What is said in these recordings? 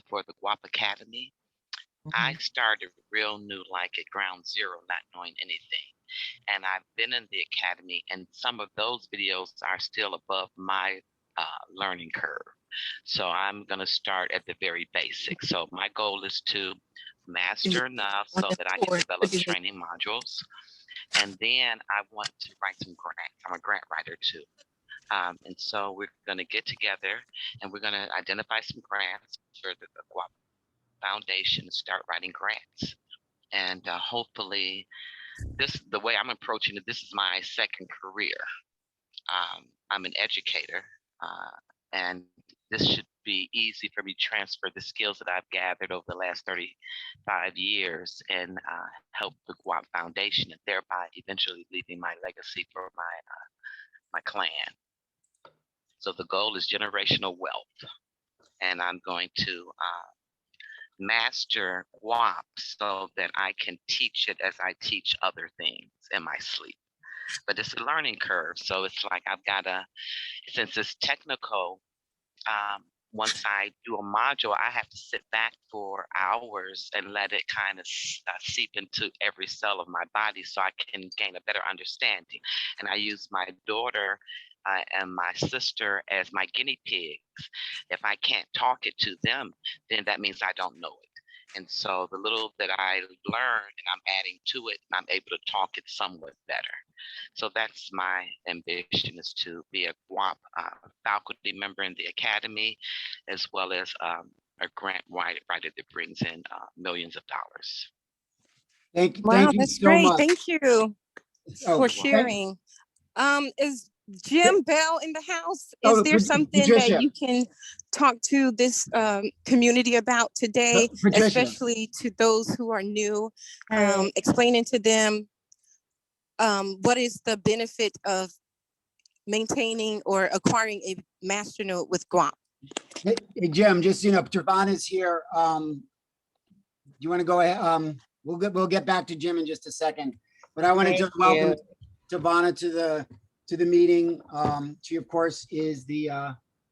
for the Guap Academy. I Mhm. started real new, like at ground zero, not knowing anything. And I've been in the academy, and some of those videos are still above my learning curve. So I'm going to start at the very basics. So my goal is to master enough so that I can develop training modules. And then I want to write some grants. I'm a grant writer too. And so we're going to get together and we're going to identify some grants for the Guap Foundation and start writing grants. And hopefully, the way I'm approaching it, this is my second career. I'm an educator, and this should be easy for me to transfer the skills that I've gathered over the last 35 years and help the Guap Foundation, and thereby eventually leaving my legacy for my clan. So the goal is generational wealth, and I'm going to master WAP so that I can teach it as I teach other things in my sleep. But it's a learning curve, so it's like I've got to, since it's technical, once I do a module, I have to sit back for hours and let it kind of seep into every cell of my body so I can gain a better understanding. And I use my daughter and my sister as my guinea pigs. If I can't talk it to them, then that means I don't know it. And so the little that I learn and I'm adding to it, and I'm able to talk it somewhat better. So that's my ambition, is to be a GWAP faculty member in the academy, as well as a grant writer that brings in millions of dollars. Wow, Thank you that's so great. much. Thank you Oh, for You're welcome. thank, sharing. Is Jim Bell in the house? Is oh, there something that Patricia, you can talk to this community about today, Patricia. especially to those who are new, Hey, explaining to them what is the benefit of maintaining or acquiring a masternode with Guam? Hey, Jim, just, Travana's here. Do you want to go ahead? We'll get back to Jim in just a second, but I wanted to thank welcome you. Travana to the meeting. She, of course, is the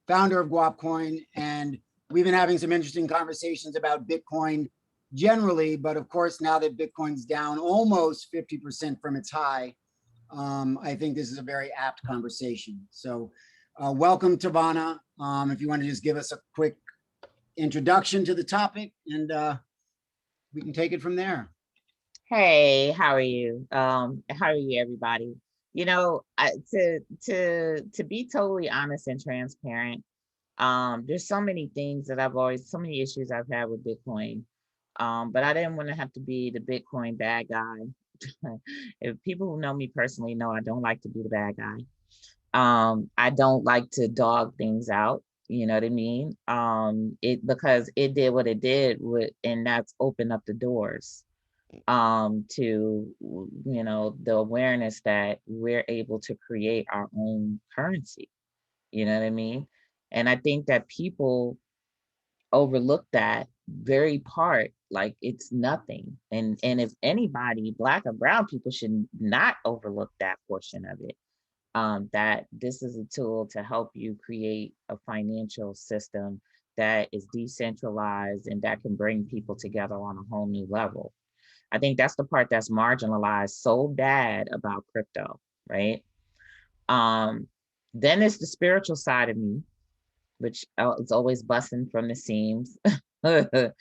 founder of Guapcoin, and we've been having some interesting conversations about Bitcoin generally, but of course, now that Bitcoin's down almost 50% from its high, I think this is a very apt conversation. So welcome, Travana. If you want to just give us a quick introduction to the topic, and we can take it from there. Hey, how are you? How are you, everybody? To be totally honest and transparent, there's so many things that so many issues I've had with Bitcoin. But I didn't want to have to be the Bitcoin bad guy. If people who know me personally know I don't like to be the bad guy. I don't like to dog things out. You know what I mean? It because it did what it did with, and that's opened up the doors to the awareness that we're able to create our own currency. You know what I mean? And I think that people overlook that very part like it's nothing. And if anybody, black or brown people, should not overlook that portion of it. That this is a tool to help you create a financial system that is decentralized and that can bring people together on a whole new level. I think that's the part that's marginalized so bad about crypto, right? Um, then it's the spiritual side of me, which is always busting from the seams. I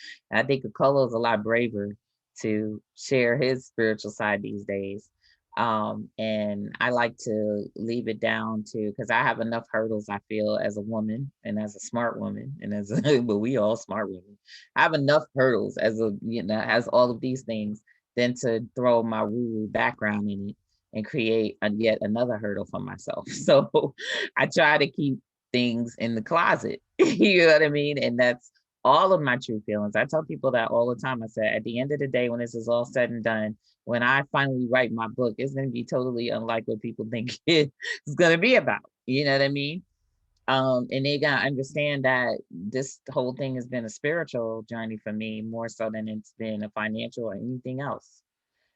think Okolo's a lot braver to share his spiritual side these days. And I like to leave it down to, because I have enough hurdles, I feel, as a woman and as a smart woman, and but we all smart women. I have enough hurdles as all of these things, than to throw my woo-woo background in it and create yet another hurdle for myself. So I try to keep things in the closet. You know what I mean? And that's all of my true feelings. I tell people that all the time. I said, at the end of the day, when this is all said and done, when I finally write my book, it's going to be totally unlike what people think it's going to be about. You know what I mean? And they got to understand that this whole thing has been a spiritual journey for me more so than it's been a financial or anything else.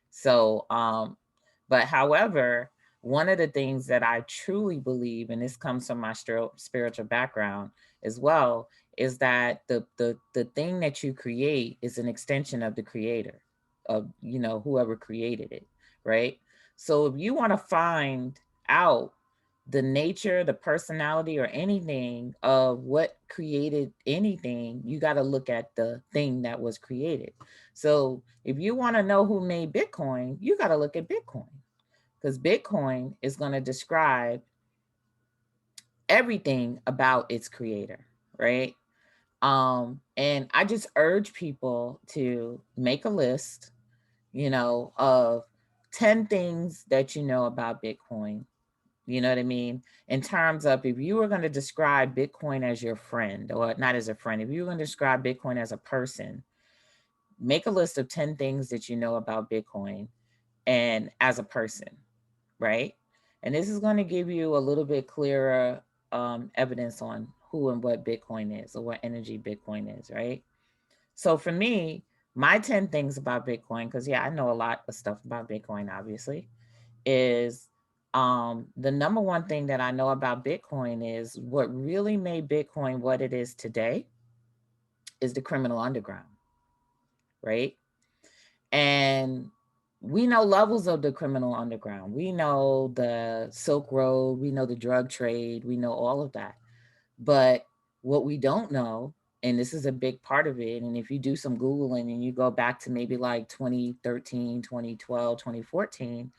So, but however, one of the things that I truly believe, and this comes from my spiritual background as well, is that the thing that you create is an extension of the creator, of, you know, whoever created it, right? So if you want to find out the nature, the personality, or anything of what created anything, you got to look at the thing that was created. So if you want to know who made Bitcoin, you got to look at Bitcoin, because Bitcoin is going to describe everything about its creator, right? And I just urge people to make a list, you know, of 10 things that you know about Bitcoin. You know what I mean? In terms of, if you were going to describe Bitcoin as your friend, or not as a friend, if you were going to describe Bitcoin as a person, make a list of 10 things that you know about Bitcoin and as a person, right? And this is going to give you a little bit clearer evidence on who and what Bitcoin is, or what energy Bitcoin is, right? So for me, my 10 things about Bitcoin, because yeah, I know a lot of stuff about Bitcoin, obviously, is the number one thing that I know about Bitcoin is what really made Bitcoin what it is today is the criminal underground, right? And we know levels of the criminal underground. We know the Silk Road, we know the drug trade, we know all of that. But what we don't know, and this is a big part of it, and if you do some Googling and you go back to maybe like 2013, 2012, 2014,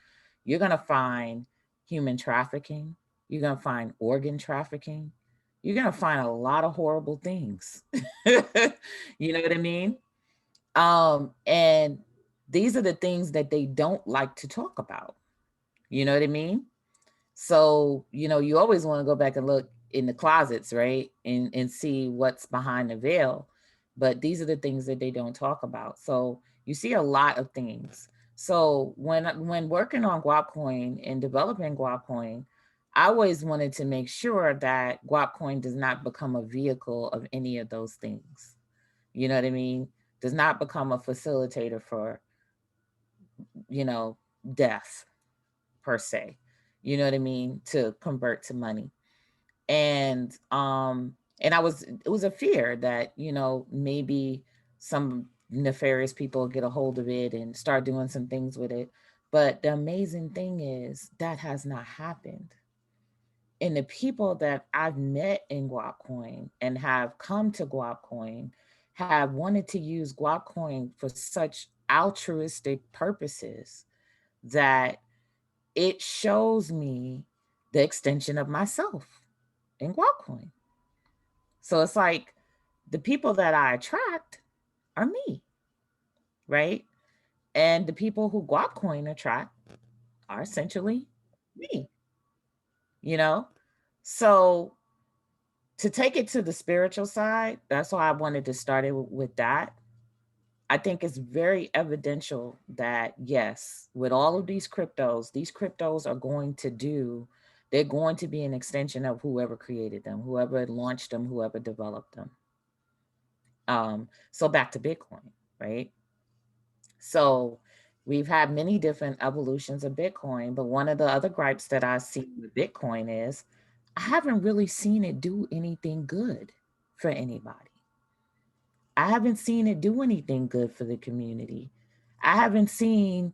you're going to find human trafficking. You're going to find organ trafficking. You're going to find a lot of horrible things. You know what I mean? And these are the things that they don't like to talk about. You know what I mean? So, you know, you always want to go back and look in the closets, right? And see what's behind the veil. But these are the things that they don't talk about. So you see a lot of things. So when working on Guapcoin and developing Guapcoin, I always wanted to make sure that Guapcoin does not become a vehicle of any of those things. You know what I mean? Does not become a facilitator for, you know, death per se. You know what I mean? To convert to money. And it was a fear that, you know, maybe some nefarious people get a hold of it and start doing some things with it. But the amazing thing is that has not happened. And the people that I've met in Guapcoin and have come to Guapcoin have wanted to use Guapcoin for such altruistic purposes that it shows me the extension of myself in Guapcoin. So it's like the people that I attract are me, right? And the people who Guapcoin attract are essentially me, you know? So to take it to the spiritual side, that's why I wanted to start it with that. I think it's very evidential that yes, with all of these cryptos are going to do, they're going to be an extension of whoever created them, whoever launched them, whoever developed them. So back to Bitcoin, right? So we've had many different evolutions of Bitcoin, but one of the other gripes that I see with Bitcoin is I haven't really seen it do anything good for anybody. I haven't seen it do anything good for the community. I haven't seen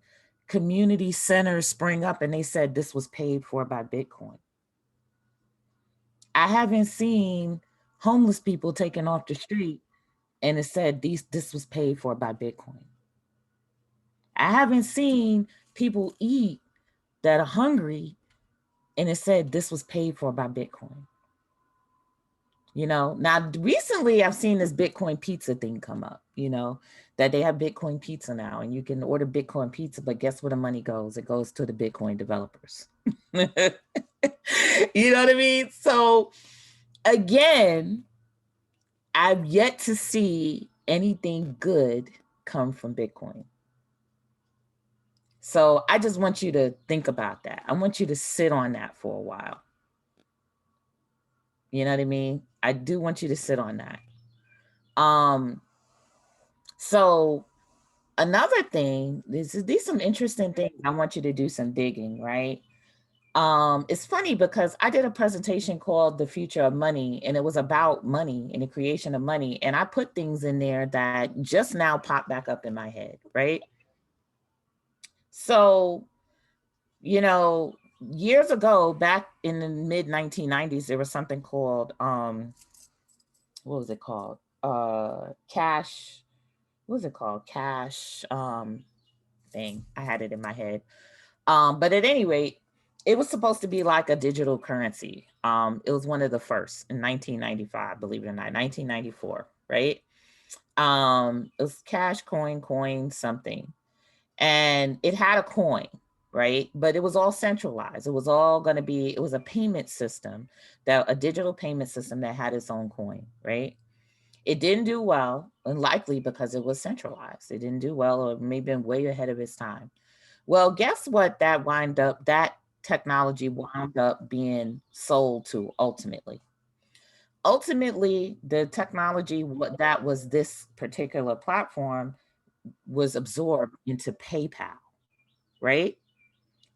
community centers spring up and they said this was paid for by Bitcoin. I haven't seen homeless people taken off the street and it said this was paid for by Bitcoin. I haven't seen people eat that are hungry and it said this was paid for by Bitcoin. You know, now recently I've seen this Bitcoin pizza thing come up, you know, that they have Bitcoin pizza now and you can order Bitcoin pizza, but guess where the money goes? It goes to the Bitcoin developers. You know what I mean? So again, I've yet to see anything good come from Bitcoin. So I just want you to think about that. I want you to sit on that for a while. You know what I mean? I do want you to sit on that. So another thing, these some interesting things. I want you to do some digging, right? It's funny because I did a presentation called The Future of Money, and it was about money and the creation of money. And I put things in there that just now pop back up in my head, right? So, you know, years ago, back in the mid 1990s, there was something called, what was it called? Cash, what was it called? Cash, thing. I had it in my head. But at any rate, it was supposed to be like a digital currency. It was one of the first in 1995, believe it or not, 1994, right? It was cash coin something. And it had a coin, right? But it was all centralized. It was all going to be, it was a payment system, that a digital payment system that had its own coin, right? It didn't do well, and likely because it was centralized. It didn't do well, or maybe been way ahead of its time. Well, guess what? That technology wound up being sold to ultimately. Ultimately, the technology that was this particular platform was absorbed into PayPal, right?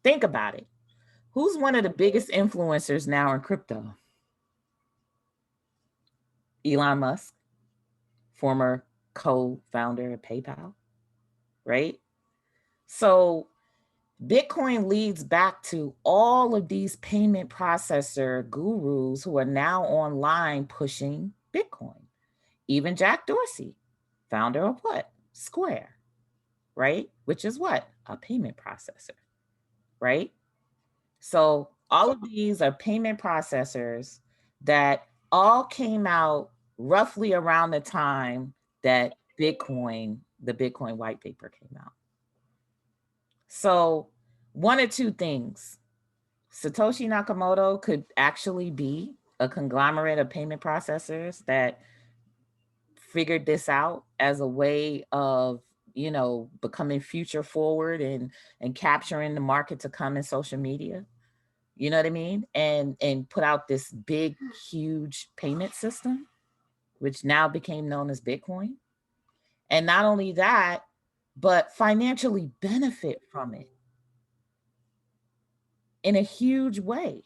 Think about it. Who's one of the biggest influencers now in crypto? Elon Musk, former co-founder of PayPal, right? So Bitcoin leads back to all of these payment processor gurus who are now online pushing Bitcoin. Even Jack Dorsey, founder of what? Square, right? Which is what? A payment processor, right? So all of these are payment processors that all came out roughly around the time that the Bitcoin white paper came out. So one or two things. Satoshi Nakamoto could actually be a conglomerate of payment processors that figured this out as a way of, becoming future forward and capturing the market to come in social media. You know what I mean? And put out this big, huge payment system, which now became known as Bitcoin. And not only that, but financially benefit from it in a huge way,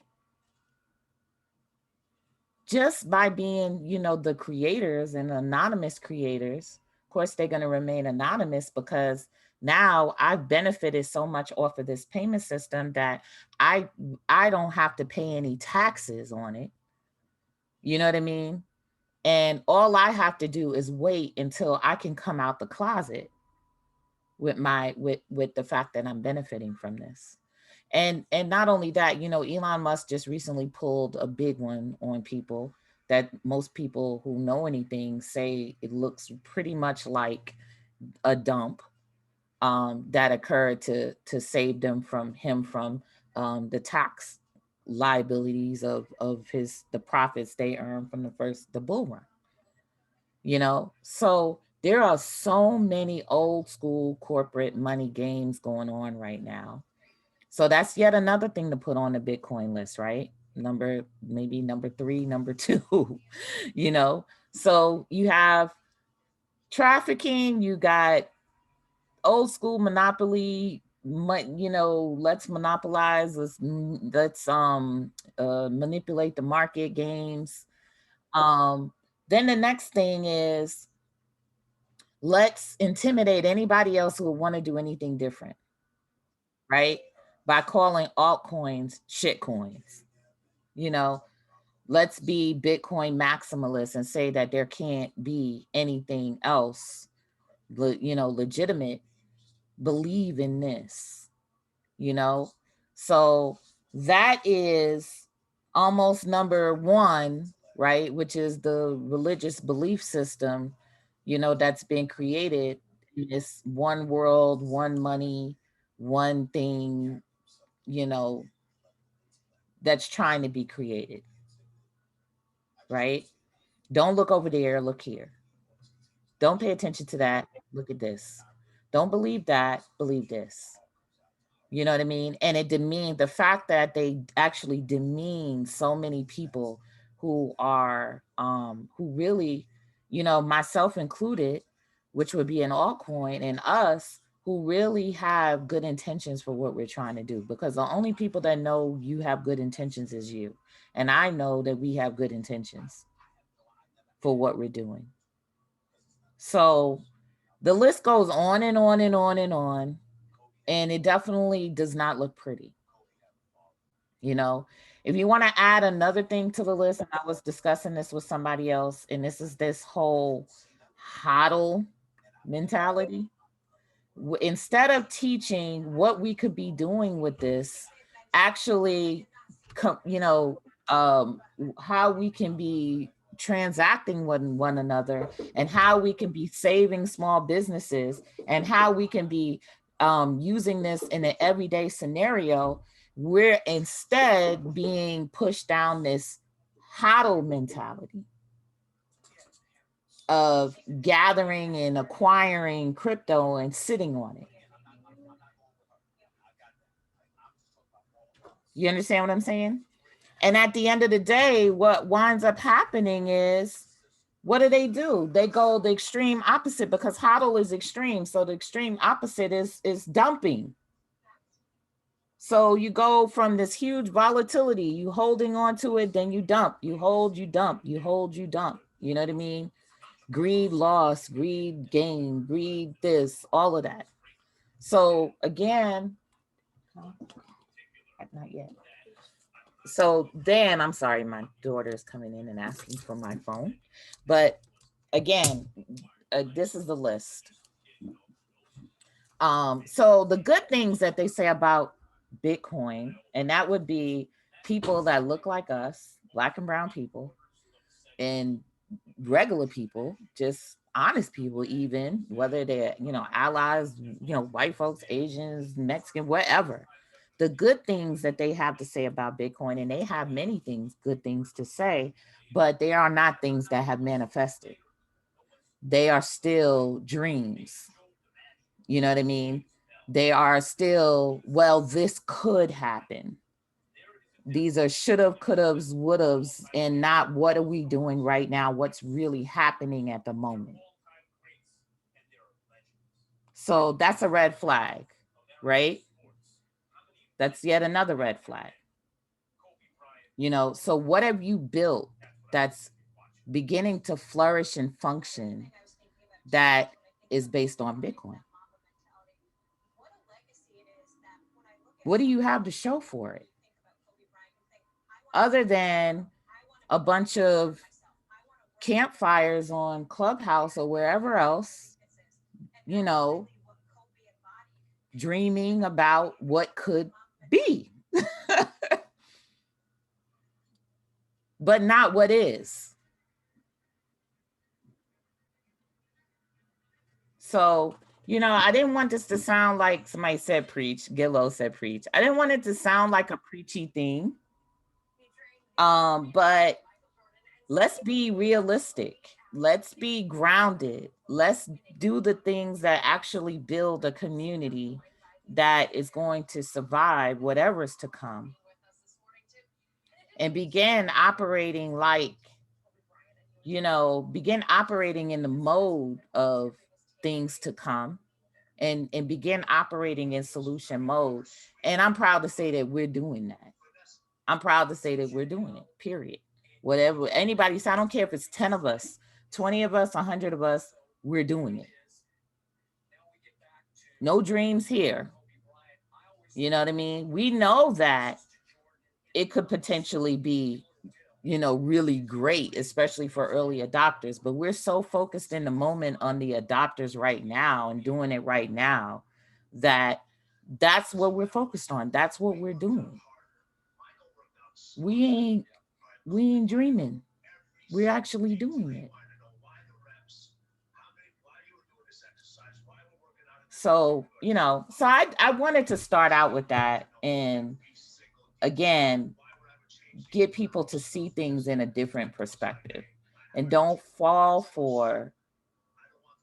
just by being, the creators and anonymous creators. Of course, they're going to remain anonymous because now I've benefited so much off of this payment system that I I don't have to pay any taxes on it. You know what I mean? And all I have to do is wait until I can come out the closet with with the fact that I'm benefiting from this. And not only that, Elon Musk just recently pulled a big one on people that most people who know anything say it looks pretty much like a dump, that occurred to save him from the tax liabilities of the profits they earned from the bull run. So there are so many old school corporate money games going on right now. So that's yet another thing to put on the Bitcoin list, right? Maybe number three, number two. you know so you have trafficking, you got old school monopoly. Let's monopolize, let's manipulate the market games. um then the next thing is, let's intimidate anybody else who would want to do anything different, right? By calling altcoins shit coins. You know, let's be Bitcoin maximalists and say that there can't be anything else, legitimate. Believe in this, you know? So that is almost number one, right? Which is the religious belief system, that's been created in this one world, one money, one thing, you know, that's trying to be created, right? Don't look over there, look here. Don't pay attention to that, look at this. Don't believe that, believe this. You know what I mean? And it demean the fact that they actually demean so many people who really, myself included, which would be an altcoin, and us who really have good intentions for what we're trying to do, because the only people that know you have good intentions is you. And I know that we have good intentions for what we're doing. So the list goes on and on and on and on. And it definitely does not look pretty. You know, if you want to add another thing to the list, and I was discussing this with somebody else, and this is this whole hodl mentality. Instead of teaching what we could be doing with this, actually, you know, how we can be transacting with one another, and how we can be saving small businesses, and how we can be using this in an everyday scenario, we're instead being pushed down this hodl mentality of gathering and acquiring crypto and sitting on it. You understand what I'm saying? And at the end of the day, what winds up happening is, what do? They go the extreme opposite, because hodl is extreme. So the extreme opposite is dumping. So you go from this huge volatility, you holding on to it, then you dump, you hold, you dump, you hold, you dump. You know what I mean? Greed, loss, greed, gain, greed, this, all of that. So again, not yet. So then, I'm sorry, my daughter is coming in and asking for my phone. But again, this is the list. So the good things that they say about Bitcoin, and that would be people that look like us, Black and brown people, and regular people, just honest people, even whether they're, you know, allies, you know, white folks, Asians, Mexican, whatever. The good things that they have to say about Bitcoin, and they have many things, good things to say, but they are not things that have manifested. They are still dreams. You know what I mean? They are still, well, this could happen. These are should have, could haves, would haves, and not what are we doing right now? What's really happening at the moment? So that's a red flag, right? That's yet another red flag. You know, so what have you built that's beginning to flourish and function that is based on Bitcoin? What do you have to show for it? Other than a bunch of campfires on Clubhouse or wherever else, you know, dreaming about what could be, but not what is. So, you know, I didn't want this to sound like somebody said preach, Gillo said preach. I didn't want it to sound like a preachy thing. But let's be realistic. Let's be grounded. Let's do the things that actually build a community that is going to survive whatever's to come, and begin operating like, you know, begin operating in the mode of things to come, and begin operating in solution mode. And I'm proud to say that we're doing that. I'm proud to say that we're doing it, period. Whatever anybody say, I don't care if it's 10 of us, 20 of us, 100 of us, we're doing it. No dreams here. You know what I mean? We know that it could potentially be, you know, really great, especially for early adopters, but we're so focused in the moment on the adopters right now and doing it right now, that that's what we're focused on. That's what we're doing. We ain't dreaming. We're actually doing it. So, you know, so I wanted to start out with that, and again, get people to see things in a different perspective, and don't fall for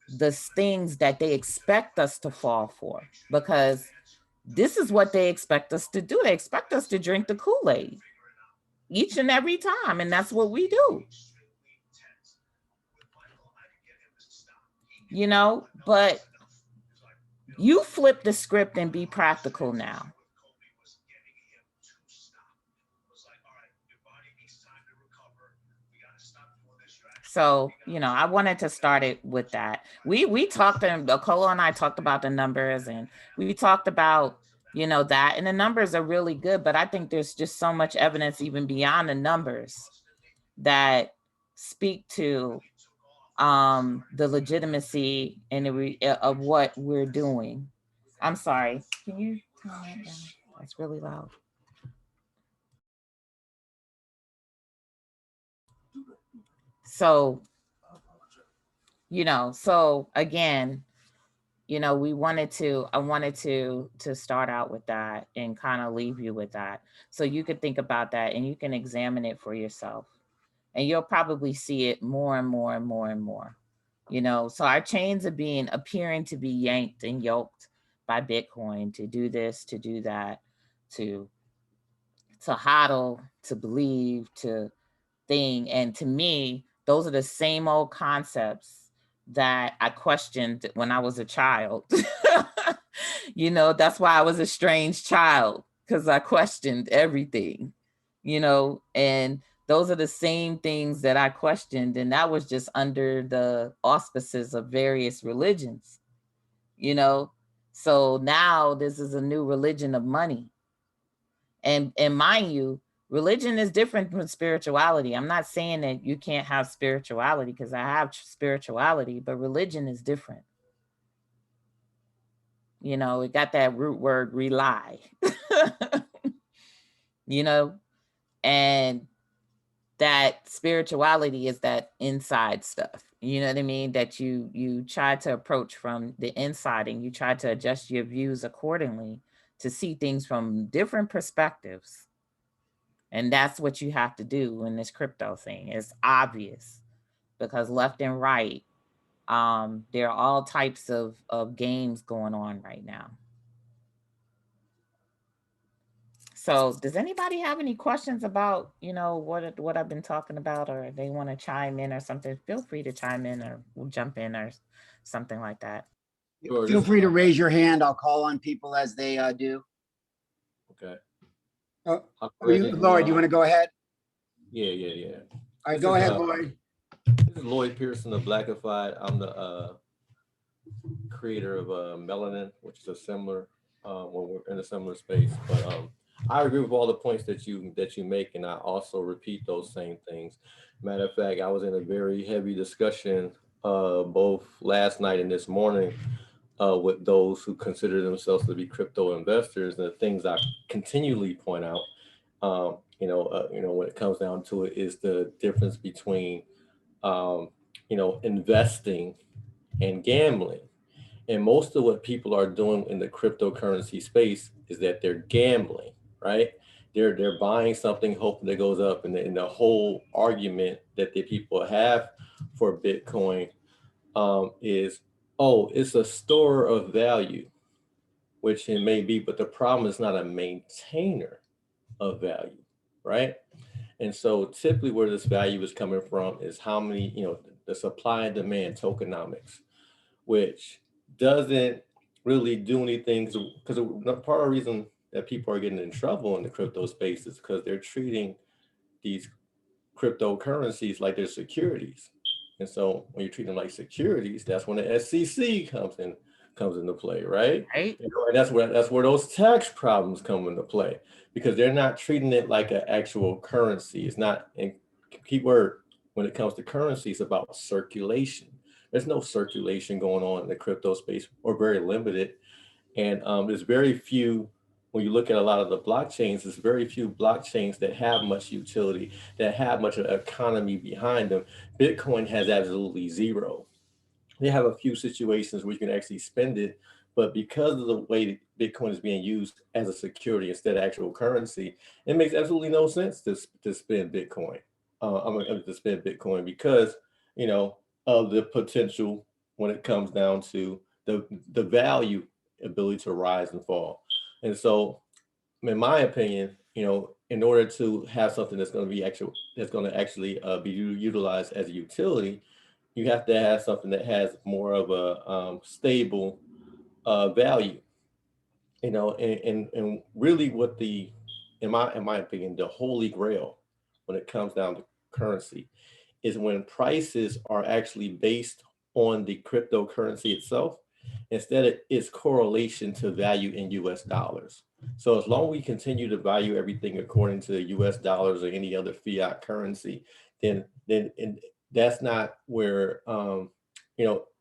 the things that they expect us to fall for, because this is what they expect us to do. They expect us to drink the Kool-Aid each and every time, and that's what we do. You know, but You flip the script and be practical now. So, you know, I wanted to start it with that. We talked, and Cole and I talked about the numbers, and we talked about, you know, that, and the numbers are really good, but I think there's just so much evidence even beyond the numbers that speak to the legitimacy and of what we're doing. I'm sorry. Can you turn that down? That's really loud. So, you know, so again, you know, I wanted to start out with that and kind of leave you with that. So you could think about that and you can examine it for yourself. And you'll probably see it more and more and more and more. You know, so our chains are appearing to be yanked and yoked by Bitcoin to do this, to do that, to hodl, to believe, to thing. And to me, those are the same old concepts that I questioned when I was a child. You know, that's why I was a strange child, because I questioned everything, you know, and those are the same things that I questioned. And that was just under the auspices of various religions, you know. So now this is a new religion of money. And mind you, religion is different from spirituality. I'm not saying that you can't have spirituality, because I have spirituality, but religion is different. You know, it got that root word rely. You know, and that spirituality is that inside stuff. You know what I mean? That you try to approach from the inside, and you try to adjust your views accordingly to see things from different perspectives. And that's what you have to do in this crypto thing. It's obvious, because left and right, there are all types of games going on right now. So does anybody have any questions about, you know, what I've been talking about, or they want to chime in or something? Feel free to chime in, or we'll jump in, or something like that. Sure, Feel free to raise your hand. I'll call on people as they do. Okay. Oh, Lloyd, you want to go ahead? Yeah. All right, go ahead, Lloyd. This is Lloyd Pearson of Blackified. I'm the creator of Melanin, which is a similar, when we're in a similar space. But I agree with all the points that you make, and I also repeat those same things. Matter of fact, I was in a very heavy discussion both last night and this morning with those who consider themselves to be crypto investors. And the things I continually point out, when it comes down to it, is the difference between, investing and gambling. And most of what people are doing in the cryptocurrency space is that they're gambling, right? They're buying something, hoping it goes up. And the whole argument that the people have for Bitcoin is, oh, it's a store of value, which it may be, but the problem is not a maintainer of value, right? And so typically where this value is coming from is how many, the supply and demand tokenomics, which doesn't really do anything, because part of the reason that people are getting in trouble in the crypto space is because they're treating these cryptocurrencies like they're securities. And so when you treat them like securities, that's when the SEC comes into play, right? Right. And that's where those tax problems come into play, because they're not treating it like an actual currency. It's not, and key word when it comes to currency, it's about circulation. There's no circulation going on in the crypto space, or very limited. And there's very few, when you look at a lot of the blockchains, there's very few blockchains that have much utility, that have much of an economy behind them. Bitcoin has absolutely zero. They have a few situations where you can actually spend it, but because of the way Bitcoin is being used as a security instead of actual currency, it makes absolutely no sense to spend Bitcoin. To spend Bitcoin because, of the potential when it comes down to the value ability to rise and fall. And so, in my opinion, in order to have something that's going to actually be utilized as a utility, you have to have something that has more of a stable value. And really what in my opinion, the holy grail when it comes down to currency is when prices are actually based on the cryptocurrency itself instead of its correlation to value in US dollars. So as long as we continue to value everything according to US dollars or any other fiat currency, then and that's not where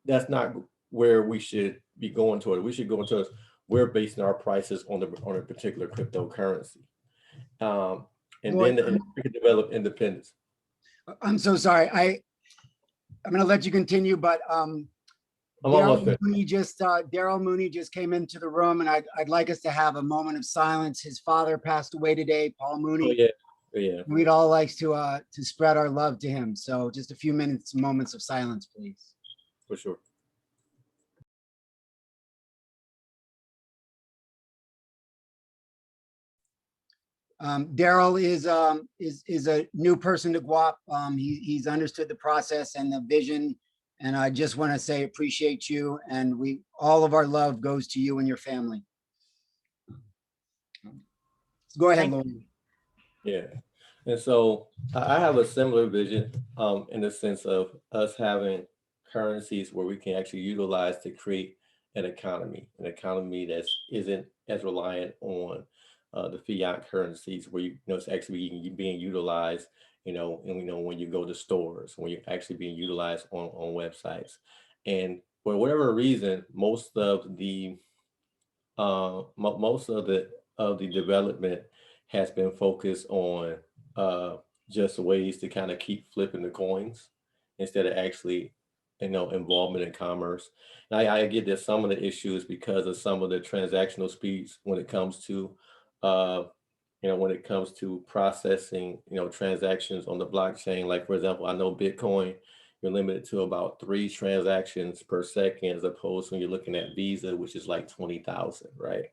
that's not where we should be going toward. We should go into we're basing our prices on a particular cryptocurrency. And Lloyd, then we can develop independence. I'm so sorry. I'm going to let you continue, but I'm almost finished. Daryl Mooney just came into the room, and I'd like us to have a moment of silence. His father passed away today, Paul Mooney. Oh, yeah. Yeah. We'd all like to spread our love to him. So just a few moments of silence, please. For sure. Daryl is a new person to Guap. He's understood the process and the vision, and I just want to say appreciate you, and all of our love goes to you and your family. Go ahead, Lloyd. Yeah. And so I have a similar vision in the sense of us having currencies where we can actually utilize to create an economy that isn't as reliant on the fiat currencies where it's actually being utilized, and when you go to stores, when you're actually being utilized on websites. And for whatever reason, most of the development has been focused on just ways to kind of keep flipping the coins instead of actually involvement in commerce. And I get that some of the issues because of some of the transactional speeds when it comes to processing transactions on the blockchain. Like, for example, I know Bitcoin, you're limited to about 3 transactions per second, as opposed to when you're looking at Visa, which is like 20,000, right?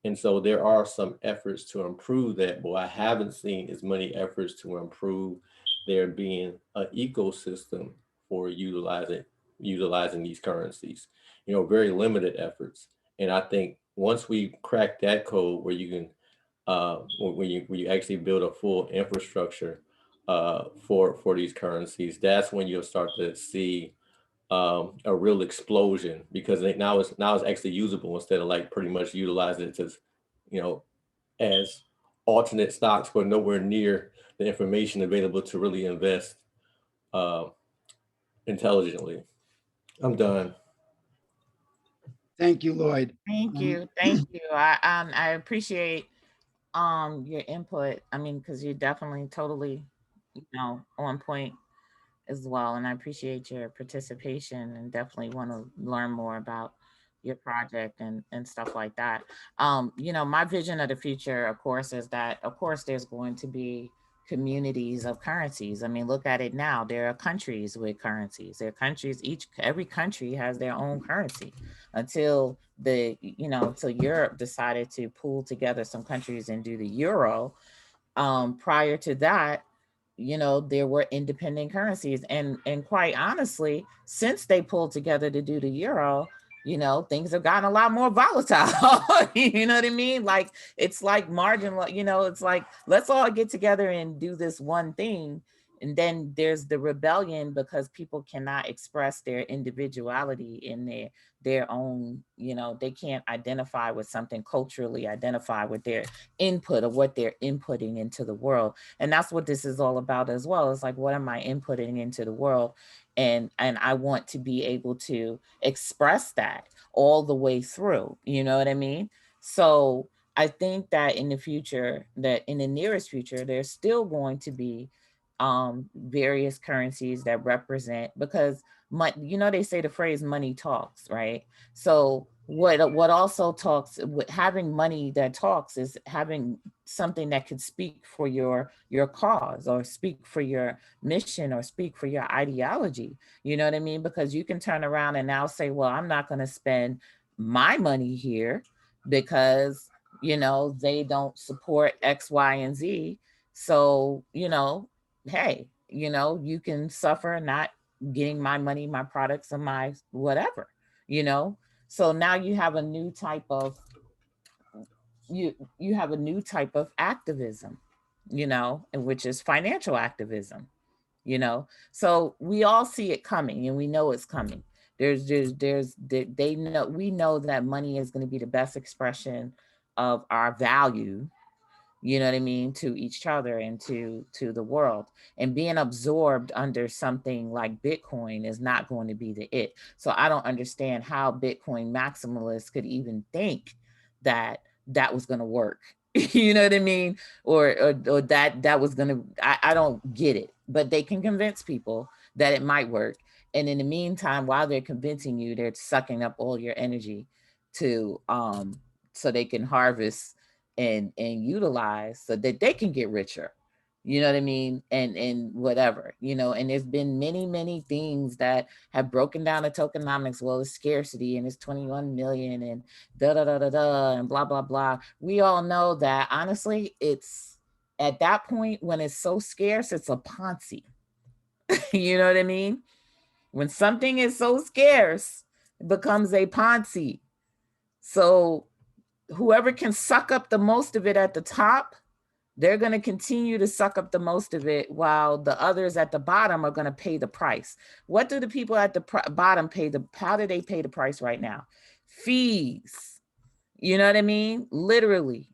And so there are some efforts to improve that, but I haven't seen as many efforts to improve there being an ecosystem for utilizing these currencies. Very limited efforts. And I think once we crack that code where you can when you actually build a full infrastructure for these currencies, that's when you'll start to see a real explosion, because now it's actually usable instead of like pretty much utilizing it as alternate stocks, but nowhere near the information available to really invest uh, intelligently. I'm done. Thank you, Lloyd. Thank you. I appreciate your input. I mean, because you're definitely totally, on point as well. And I appreciate your participation and definitely want to learn more about your project and stuff like that. My vision of the future, of course, is that, of course, there's going to be communities of currencies. I mean, look at it now. There are countries with currencies. There are countries, every country has their own currency until until Europe decided to pool together some countries and do the euro. Prior to that, there were independent currencies, and quite honestly, since they pulled together to do the euro, things have gotten a lot more volatile. You know what I mean? Like, it's like marginal, it's like, let's all get together and do this one thing. And then there's the rebellion because people cannot express their individuality in their own, they can't identify with something, culturally identify with their input of what they're inputting into the world. And that's what this is all about as well. It's like, what am I inputting into the world? And I want to be able to express that all the way through, you know what I mean? So I think that in the nearest future, there's still going to be various currencies that represent, because they say the phrase money talks, right? So what also talks with having money that talks is having something that could speak for your cause, or speak for your mission, or speak for your ideology. You know what I mean? Because you can turn around and now say, well, I'm not going to spend my money here because they don't support X, Y, and Z. So hey, you can suffer not getting my money, my products, or my whatever. So now you have a new type of you have a new type of activism, you know, and which is financial activism, you know. So we all see it coming, and we know it's coming. They know, we know that money is going to be the best expression of our value, you know what I mean, to each other and to the world. And being absorbed under something like Bitcoin is not going to be the it. So I don't understand how Bitcoin maximalists could even think that that was going to work. You know what I mean? Or that was going to, I don't get it, but they can convince people that it might work. And in the meantime, while they're convincing you, they're sucking up all your energy to so they can harvest and utilize so that they can get richer, you know what I mean, and whatever, you know. And there's been many things that have broken down the tokenomics. Well, it's scarcity and it's 21 million and da da da da da and blah blah blah. We all know that honestly it's at that point when it's so scarce, it's a Ponzi. You know what I mean? When something is so scarce, it becomes a Ponzi. So whoever can suck up the most of it at the top, they're going to continue to suck up the most of it, while the others at the bottom are going to pay the price. What do the people at the bottom pay? How do they pay the price right now? Fees. You know what I mean? Literally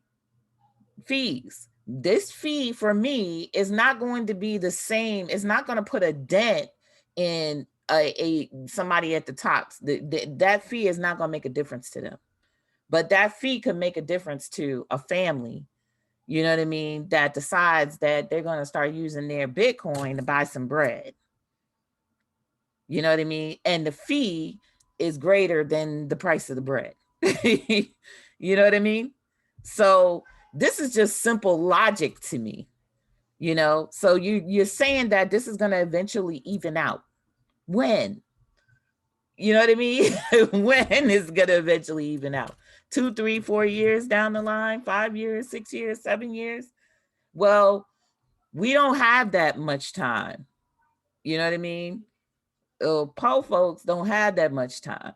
fees. This fee for me is not going to be the same. It's not going to put a dent in a somebody at the top. That fee is not going to make a difference to them. But that fee could make a difference to a family, you know what I mean, that decides that they're going to start using their Bitcoin to buy some bread. You know what I mean? And the fee is greater than the price of the bread. You know what I mean? So this is just simple logic to me, you know? So you're saying that this is going to eventually even out. When? You know what I mean? When is going to eventually even out? 2, 3, 4 years down the line, 5 years, 6 years, 7 years? Well, we don't have that much time. You know what I mean? Po folks don't have that much time.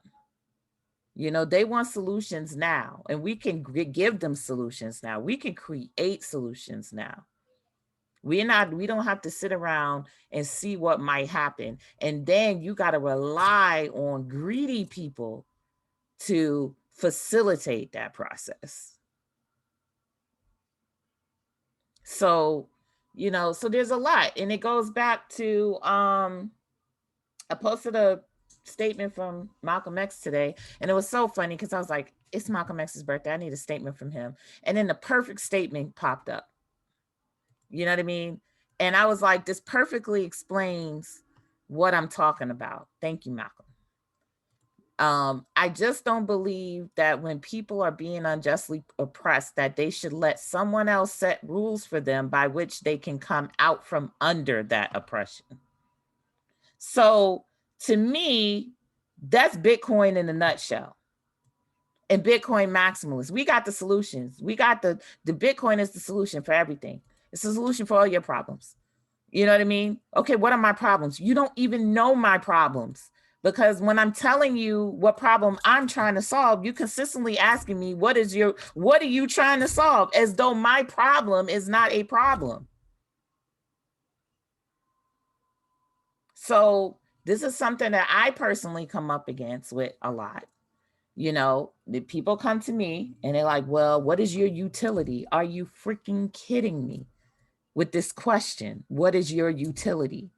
You know, they want solutions now, and we can give them solutions now. We can create solutions now. We don't have to sit around and see what might happen. And then you got to rely on greedy people to facilitate that process. So, you know, so there's a lot. And it goes back to, I posted a statement from Malcolm X today. And it was so funny because I was like, it's Malcolm X's birthday. I need a statement from him. And then the perfect statement popped up. You know what I mean? And I was like, this perfectly explains what I'm talking about. Thank you, Malcolm. I just don't believe that when people are being unjustly oppressed, that they should let someone else set rules for them by which they can come out from under that oppression. So to me, that's Bitcoin in a nutshell. And Bitcoin maximalists, we got the solutions. We got the Bitcoin is the solution for everything. It's the solution for all your problems. You know what I mean? Okay, what are my problems? You don't even know my problems, because when I'm telling you what problem I'm trying to solve, you consistently asking me, what are you trying to solve? As though my problem is not a problem. So this is something that I personally come up against with a lot. You know, the people come to me and they're like, well, what is your utility? Are you freaking kidding me with this question? What is your utility?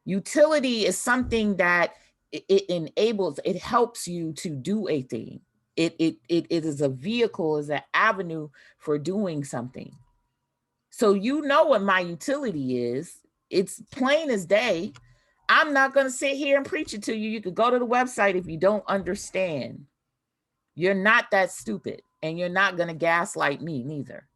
Utility is something that it enables, it helps you to do a thing. It is a vehicle, is an avenue for doing something. So you know what my utility is. It's plain as day. I'm not going to sit here and preach it to you. You could go to the website if you don't understand. You're not that stupid, and you're not going to gaslight me neither.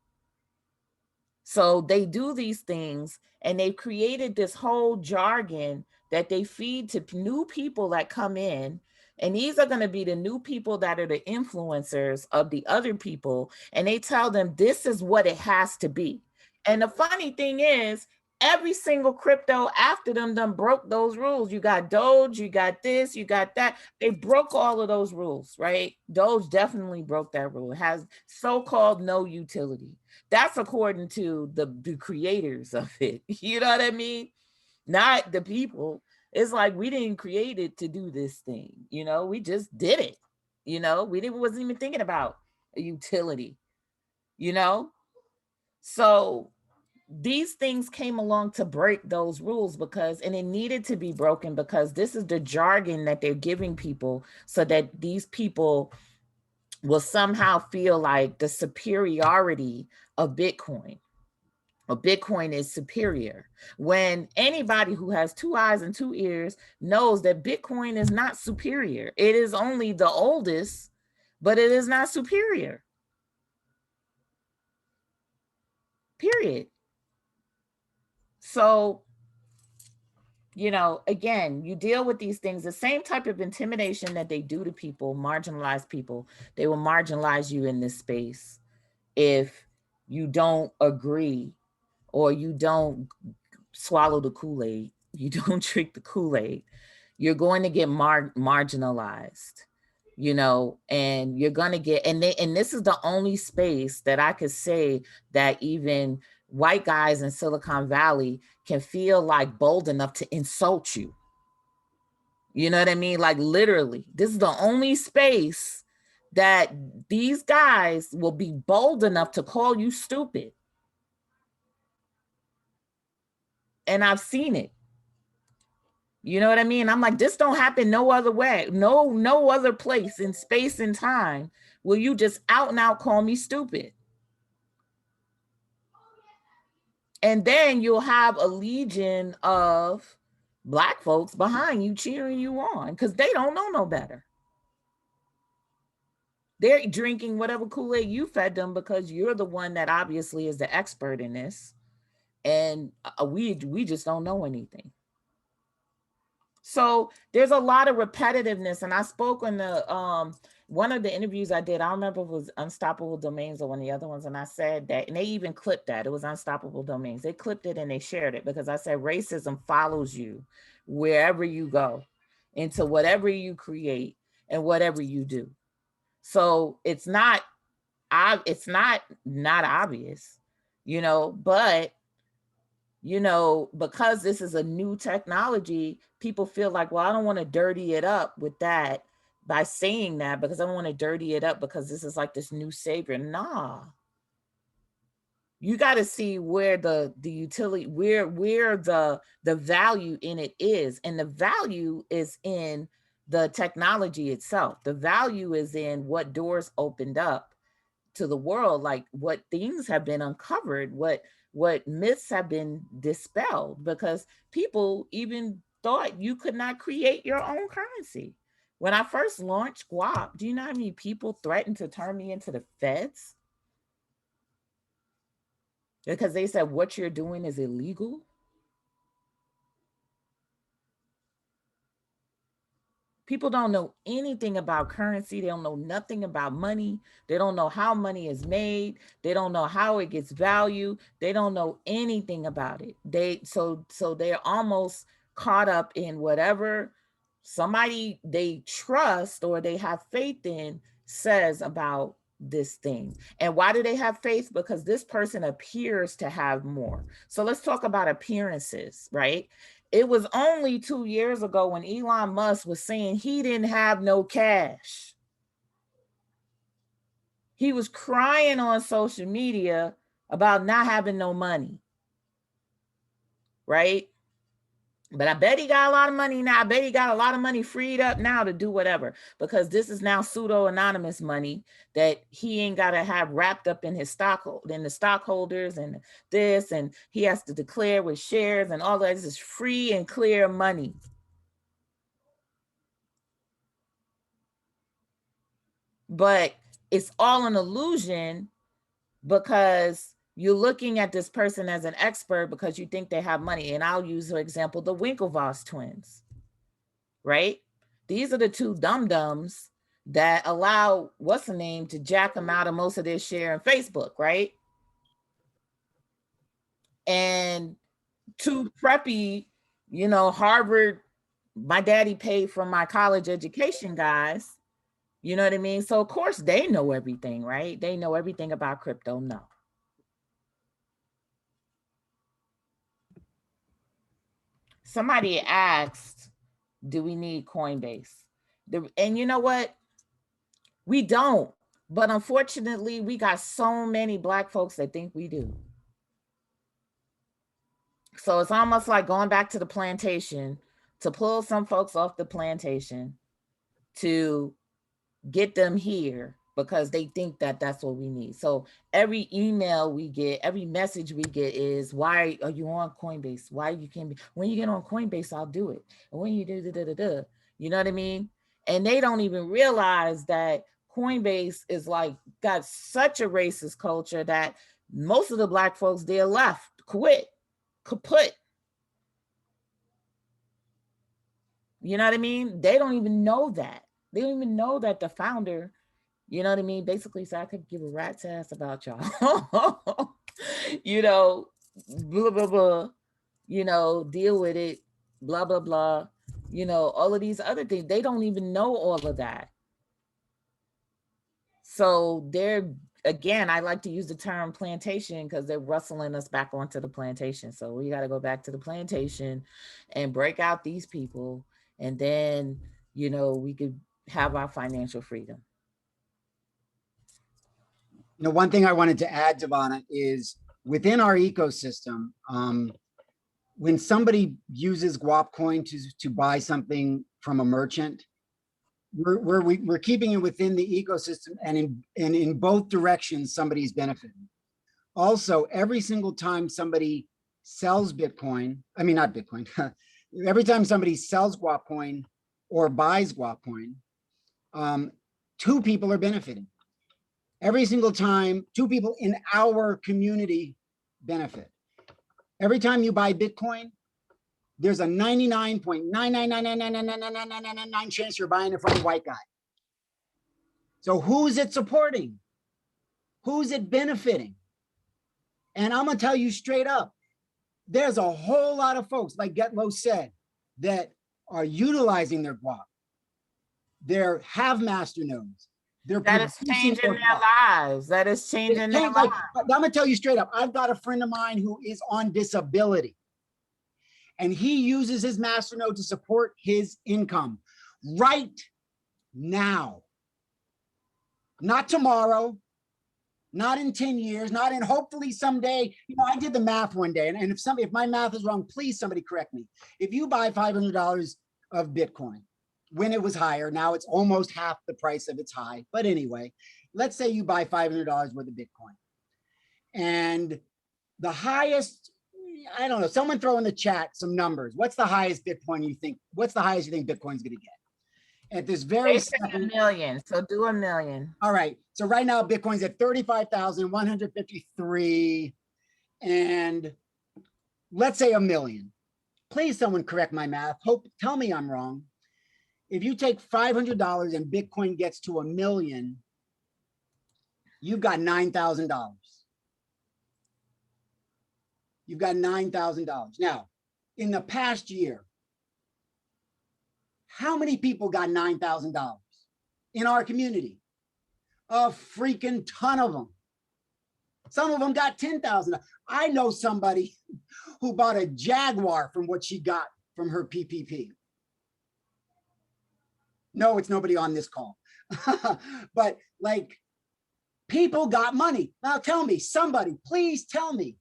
So they do these things, and they've created this whole jargon that they feed to new people that come in. And these are going to be the new people that are the influencers of the other people. And they tell them this is what it has to be. And the funny thing is, Every single crypto after them done broke those rules. You got Doge, you got this, you got that. They broke all of those rules, right? Doge definitely broke that rule. It has so-called no utility. That's according to the creators of it. You know what I mean? Not the people. It's like we didn't create it to do this thing. You know, we just did it. You know, wasn't even thinking about a utility, you know? So these things came along to break those rules because, and it needed to be broken because this is the jargon that they're giving people so that these people will somehow feel like the superiority of Bitcoin. Or Bitcoin is superior, when anybody who has 2 eyes and 2 ears knows that Bitcoin is not superior. It is only the oldest, but it is not superior. Period. So, you know, again, you deal with these things, the same type of intimidation that they do to people, marginalized people, they will marginalize you in this space if you don't agree or you don't swallow the Kool-Aid, you don't drink the Kool-Aid, you're going to get marginalized, you know, and you're going to get, and this is the only space that I could say that even white guys in Silicon Valley can feel like bold enough to insult you. You know what I mean? Like literally, this is the only space that these guys will be bold enough to call you stupid. And I've seen it. You know what I mean? I'm like, this don't happen no other way. No other place in space and time will you just out and out call me stupid. And then you'll have a legion of Black folks behind you cheering you on because they don't know no better. They're drinking whatever Kool-Aid you fed them because you're the one that obviously is the expert in this. And we just don't know anything. So there's a lot of repetitiveness. And I spoke in the one of the interviews I did, I don't remember if it was Unstoppable Domains or one of the other ones. And I said that, and they even clipped that. It was Unstoppable Domains. They clipped it and they shared it because I said racism follows you wherever you go, into whatever you create and whatever you do. So it's not obvious, you know, but you know, because this is a new technology, people feel like, well, I don't want to dirty it up with that by saying that because I don't want to dirty it up because this is like this new savior. Nah. You got to see where the utility, where the value in it is. And the value is in the technology itself. The value is in what doors opened up to the world, like what things have been uncovered, what myths have been dispelled, because people even thought you could not create your own currency. When I first launched Guap, do you know how many people threatened to turn me into the feds? Because they said what you're doing is illegal. People don't know anything about currency. They don't know nothing about money. They don't know how money is made. They don't know how it gets value. They don't know anything about it. So they're almost caught up in whatever somebody they trust or they have faith in says about this thing. And why do they have faith? Because this person appears to have more. So let's talk about appearances, right? It was only 2 years ago when Elon Musk was saying he didn't have no cash. He was crying on social media about not having no money, right? But I bet he got a lot of money now. I bet he got a lot of money freed up now to do whatever, because this is now pseudo anonymous money that he ain't got to have wrapped up in his in the stockholders and this, and he has to declare with shares and all that. This is free and clear money. But it's all an illusion because you're looking at this person as an expert because you think they have money. And I'll use, for example, the Winklevoss twins, right? These are the two dum-dums that allow, what's the name, to jack them out of most of their share in Facebook, right? And too preppy, Harvard, my daddy paid for my college education, guys. You know what I mean? So of course they know everything, right? They know everything about crypto. No. Somebody asked, do we need Coinbase? And you know what? We don't. But unfortunately, we got so many Black folks that think we do. So it's almost like going back to the plantation to pull some folks off the plantation to get them here because they think that that's what we need. So every email we get, every message we get is, why are you on Coinbase? Why you can't be? When you get on Coinbase, I'll do it. And when you do, you know what I mean? And they don't even realize that Coinbase is like got such a racist culture that most of the Black folks there left, quit, kaput. You know what I mean? They don't even know that. They don't even know that the founder, you know what I mean, basically said, I could give a rat's ass about y'all. Blah, blah, blah, deal with it, blah, blah, blah. All of these other things. They don't even know all of that. So again, I like to use the term plantation because they're rustling us back onto the plantation. So we got to go back to the plantation and break out these people. And then, we could have our financial freedom. One thing I wanted to add, Devana, is within our ecosystem, when somebody uses Guapcoin to buy something from a merchant, we're keeping it within the ecosystem, and in both directions, somebody's benefiting. Also, every single time somebody sells Bitcoin, I mean, not Bitcoin, every time somebody sells Guapcoin or buys Guapcoin, two people are benefiting. Every single time, two people in our community benefit. Every time you buy Bitcoin, there's a 99.999999999 chance you're buying it from a white guy. So who's it supporting? Who's it benefiting? And I'm gonna tell you straight up, there's a whole lot of folks, like Getlow said, that are utilizing their guap. They have master nodes. That is changing their lives. That is changing their lives. I'm gonna tell you straight up, I've got a friend of mine who is on disability, and he uses his masternode to support his income right now. Not tomorrow, not in 10 years, not in hopefully someday. I did the math one day, and if my math is wrong, please somebody correct me. If you buy $500 of Bitcoin, when it was higher, now it's almost half the price of its high. But anyway, let's say you buy $500 worth of Bitcoin. And the highest, I don't know, someone throw in the chat some numbers. What's the highest Bitcoin you think? What's the highest you think Bitcoin's going to get? At this very second, $1 million. So do $1 million. All right. So right now Bitcoin's at 35,153. And let's say $1 million. Please someone correct my math. Tell me I'm wrong. If you take $500 and Bitcoin gets to $1 million, you've got $9,000. You've got $9,000. Now, in the past year, how many people got $9,000 in our community? A freaking ton of them. Some of them got $10,000. I know somebody who bought a Jaguar from what she got from her PPP. No, it's nobody on this call. But like, people got money. Now tell me, somebody, please tell me,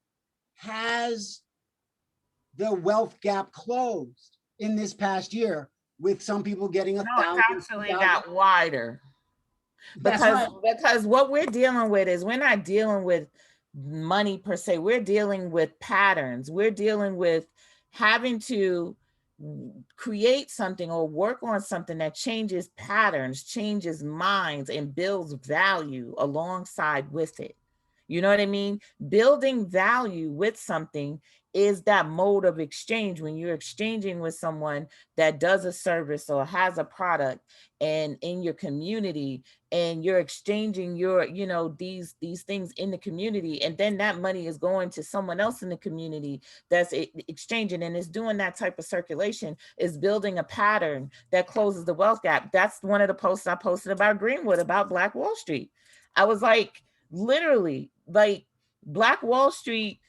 has the wealth gap closed in this past year with some people getting $1,000? Actually got wider. Because what we're dealing with is we're not dealing with money per se. We're dealing with patterns. We're dealing with having to create something or work on something that changes patterns, changes minds, and builds value alongside with it. You know what I mean? Building value with something is that mode of exchange when you're exchanging with someone that does a service or has a product and in your community, and you're exchanging your, you know, these things in the community, and then that money is going to someone else in the community that's exchanging, and is doing that type of circulation, is building a pattern that closes the wealth gap. That's one of the posts I posted about Greenwood, about Black Wall Street. I was like, literally, like, Black Wall Street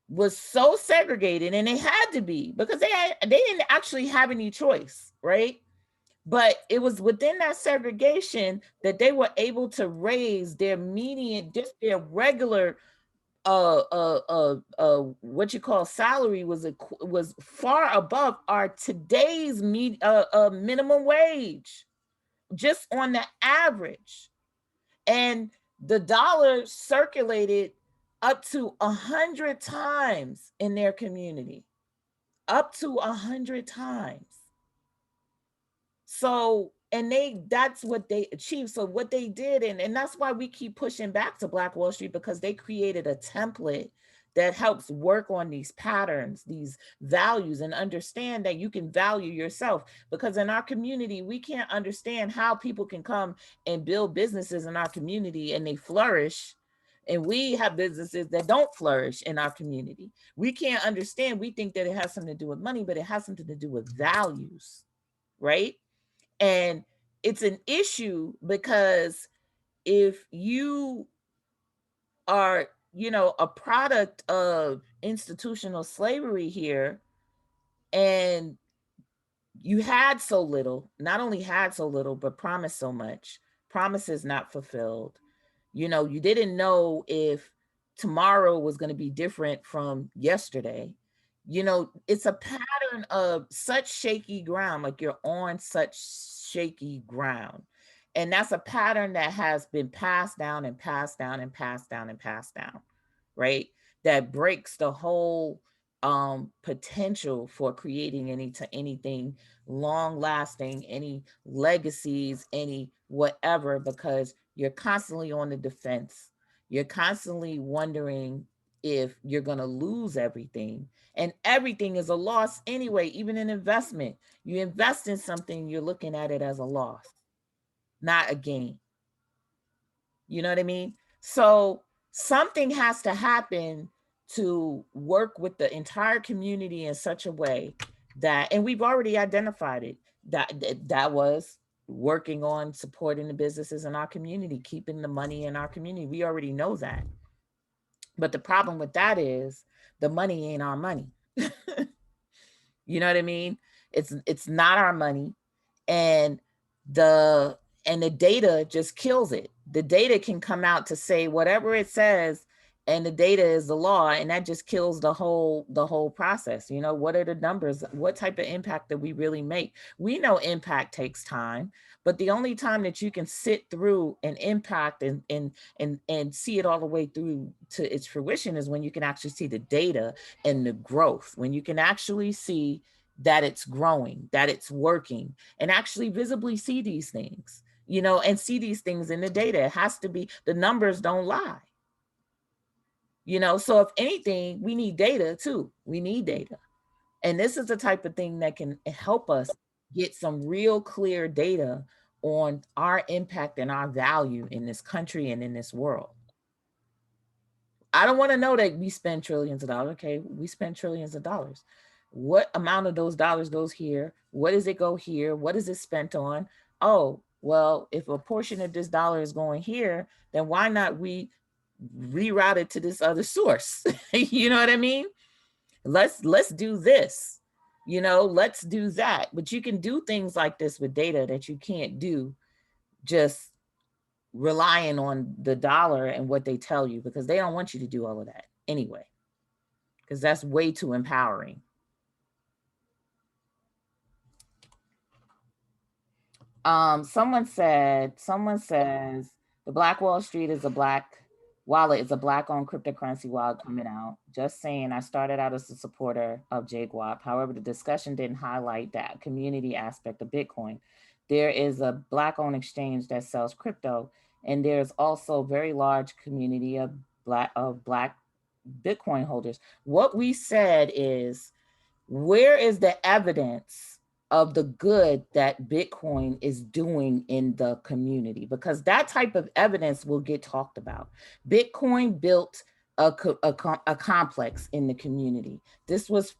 was so segregated, and it had to be, because they didn't actually have any choice, right? But it was within that segregation that they were able to raise their median, just their regular what you call salary was far above our today's minimum wage, just on the average. And the dollar circulated up to 100 times in their community, up to 100 times. So, and that's what they achieved. So what they did, and that's why we keep pushing back to Black Wall Street, because they created a template that helps work on these patterns, these values, and understand that you can value yourself. Because in our community, we can't understand how people can come and build businesses in our community and they flourish, and we have businesses that don't flourish in our community. We can't understand. We think that it has something to do with money, but it has something to do with values, right? And it's an issue because if you are, you know, a product of institutional slavery here, and you had so little, not only had so little, but promised so much, promises not fulfilled. You know, you didn't know if tomorrow was going to be different from yesterday. You know, it's a pattern of such shaky ground, like you're on such shaky ground. And that's a pattern that has been passed down and passed down and passed down and passed down, right? That breaks the whole potential for creating anything long lasting, any legacies, any whatever, because you're constantly on the defense. You're constantly wondering if you're going to lose everything. And everything is a loss anyway, even an investment. You invest in something, you're looking at it as a loss, not a gain. You know what I mean? So something has to happen to work with the entire community in such a way that, and we've already identified it, that was working on supporting the businesses in our community, keeping the money in our community. We already know that. But the problem with that is the money ain't our money. You know what I mean? It's not our money. And the the data just kills it. The data can come out to say whatever it says, and the data is the law, and that just kills the whole process. You know, what are the numbers? What type of impact that we really make? We know impact takes time, but the only time that you can sit through an impact and see it all the way through to its fruition is when you can actually see the data and the growth, when you can actually see that it's growing, that it's working, and actually visibly see these things, you know, and see these things in the data. It has to be, the numbers don't lie, you know. So if anything, we need data too. We need data. And this is the type of thing that can help us get some real clear data on our impact and our value in this country and in this world. I don't want to know that we spend trillions of dollars. Okay, we spend trillions of dollars. What amount of those dollars goes here? What does it go here? What is it spent on? Oh, well, if a portion of this dollar is going here, then why not we reroute it to this other source? You know what I mean? Let's do this. You know, let's do that. But you can do things like this with data that you can't do just relying on the dollar and what they tell you, because they don't want you to do all of that anyway, because that's way too empowering. Someone says the Black Wall Street is a black wallet, is a black owned cryptocurrency wallet coming out. Just saying, I started out as a supporter of JGuap. However, the discussion didn't highlight that community aspect of Bitcoin. There is a black owned exchange that sells crypto, and there's also a very large community of black Bitcoin holders. What we said is, where is the evidence of the good that Bitcoin is doing in the community? Because that type of evidence will get talked about. Bitcoin built a complex in the community. This was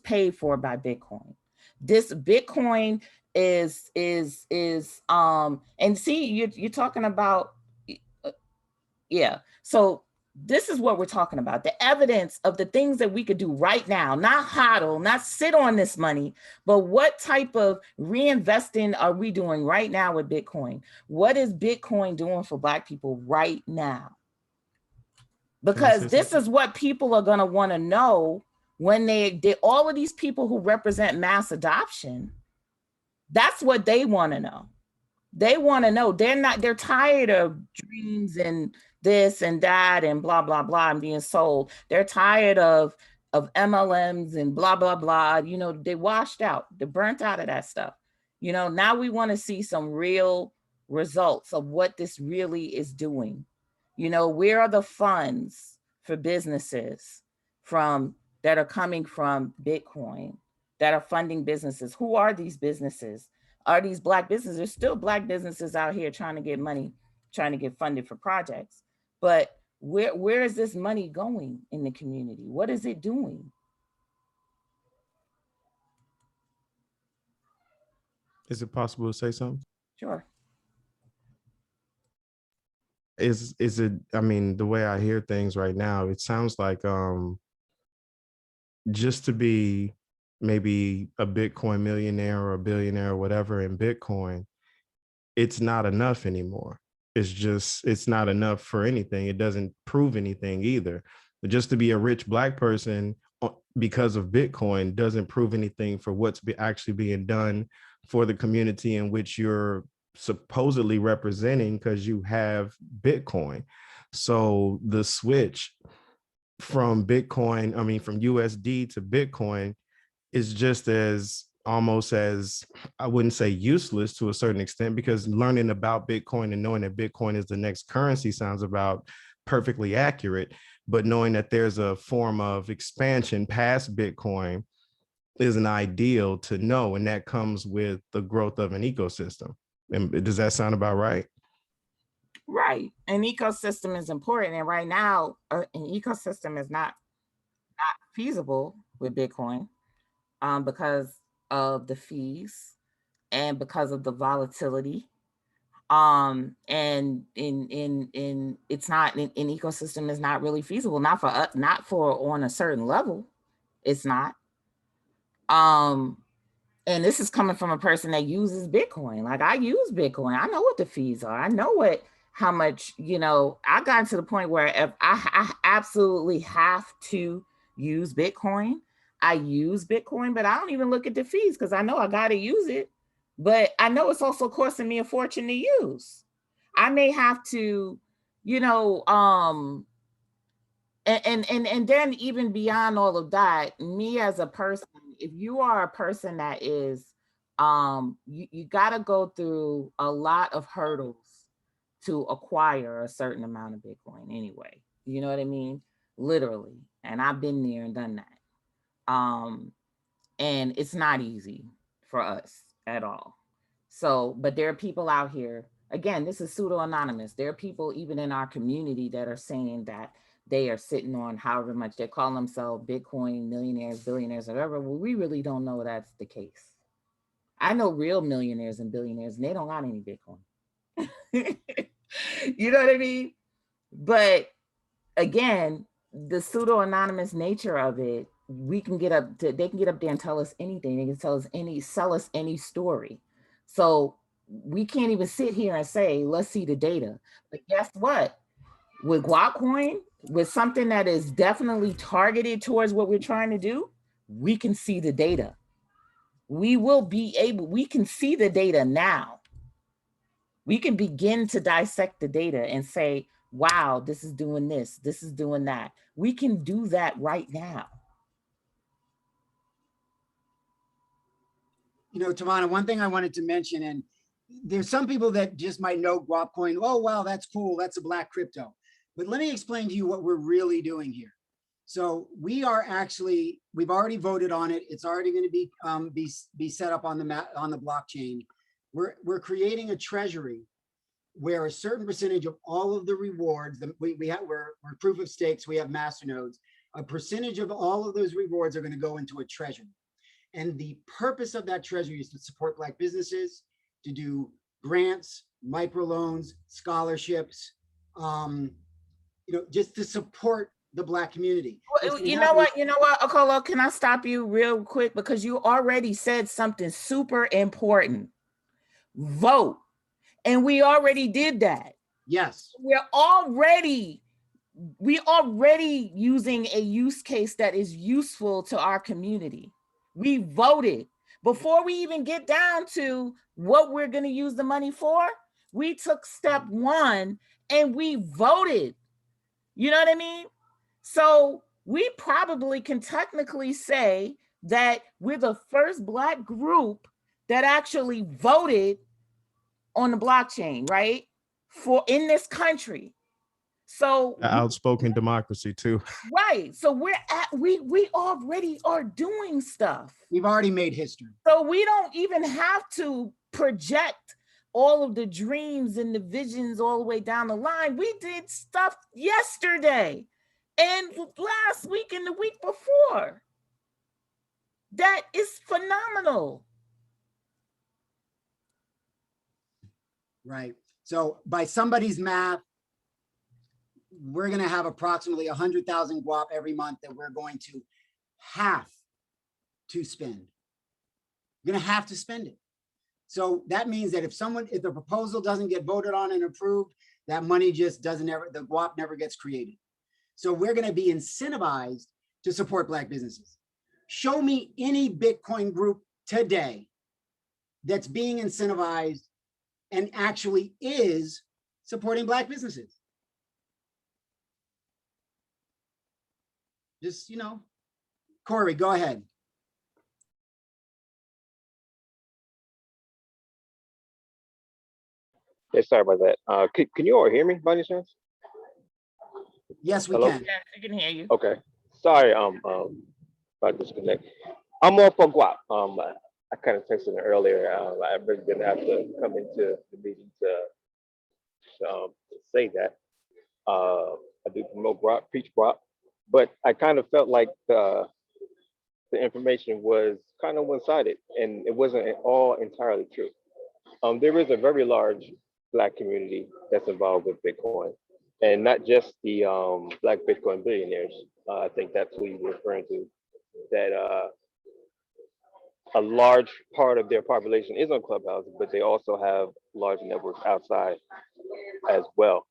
paid for by Bitcoin. This Bitcoin is and see, you're talking about, yeah. So this is what we're talking about. The evidence of the things that we could do right now, not hodl, not sit on this money, but what type of reinvesting are we doing right now with Bitcoin? What is Bitcoin doing for Black people right now? Because this is what people are going to want to know when they all of these people who represent mass adoption. That's what they want to know. They want to know. They're tired of dreams and this and that and blah, blah, blah, and being sold. They're tired of MLMs and blah, blah, blah. You know, they washed out, they're burnt out of that stuff. You know, now we want to see some real results of what this really is doing. You know, where are the funds for businesses that are coming from Bitcoin, that are funding businesses? Who are these businesses? Are these Black businesses? There's still Black businesses out here trying to get money, trying to get funded for projects. But where is this money going in the community? What is it doing? Is it possible to say something? Sure. Is it, I mean, the way I hear things right now, it sounds like just to be maybe a Bitcoin millionaire or a billionaire or whatever in Bitcoin, it's not enough anymore. It's not enough for anything. It doesn't prove anything either. But just to be a rich Black person because of Bitcoin doesn't prove anything for what's actually being done for the community in which you're supposedly representing, because you have Bitcoin. So the switch from Bitcoin, I mean, from USD to Bitcoin is just as almost as, I wouldn't say useless to a certain extent, because learning about Bitcoin and knowing that Bitcoin is the next currency sounds about perfectly accurate, but knowing that there's a form of expansion past Bitcoin is an ideal to know, and that comes with the growth of an ecosystem. And does that sound about right? Right. An ecosystem is important. And right now, an ecosystem is not feasible with Bitcoin because of the fees and because of the volatility. And it's not, an ecosystem is not really feasible, not for us, not for on a certain level. It's not. And this is coming from a person that uses Bitcoin. Like, I use Bitcoin. I know what the fees are. I know how much, you know, I got to the point where if I absolutely have to use Bitcoin, I use Bitcoin, but I don't even look at the fees because I know I got to use it. But I know it's also costing me a fortune to use. I may have to, you know, and then even beyond all of that, me as a person, if you are a person that is, you got to go through a lot of hurdles to acquire a certain amount of Bitcoin anyway. You know what I mean? Literally. And I've been there and done that. And it's not easy for us at all. So, but there are people out here, again, this is pseudo anonymous. There are people even in our community that are saying that they are sitting on however much, they call themselves Bitcoin millionaires, billionaires, whatever. Well, we really don't know that's the case. I know real millionaires and billionaires, and they don't got any Bitcoin. You know what I mean? But again, the pseudo anonymous nature of it, they can get up there and tell us anything. They can sell us any story. So we can't even sit here and say, let's see the data. But guess what? With Guapcoin, with something that is definitely targeted towards what we're trying to do, we can see the data. We can see the data now. We can begin to dissect the data and say, wow, this is doing this, this is doing that. We can do that right now. You know, Tamana, one thing I wanted to mention, and there's some people that just might know Guapcoin. Oh, wow, that's cool. That's a Black crypto. But let me explain to you what we're really doing here. So we are actually, we've already voted on it. It's already going to be set up on the blockchain. We're creating a treasury where a certain percentage of all of the rewards that we're proof of stakes, we have masternodes, a percentage of all of those rewards are going to go into a treasury. And the purpose of that treasury is to support Black businesses, to do grants, microloans, scholarships, just to support the Black community. You know what, Okolo, can I stop you real quick? Because you already said something super important. Vote. And we already did that. Yes. We're already using a use case that is useful to our community. We voted. Before we even get down to what we're going to use the money for, we took step one and we voted. You know what I mean? So we probably can technically say that we're the first Black group that actually voted on the blockchain, right? For in this country. So outspoken democracy too. Right. So we already are doing stuff. We've already made history. So we don't even have to project all of the dreams and the visions all the way down the line. We did stuff yesterday and last week and the week before. That is phenomenal. Right. So by somebody's math, we're going to have approximately 100,000 guap every month that we're going to have to spend. We're going to have to spend it. So that means that if the proposal doesn't get voted on and approved, that money just the guap never gets created. So we're going to be incentivized to support Black businesses. Show me any Bitcoin group today that's being incentivized and actually is supporting Black businesses. Just, Corey, go ahead. Yeah, sorry about that. Can you all hear me by any chance? Yes, we Hello? can. Yes, I can hear you. Okay. Sorry, about disconnect. I'm off on Guap. I kind of texted her earlier. I really didn't have to come into the meeting to say that. I do promote Guap, preach Guap, but I kind of felt like the information was kind of one-sided, and it wasn't all entirely true. There is a very large Black community that's involved with Bitcoin, and not just the Black Bitcoin billionaires. I think that's who you're referring to. That a large part of their population is on Clubhouse, but they also have large networks outside as well,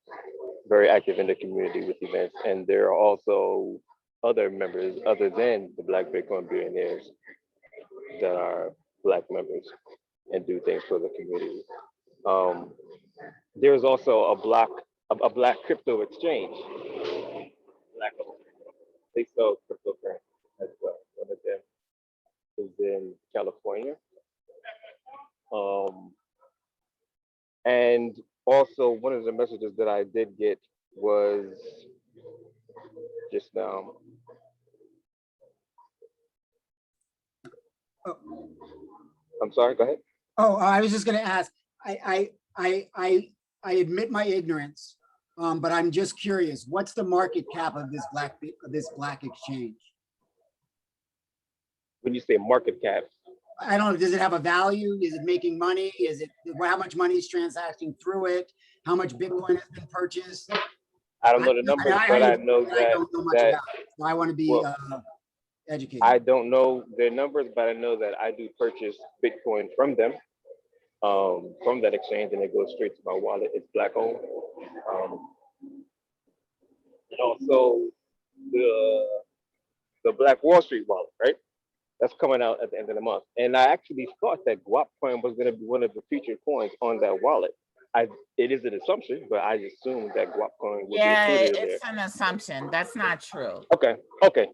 very active in the community with events. And there are also other members other than the Black Bitcoin billionaires that are Black members and do things for the community. There's also a Black crypto exchange. They sell cryptocurrency as well. One of them is in California. And also one of the messages that I did get was just now. I'm sorry, go ahead. Oh, I was just going to ask, I admit my ignorance, but I'm just curious, what's the market cap of this Black exchange? When you say market cap, I don't know, does it have a value? Is it making money? How much money is transacting through it? How much Bitcoin has been purchased? I don't know the numbers, but I know that, I don't know much about it, so I want to be educated. I don't know their numbers, but I know that I do purchase Bitcoin from them, from that exchange, and it goes straight to my wallet. It's Black owned. And also the Black Wall Street wallet, right? That's coming out at the end of the month. And I actually thought that Guapcoin was going to be one of the featured coins on that wallet. It is an assumption, but I assumed that Guapcoin would be included in there. It's an assumption. That's not true. Okay,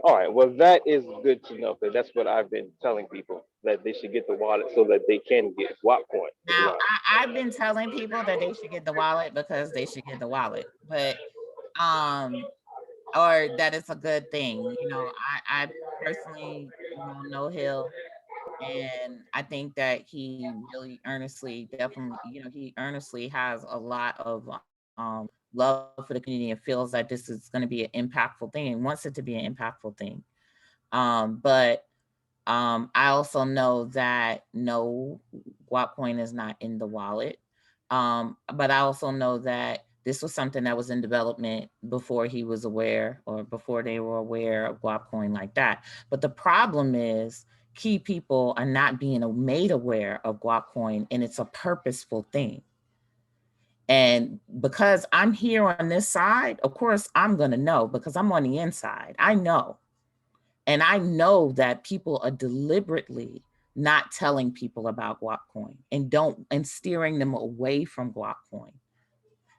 all right. Well, that is good to know, because that's what I've been telling people, that they should get the wallet so that they can get Guapcoin. Now, I've been telling people that they should get the wallet because they should get the wallet. But or that it's a good thing. I personally, know Hill, and I think that he really earnestly, definitely, he earnestly has a lot of love for the community and feels that this is going to be an impactful thing and wants it to be an impactful thing. But I also know that no, Guapcoin is not in the wallet. But I also know that this was something that was in development before he was aware, or before they were aware of Guapcoin like that. But the problem is, key people are not being made aware of Guapcoin, and it's a purposeful thing. And because I'm here on this side, of course, I'm going to know because I'm on the inside. I know. And I know that people are deliberately not telling people about Guapcoin and steering them away from Guapcoin.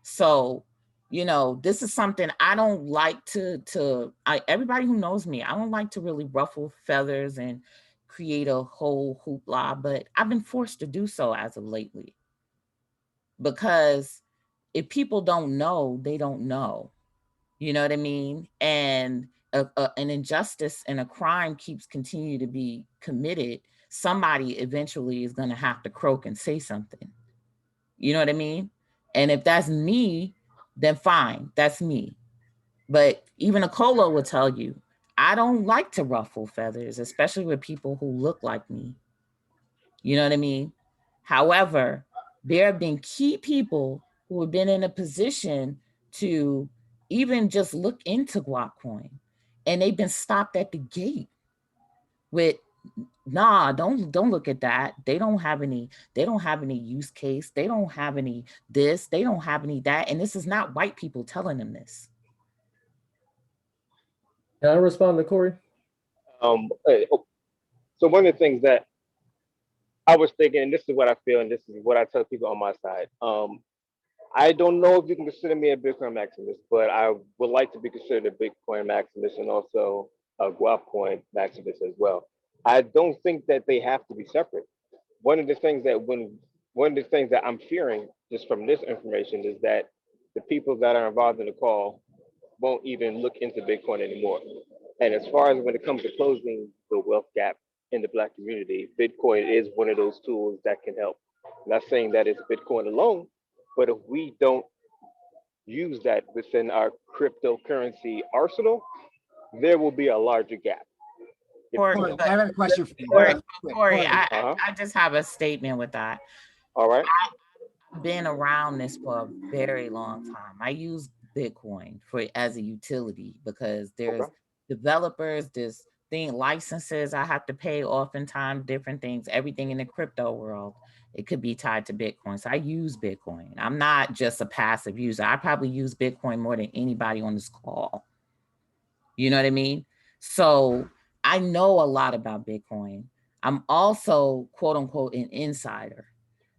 So, this is something I don't like everybody who knows me, I don't like to really ruffle feathers and create a whole hoopla, but I've been forced to do so as of lately. Because if people don't know, they don't know. You know what I mean? And an injustice and a crime keeps continue to be committed. Somebody eventually is going to have to croak and say something. You know what I mean? And if that's me, then fine, that's me. But even a Colo will tell you, I don't like to ruffle feathers, especially with people who look like me. You know what I mean? However, there have been key people who have been in a position to even just look into Guapcoin, and they've been stopped at the gate with, nah, don't look at that. They don't have any use case. They don't have any this, they don't have any that. And this is not white people telling them this. Can I respond to Corey? So one of the things that I was thinking, and this is what I feel, and this is what I tell people on my side. I don't know if you can consider me a Bitcoin maximist, but I would like to be considered a Bitcoin maximist and also a Guapcoin maximist as well. I don't think that they have to be separate. One of the things that when one of the things that I'm fearing just from this information is that the people that are involved in the call won't even look into Bitcoin anymore. And as far as when it comes to closing the wealth gap in the Black community, Bitcoin is one of those tools that can help. I'm not saying that it's Bitcoin alone, but if we don't use that within our cryptocurrency arsenal, there will be a larger gap. Corey, Corey, but, I have a question for you. Corey, Quick, Corey, I, Uh-huh. I just have a statement with that. All right. I've been around this for a very long time. I use Bitcoin as a utility because Okay. there's developers, there's licenses I have to pay oftentimes, different things, everything in the crypto world. It could be tied to Bitcoin. So I use Bitcoin. I'm not just a passive user. I probably use Bitcoin more than anybody on this call. You know what I mean? So I know a lot about Bitcoin. I'm also, quote unquote, an insider,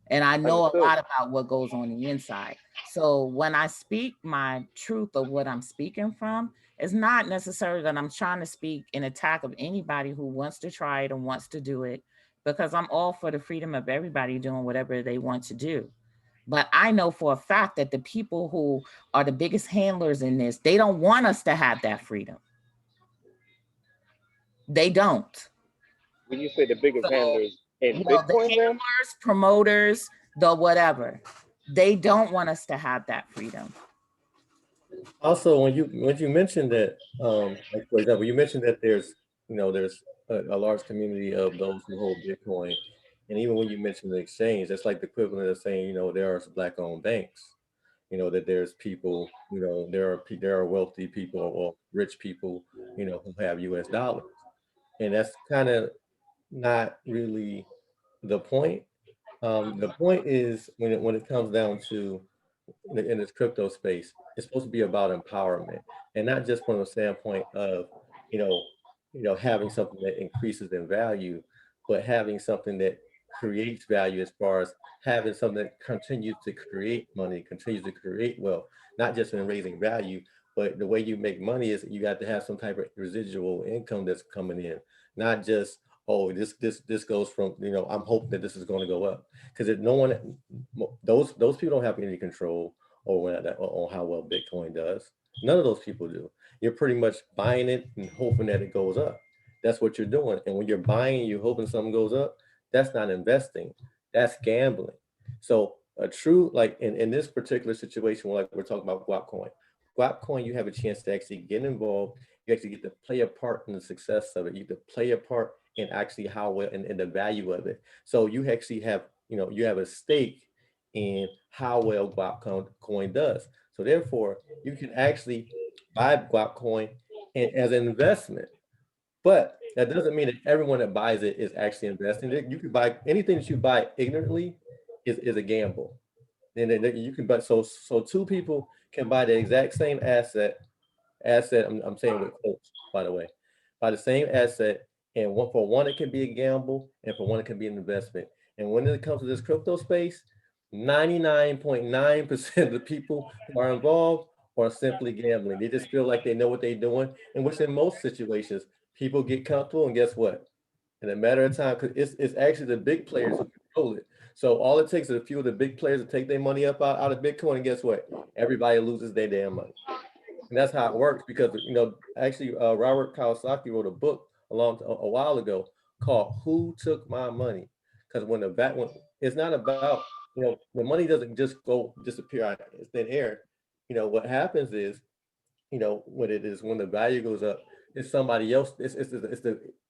and I know a Understood. lot about what goes on the inside. So when I speak my truth of what I'm speaking from, it's not necessarily that I'm trying to speak in attack of anybody who wants to try it and wants to do it, because I'm all for the freedom of everybody doing whatever they want to do. But I know for a fact that the people who are the biggest handlers in this, they don't want us to have that freedom. They don't. When you say the biggest So, handlers in the Bitcoin realm, handlers, promoters, the whatever, they don't want us to have that freedom. Also, when you mentioned that, like for example, you mentioned that there's a large community of those who hold Bitcoin, and even when you mentioned the exchange, that's like the equivalent of saying there are Black-owned banks. That there's people, there are wealthy people or rich people, who have U.S. dollars, and that's kind of not really the point. The point is when it comes down to in this crypto space, it's supposed to be about empowerment, and not just from the standpoint of you know having something that increases in value, but having something that creates value as far as having something that continues to create money, continues to create wealth, not just in raising value, but the way you make money is you got to have some type of residual income that's coming in, not just, oh, this goes from, I'm hoping that this is going to go up, because no one, those people don't have any control over on how well Bitcoin does. None of those people do. You're pretty much buying it and hoping that it goes up. That's what you're doing. And when you're buying, you're hoping something goes up. That's not investing. That's gambling. So a true, like in this particular situation, like we're talking about Guapcoin. Guapcoin, you have a chance to actually get involved. You actually get to play a part in the success of it. You get to play a part in actually how well and the value of it. So you actually have, you have a stake in how well Guapcoin does. So therefore, you can actually buy Guapcoin as an investment. But that doesn't mean that everyone that buys it is actually investing. You can buy anything that you buy ignorantly is a gamble. And then you can buy, so two people can buy the exact same asset, I'm saying with quotes, by the way, buy the same asset, and for one it can be a gamble, and for one it can be an investment. And when it comes to this crypto space, 99.9% of the people who are involved are simply gambling. They just feel like they know what they're doing, and which in most situations, people get comfortable, and guess what? In a matter of time, because it's actually the big players who control it. So all it takes is a few of the big players to take their money up out of Bitcoin, and guess what? Everybody loses their damn money. And that's how it works because, actually, Robert Kiyosaki wrote a book a while ago called "Who Took My Money?" Because when it's not about, the money doesn't just go disappear out of thin air. What happens is, when the value goes up, it's somebody else. It's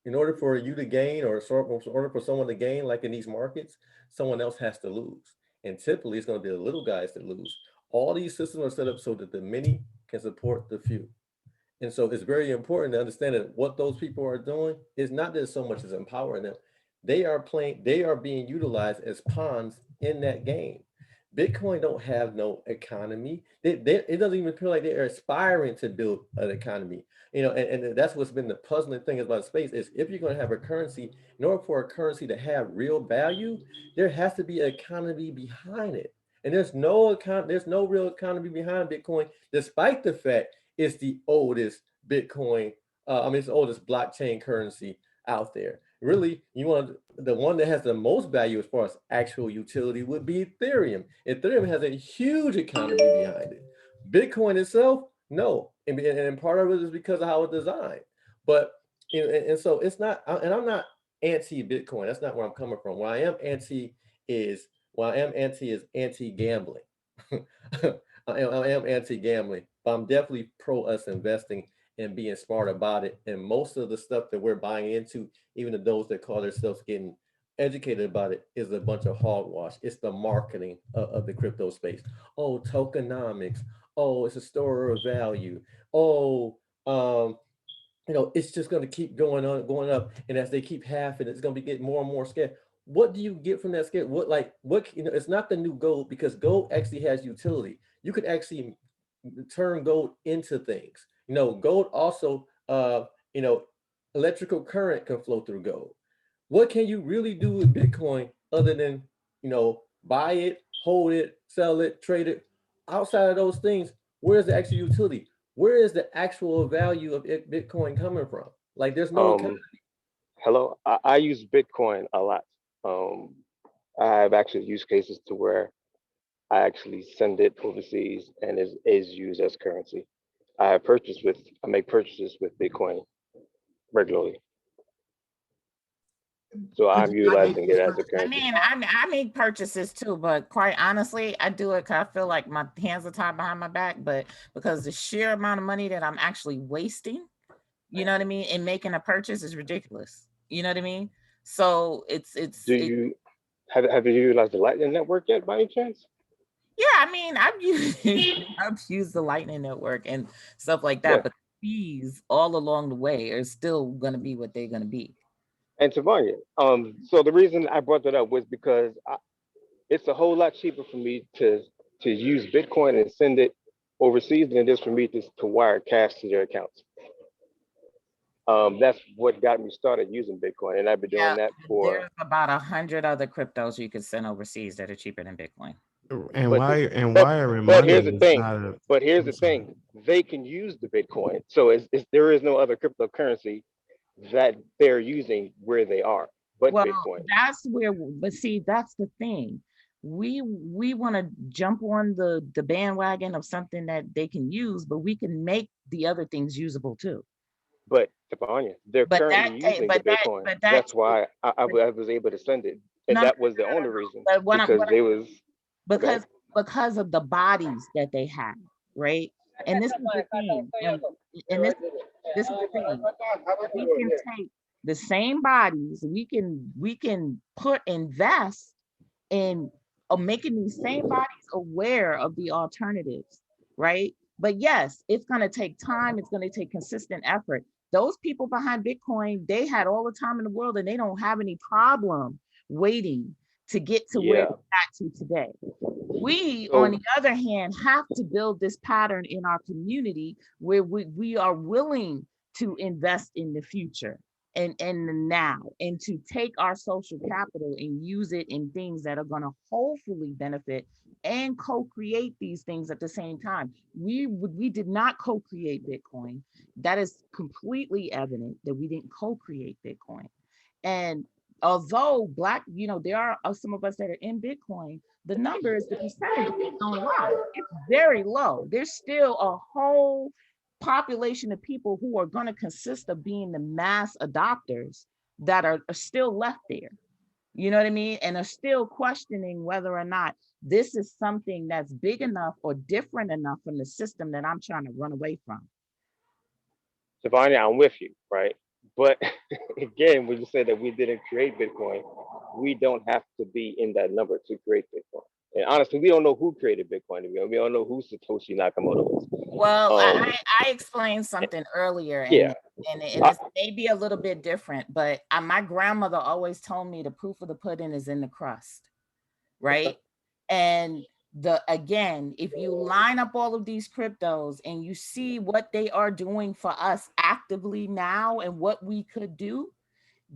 in order for you to gain, or in order for someone to gain, like in these markets, someone else has to lose, and typically it's going to be the little guys that lose. All these systems are set up so that the many can support the few. And so it's very important to understand that what those people are doing is not that so much as empowering them. They are being utilized as pawns in that game. Bitcoin don't have no economy. It doesn't even feel like they're aspiring to build an economy. And that's what's been the puzzling thing about space is if you're going to have a currency, in order for a currency to have real value, there has to be an economy behind it. And there's no real economy behind Bitcoin, despite the fact it's the oldest Bitcoin. It's the oldest blockchain currency out there. Really, the one that has the most value as far as actual utility would be Ethereum. Ethereum has a huge economy behind it. Bitcoin itself, no, and part of it is because of how it's designed. But and so it's not, and I'm not anti-Bitcoin. That's not where I'm coming from. Is what I am anti is anti-gambling. I am anti-gambling, but I'm definitely pro us investing and being smart about it. And most of the stuff that we're buying into, even to those that call themselves getting educated about it, is a bunch of hogwash. It's the marketing of the crypto space. Oh, tokenomics. Oh, it's a store of value. Oh, it's just going to keep going on, going up. And as they keep halving, it's going to be getting more and more scarce. What do you get from that scale? It's not the new gold, because gold actually has utility. You could actually turn gold into things. Gold also, electrical current can flow through gold. What can you really do with Bitcoin other than, buy it, hold it, sell it, trade it? Outside of those things, where's the actual utility? Where is the actual value of Bitcoin coming from? Like, there's no Um, hello, I use Bitcoin a lot. Um, I have actually use cases to where I actually send it overseas and is used as currency. I make purchases with Bitcoin regularly. So Could I'm you not make utilizing those it as a I currency. mean, I make purchases too, but quite honestly, I do it because I feel like my hands are tied behind my back. But because the sheer amount of money that I'm actually wasting, you know what I mean, in making a purchase is ridiculous. You know what I mean? So Do it. you have you utilized the Lightning Network yet by any chance? Yeah, I mean, I've used I've used the Lightning Network and stuff like Yeah. that, but the fees all along the way are still going to be what they're going to be. And Tavanya, so the reason I brought that up was because it's a whole lot cheaper for me to use Bitcoin and send it overseas than it is for me to wire cash to their accounts. That's what got me started using Bitcoin, and I've been doing Yeah, that for. there's about 100 other cryptos you could send overseas that are cheaper than Bitcoin. And But the, but wiring but money here's the is thing. not a. But here's I'm the sorry. thing. They can use the Bitcoin, so there is no other cryptocurrency that they're using where they are, but Well, Bitcoin. but see, that's the thing. we want to jump on the bandwagon of something that they can use, but we can make the other things usable too. But Stefania, they're But currently that using the Bitcoin. but that That's why but I was able to send it, and no, no, that was the no, no, no, only no. reason But because they was okay. because because of the bodies that they have, right? And this is the thing, and this is the thing. We can take the same bodies, we can put invest in making these same bodies aware of the alternatives, right? But yes, it's going to take time, it's going to take consistent effort. Those people behind Bitcoin, they had all the time in the world and they don't have any problem waiting to get to where Yeah. they got to today. We, on So the other hand, have to build this pattern in our community where we are willing to invest in the future and the now, and to take our social capital and use it in things that are going to hopefully benefit and co-create these things at the same time. We did not co-create Bitcoin. That is completely evident that we didn't co-create Bitcoin. And although Black, there are some of us that are in Bitcoin, the numbers, the percentages don't lie. It's very low. There's still a whole population of people who are going to consist of being the mass adopters that are still left there. You know what I mean? And are still questioning whether or not this is something that's big enough or different enough from the system that I'm trying to run away from. Stefania, I'm with you, right? But again, when you say that we didn't create Bitcoin, we don't have to be in that number to create Bitcoin. And honestly, we don't know who created Bitcoin. We don't know who Satoshi Nakamoto is. Well, I explained something earlier, Yeah. and it's maybe a little bit different, but my grandmother always told me the proof of the pudding is in the crust, right? And again, if you line up all of these cryptos and you see what they are doing for us actively now and what we could do,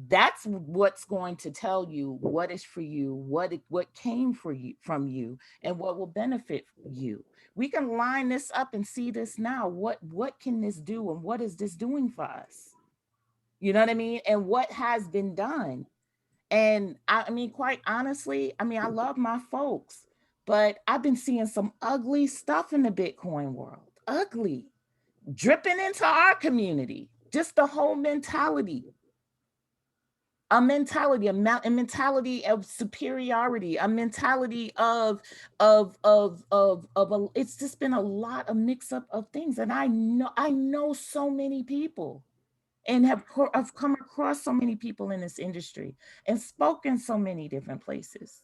that's what's going to tell you what is for you, what came for you from you, and what will benefit you. We can line this up and see this now. What can this do, and what is this doing for us? You know what I mean? And what has been done. And I mean, quite honestly, I mean, I love my folks, but I've been seeing some ugly stuff in the Bitcoin world. Ugly. Dripping into our community. Just the whole mentality. A mentality of superiority, a mentality of it's just been a lot of mix up of things. And I know so many people and I've come across so many people in this industry and spoken so many different places.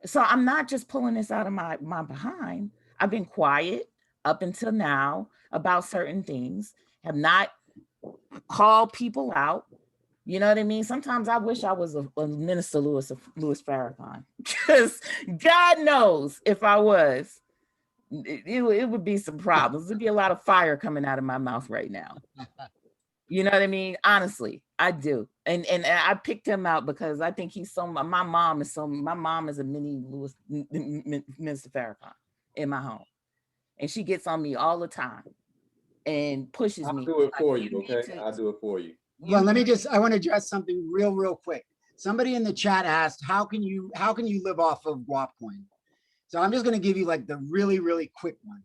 So I'm not just pulling this out of my behind. I've been quiet up until now about certain things, have not called people out. You know what I mean? Sometimes I wish I was a Minister Louis Farrakhan, because God knows if I was, it would be some problems. There'd be a lot of fire coming out of my mouth right now. You know what I mean? Honestly, I do. And I picked him out because I think my mom is a mini Minister Farrakhan in my home. And she gets on me all the time and pushes I'll me. do it for Like, you, okay? I'll do it for you. Well, I want to address something real quick. Somebody in the chat asked, how can you live off of Guapcoin? So I'm just going to give you like the really quick one.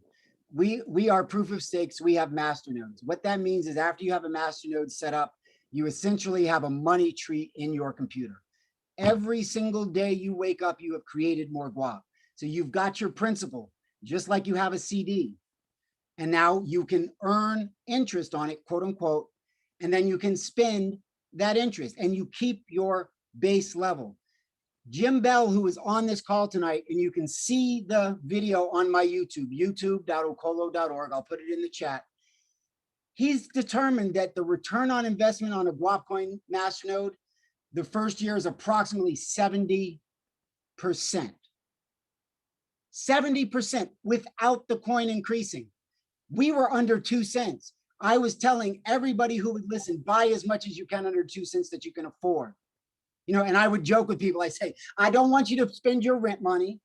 We are proof of stakes. We have master nodes. What that means is after you have a master node set up, you essentially have a money tree in your computer. Every single day you wake up, you have created more guap. So you've got your principal, just like you have a CD. And now you can earn interest on it, quote unquote, and then you can spend that interest and you keep your base level. Jim Bell, who is on this call tonight, and you can see the video on my YouTube, youtube.ocolo.org. I'll put it in the chat. He's determined that the return on investment on a Guapcoin masternode, the first year is approximately 70%. 70% without the coin increasing. We were under 2 cents. I was telling everybody who would listen, buy as much as you can under 2 cents that you can afford. And I would joke with people. I say, I don't want you to spend your rent money.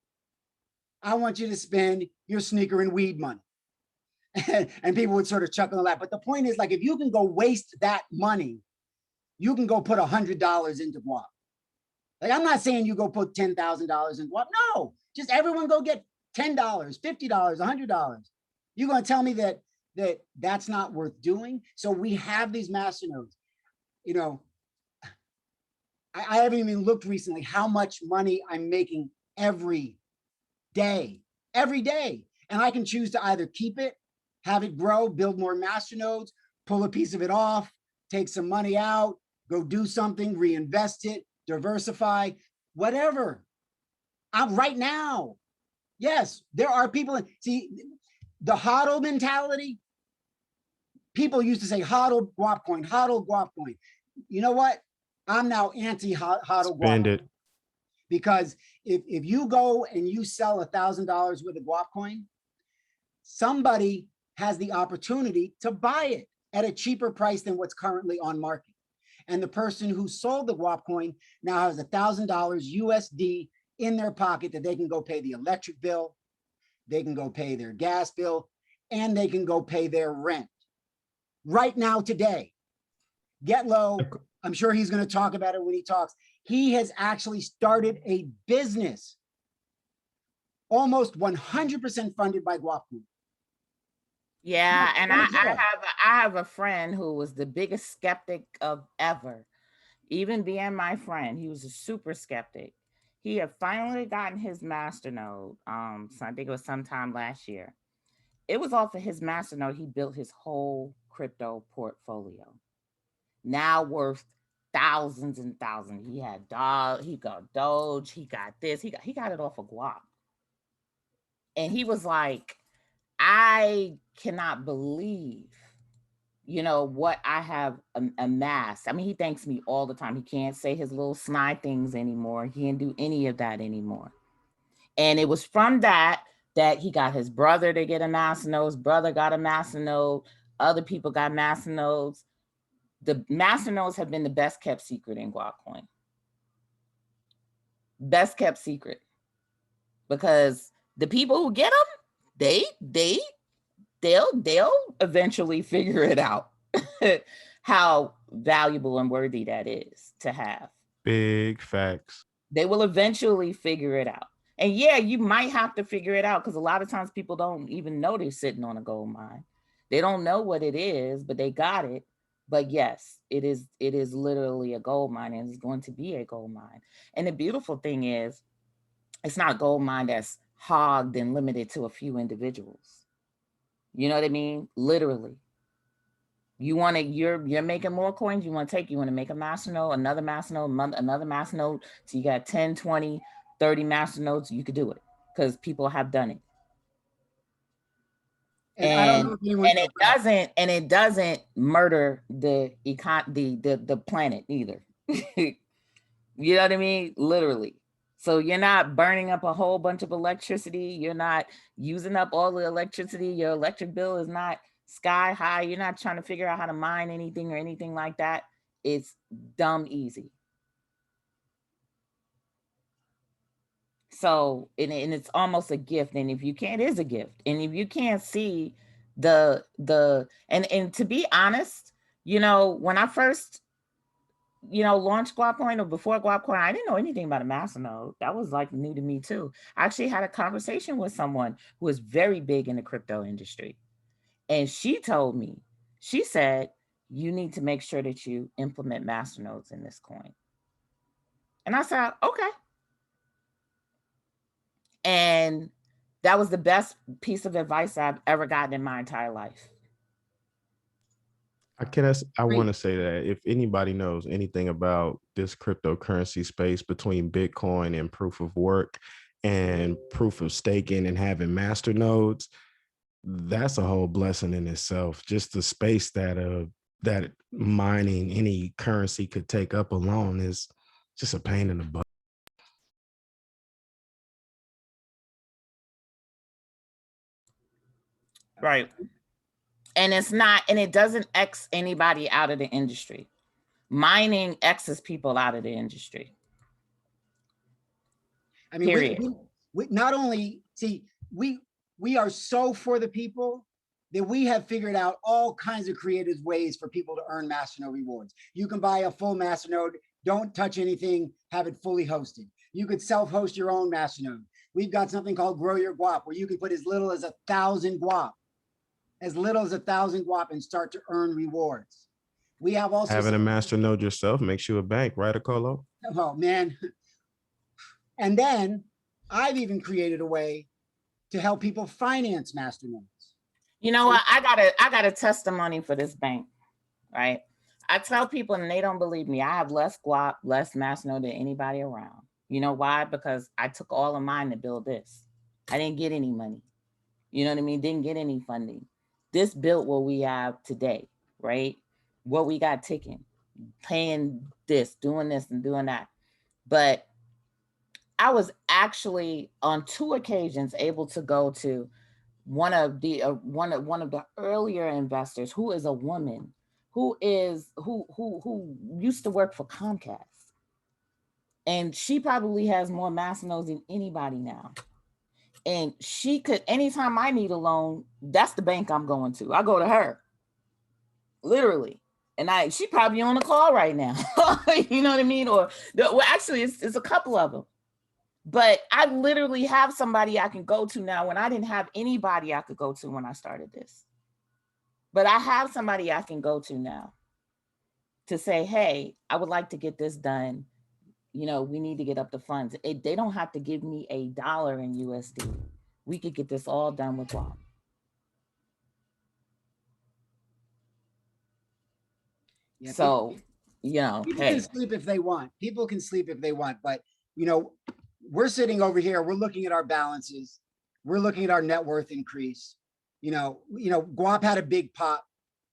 I want you to spend your sneaker and weed money. And people would sort of chuckle and laugh. But the point is, like, if you can go waste that money, you can go put $100 into guap. Like, I'm not saying you go put $10,000 in Guap. No, just everyone go get $10, $50, $100. You're going to tell me that that's not worth doing? So we have these masternodes. You know, I haven't even looked recently how much money I'm making every day, and I can choose to either keep it, have it grow, build more masternodes, pull a piece of it off, take some money out, go do something, reinvest it, diversify, whatever. I'm right now. Yes, there are people. See, the hodl mentality. People used to say hodl Guapcoin, hodl Guapcoin. You know what? I'm now anti hodl Spend Guapcoin, it. because if you go and you sell $1,000 worth of Guapcoin, somebody has the opportunity to buy it at a cheaper price than what's currently on market. And the person who sold the Guapcoin now has $1,000 USD in their pocket that they can go pay the electric bill, they can go pay their gas bill, and they can go pay their rent. Right now, today, Get Low, I'm sure he's going to talk about it when he talks. He has actually started a business almost 100% funded by Guapcoin. Yeah, and I have a friend who was the biggest skeptic of ever. Even being my friend, he was a super skeptic. He had finally gotten his masternode. So I think it was sometime last year. It was off of his masternode he built his whole crypto portfolio. Now worth thousands and thousands. He had he got Doge, he got this, he got it off of Guap. And he was like, I cannot believe, what I have amassed. I mean, he thanks me all the time. He can't say his little snide things anymore. He can't do any of that anymore. And it was from that he got his brother to get a masternode. His brother got a masternode. Other people got masternodes. The masternodes have been the best kept secret in Guapcoin. Best kept secret. Because the people who get them, they'll eventually figure it out how valuable and worthy that is to have. Big facts. They will eventually figure it out. And yeah, you might have to figure it out, because a lot of times people don't even know they're sitting on a gold mine. They don't know what it is, but they got it. But yes, it is literally a gold mine, and it's going to be a gold mine. And the beautiful thing is, it's not a gold mine that's hogged and limited to a few individuals. You know what I mean? Literally. You're making more coins, you want to make a masternode, another masternode, another masternode. So you got 10, 20, 30 masternodes, you could do it, because people have done it. And I don't know if anyone, it doesn't murder the planet either. You know what I mean? Literally. So you're not burning up a whole bunch of electricity. You're not using up all the electricity. Your electric bill is not sky high. You're not trying to figure out how to mine anything or anything like that. It's dumb easy. So, and it's almost a gift. And if you can't, it is a gift. And if you can't see and to be honest, when I first, launched Guapcoin, or before Guapcoin, I didn't know anything about a masternode. That was like new to me too. I actually had a conversation with someone who was very big in the crypto industry. And she told me, she said, you need to make sure that you implement masternodes in this coin. And I said, okay. And that was the best piece of advice I've ever gotten in my entire life. I want to say that if anybody knows anything about this cryptocurrency space between Bitcoin and proof of work and proof of staking and having masternodes, that's a whole blessing in itself. Just the space that mining any currency could take up alone is just a pain in the butt. Right. And it doesn't X anybody out of the industry. Mining X's people out of the industry. I mean, we not only we are so for the people that we have figured out all kinds of creative ways for people to earn masternode rewards. You can buy a full masternode Don't touch anything, have it fully hosted. You could self-host your own masternode. We've got something called Grow Your Guap, where you can put as little as 1,000 guap, and start to earn rewards. We have also Having a master node yourself makes you a bank, right, Acolo? oh man. And then I've even created a way to help people finance masternodes. You know what? I got a testimony for this bank, right? I tell people and they don't believe me. I have less guap, less masternode than anybody around. You know why? Because I took all of mine to build this. I didn't get any money. You know what I mean? Didn't get any funding. This built what we have today, right? What we got ticking, paying this, doing this and doing that. But I was actually on 2 occasions able to go to one of the earlier investors, who is a woman, who used to work for Comcast, and she probably has more masternodes than anybody now. And she could, anytime I need a loan, that's the bank I'm going to. I go to her, literally. And she probably on the call right now. You know what I mean? Or well, actually, it's a couple of them. But I literally have somebody I can go to now when I didn't have anybody I could go to when I started this. But I have somebody I can go to now to say, hey, I would like to get this done. You know, we need to get up the funds. They don't have to give me $1 in USD. We could get this all done with guap. Yeah, so, people can sleep if they want. People can sleep if they want. But, we're sitting over here. We're looking at our balances. We're looking at our net worth increase. Guap had a big pop.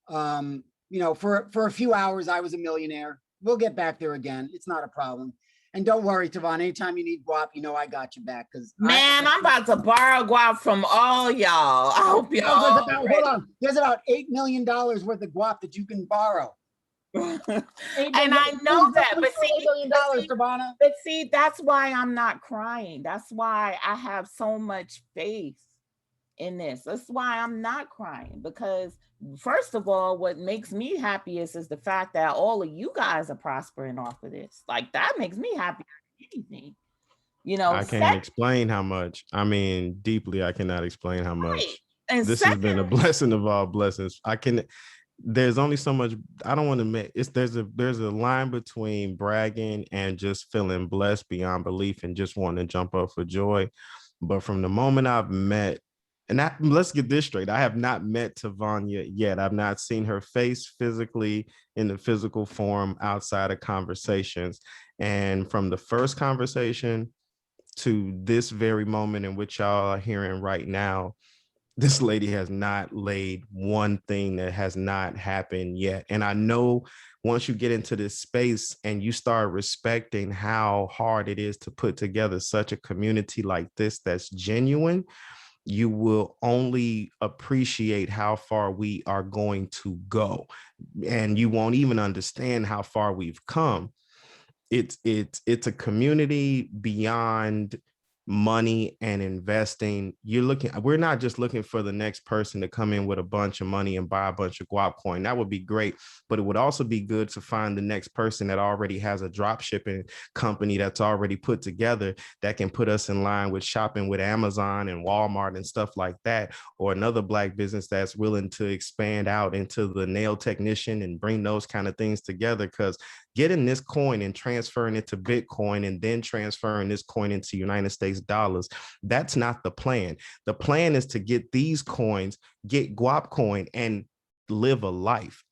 For a few hours, I was a millionaire. We'll get back there again. It's not a problem. And don't worry, Tavon, anytime you need guap, I got you back. Man, I'm about to borrow guap from all y'all. I hope y'all. Hold on. There's about $8 million worth of guap that you can borrow. And I know that, but see, that's why I'm not crying. That's why I have so much faith in this. That's why I'm not crying, because first of all, what makes me happiest is the fact that all of you guys are prospering off of this. Like, that makes me happier than anything. I can't explain how much. I mean, deeply, I cannot explain how much. Right. And this has been a blessing of all blessings. There's only so much. I don't want to make there's a line between bragging and just feeling blessed beyond belief and just wanting to jump up for joy. But from the moment I've met, and let's get this straight, I have not met Tavania yet. I've not seen her face physically in the physical form outside of conversations. And from the first conversation to this very moment in which y'all are hearing right now, this lady has not laid one thing that has not happened yet. And I know once you get into this space and you start respecting how hard it is to put together such a community like this that's genuine, you will only appreciate how far we are going to go. And you won't even understand how far we've come. It's a community beyond money and investing. We're not just looking for the next person to come in with a bunch of money and buy a bunch of Guapcoin. That would be great, but it would also be good to find the next person that already has a drop shipping company that's already put together that can put us in line with shopping with Amazon and Walmart and stuff like that, or another Black business that's willing to expand out into the nail technician and bring those kind of things together. Because getting this coin and transferring it to Bitcoin and then transferring this coin into United States dollars, that's not the plan. The plan is to get these coins, get Guapcoin, and live a life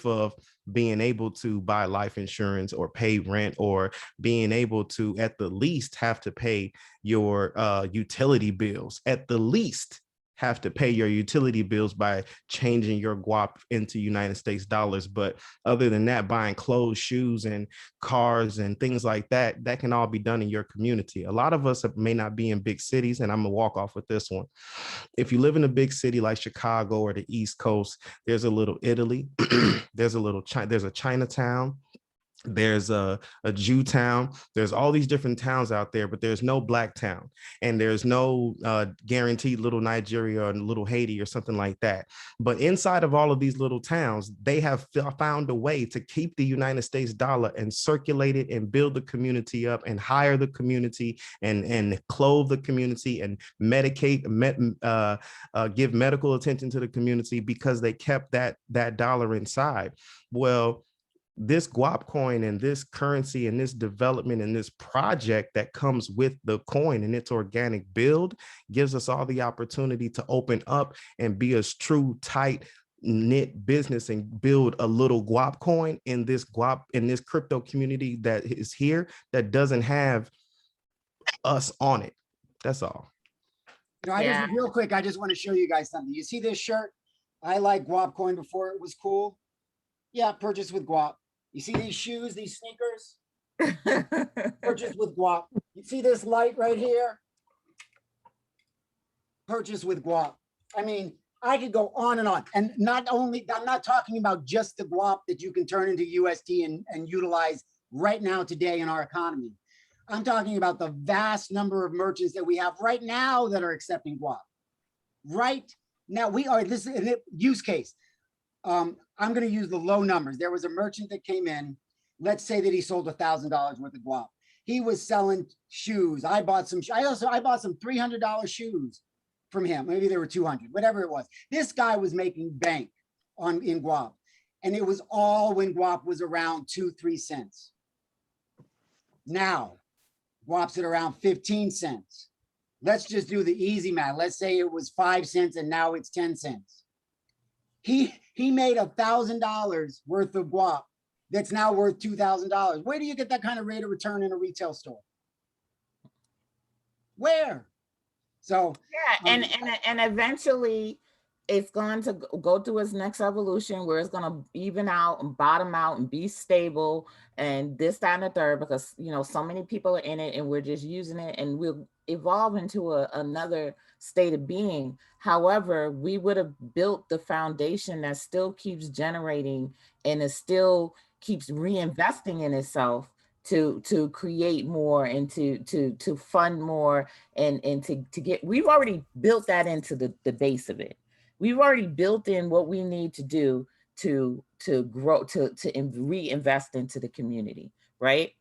of being able to buy life insurance or pay rent, or being able to at the least have to pay your utility bills, at the least have to pay your utility bills by changing your guap into United States dollars. But other than that, buying clothes, shoes, and cars and things like that, that can all be done in your community. A lot of us may not be in big cities, and I'm gonna walk off with this one. If you live in a big city like Chicago or the East Coast, there's a little Italy, there's a Chinatown, There's a Jew town. There's all these different towns out there, but there's no black town, and there's no guaranteed little Nigeria or little Haiti or something like that. But inside of all of these little towns, they have found a way to keep the United States dollar and circulate it and build the community up and hire the community and clothe the community and medicate, give medical attention to the community because they kept that dollar inside. Well, this guap coin and this currency and this development and this project that comes with the coin and its organic build gives us all the opportunity to open up and be a true tight knit business and build a little guap coin in this crypto community that is here that doesn't have us on it. That's all. You know, I just real quick, I just want to show you guys something. You see this shirt? I like Guapcoin before it was cool. Yeah, purchase with Guap. You see these shoes, these sneakers? Purchase with Guap. You see this light right here? Purchase with Guap. I mean, I could go on and on. And not only, I'm not talking about just the Guap that you can turn into USD and utilize right now today in our economy. I'm talking about the vast number of merchants that we have right now that are accepting Guap. Right now, we are, this is a use case. I'm going to use the low numbers. There was a merchant that came in. Let's say that he sold $1,000 worth of guap. He was selling shoes. I bought some. I bought some $300 shoes from him. Maybe they were 200, whatever it was. This guy was making bank in guap, and it was all when guap was around 2-3 cents. Now, guap's at around 15 cents. Let's just do the easy math. Let's say it was 5 cents and now it's 10 cents. He made $1,000 worth of guap that's now worth $2,000. Where do you get that kind of rate of return in a retail store? Where? So yeah, and eventually it's going to go through its next evolution where it's going to even out and bottom out and be stable and this, that, and the third, because you know so many people are in it and we're just using it and we'll evolve into another state of being. However, we would have built the foundation that still keeps generating and it still keeps reinvesting in itself to create more and to fund more and to get, we've already built that into the base of it. We've already built in what we need to do to grow, to reinvest into the community, right?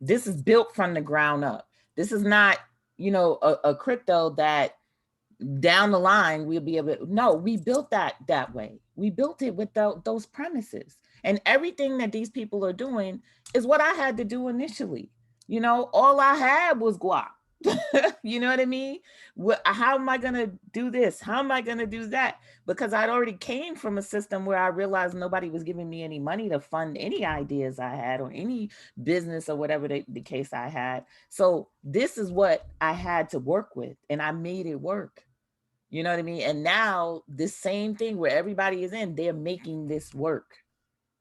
This is built from the ground up. This is not, you know, a crypto that down the line we'll be able to, no, we built that way. We built it with those premises. And everything that these people are doing is what I had to do initially. You know, all I had was guap. You know what I mean? How am I going to do this? How am I going to do that? Because I'd already came from a system where I realized nobody was giving me any money to fund any ideas I had or any business or whatever the case I had. So this is what I had to work with and I made it work. You know what I mean? And now this same thing where everybody is in, they're making this work.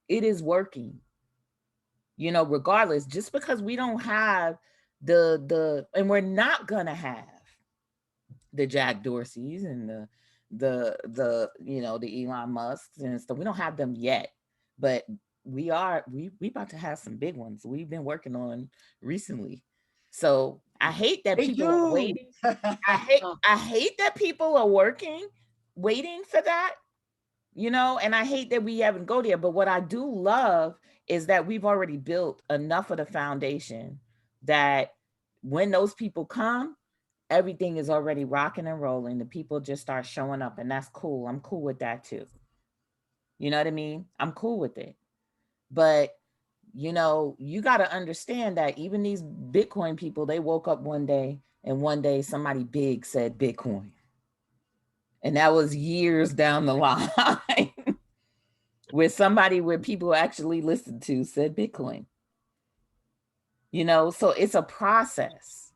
It is working. You know, regardless, just because we don't have and we're not gonna have the Jack Dorseys and the you know, the Elon Musks and stuff. We don't have them yet, but we about to have some big ones we've been working on recently. So I hate that people are waiting. I hate that people are waiting for that, you know, and I hate that we haven't go there. But what I do love is that we've already built enough of the foundation that when those people come, everything is already rocking and rolling. The people just start showing up, and that's cool. I'm cool with that too. You know what I mean? I'm cool with it. But you know, you got to understand that even these Bitcoin people, they woke up one day and one day somebody big said Bitcoin. And that was years down the line where people actually listened to said Bitcoin. You know, so it's a process,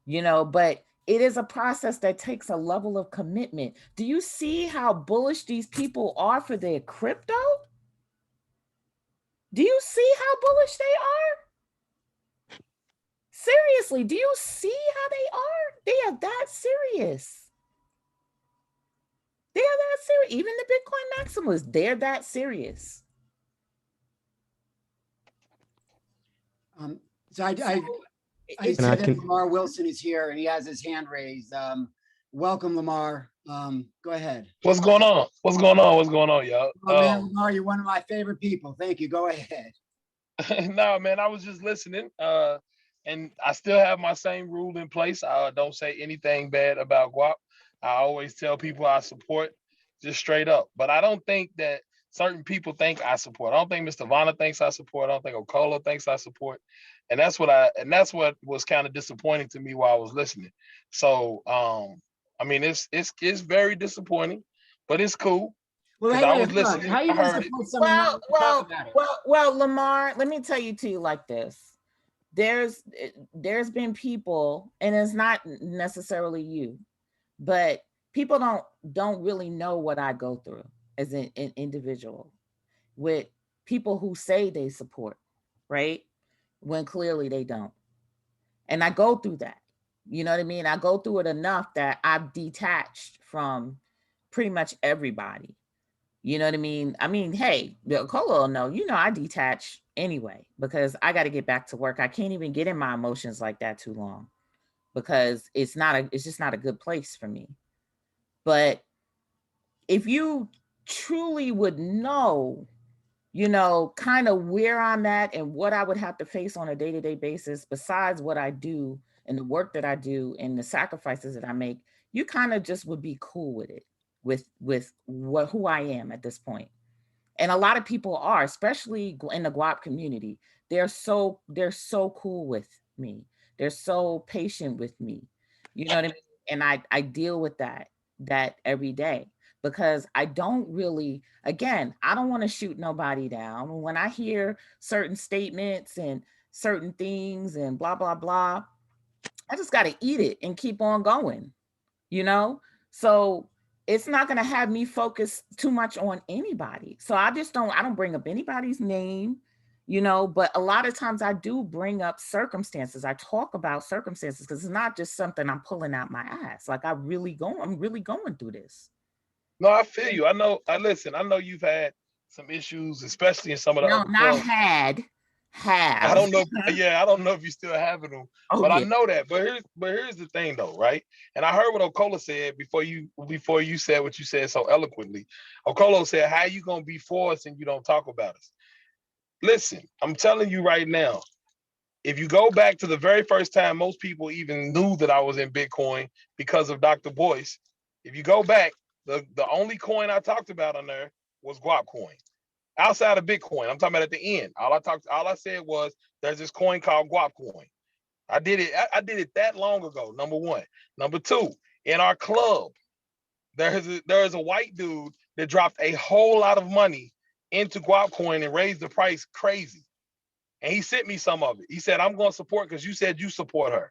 you know, but it is a process that takes a level of commitment. Do you see how bullish these people are for their crypto? Do you see how bullish they are? Seriously, do you see how they are? They are that serious. They are that serious. Even the Bitcoin maximalists, they're that serious. So I It's And I see that can, Lamar Wilson is here and he has his hand raised. Welcome, Lamar. Go ahead. What's going on? What's going on? What's going on, y'all? Oh man, Lamar, you're one of my favorite people. Thank you. Go ahead. No, man, I was just listening. And I still have my same rule in place. I don't say anything bad about Guap. I always tell people I support, just straight up. But I don't think that certain people think I support. I don't think Mr. Vanna thinks I support. I don't think Okola thinks I support. And that's what was kind of disappointing to me while I was listening. So I mean it's very disappointing, but it's cool. Well, Because hey, I wait, was hold on. listening, How are I you going to heard it. support someone not talk about it? Lamar, let me tell you too like this. There's been people, and it's not necessarily you, but people don't really know what I go through as an individual with people who say they support, right? When clearly they don't. And I go through that. You know what I mean? I go through it enough that I've detached from pretty much everybody. You know what I mean? I mean, hey, Cola will know, I detach anyway because I got to get back to work. I can't even get in my emotions like that too long because it's just not a good place for me. But if you truly would know, kind of where I'm at and what I would have to face on a day-to-day basis, besides what I do and the work that I do and the sacrifices that I make, you kind of just would be cool with it, with who I am at this point. And a lot of people are, especially in the Guap community. They're so cool with me. They're so patient with me. You know what I mean? And I deal with that every day because I don't really, again, I don't want to shoot nobody down. When I hear certain statements and certain things and blah blah blah, I just got to eat it and keep on going. You know? So it's not going to have me focus too much on anybody. So I don't bring up anybody's name, but a lot of times I do bring up circumstances. I talk about circumstances because it's not just something I'm pulling out my ass. Like I'm really going through this. No, I feel you. I know. I listen. I know you've had some issues, especially in some of the No, other not clubs. had, I have. don't know. Yeah, I don't know if you still having them, Oh but I yeah. know that. But here's the thing, though, right? And I heard what Okola said before you said what you said so eloquently. Okola said, "How you gonna be for us and you don't talk about us?" Listen, I'm telling you right now. If you go back to the very first time most people even knew that I was in Bitcoin because of Dr. Boyce, if you go back, the only coin I talked about on there was Guapcoin. Outside of Bitcoin, I'm talking about at the end. All I said was there's this coin called Guapcoin. I did it that long ago. Number one. Number two, in our club, there is a white dude that dropped a whole lot of money into Guapcoin and raised the price crazy. And he sent me some of it. He said, I'm going to support because you said you support her.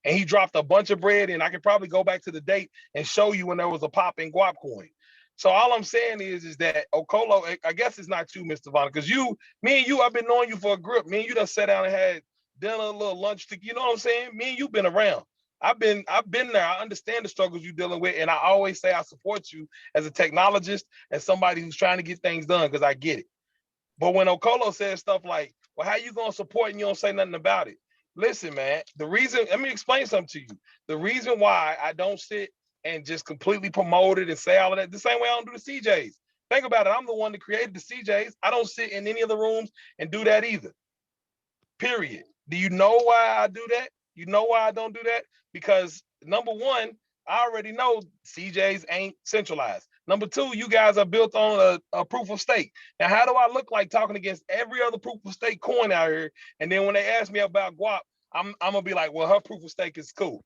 And he dropped a bunch of bread in. I can probably go back to the date and show you when there was a pop in Guapcoin. So all I'm saying is that Okolo, I guess it's not you, Mr. Vaughn, because me and you, I've been knowing you for a grip. Me and you done sat down and had dinner, a little lunch, you know what I'm saying? Me and you been around. I've been there. I understand the struggles you're dealing with. And I always say I support you as a technologist and somebody who's trying to get things done because I get it. But when Okolo says stuff like, well, how you gonna support and you don't say nothing about it? Listen, man, let me explain something to you. The reason why I don't sit and just completely promote it and say all of that, the same way I don't do the CJs. Think about it. I'm the one that created the CJs. I don't sit in any of the rooms and do that either. Period. Do you know why I do that? You know why I don't do that? Because number one, I already know CJs ain't centralized. Number two, you guys are built on a proof of stake. Now, how do I look like talking against every other proof of stake coin out here? And then when they ask me about Guap, I'm gonna be like, well, her proof of stake is cool,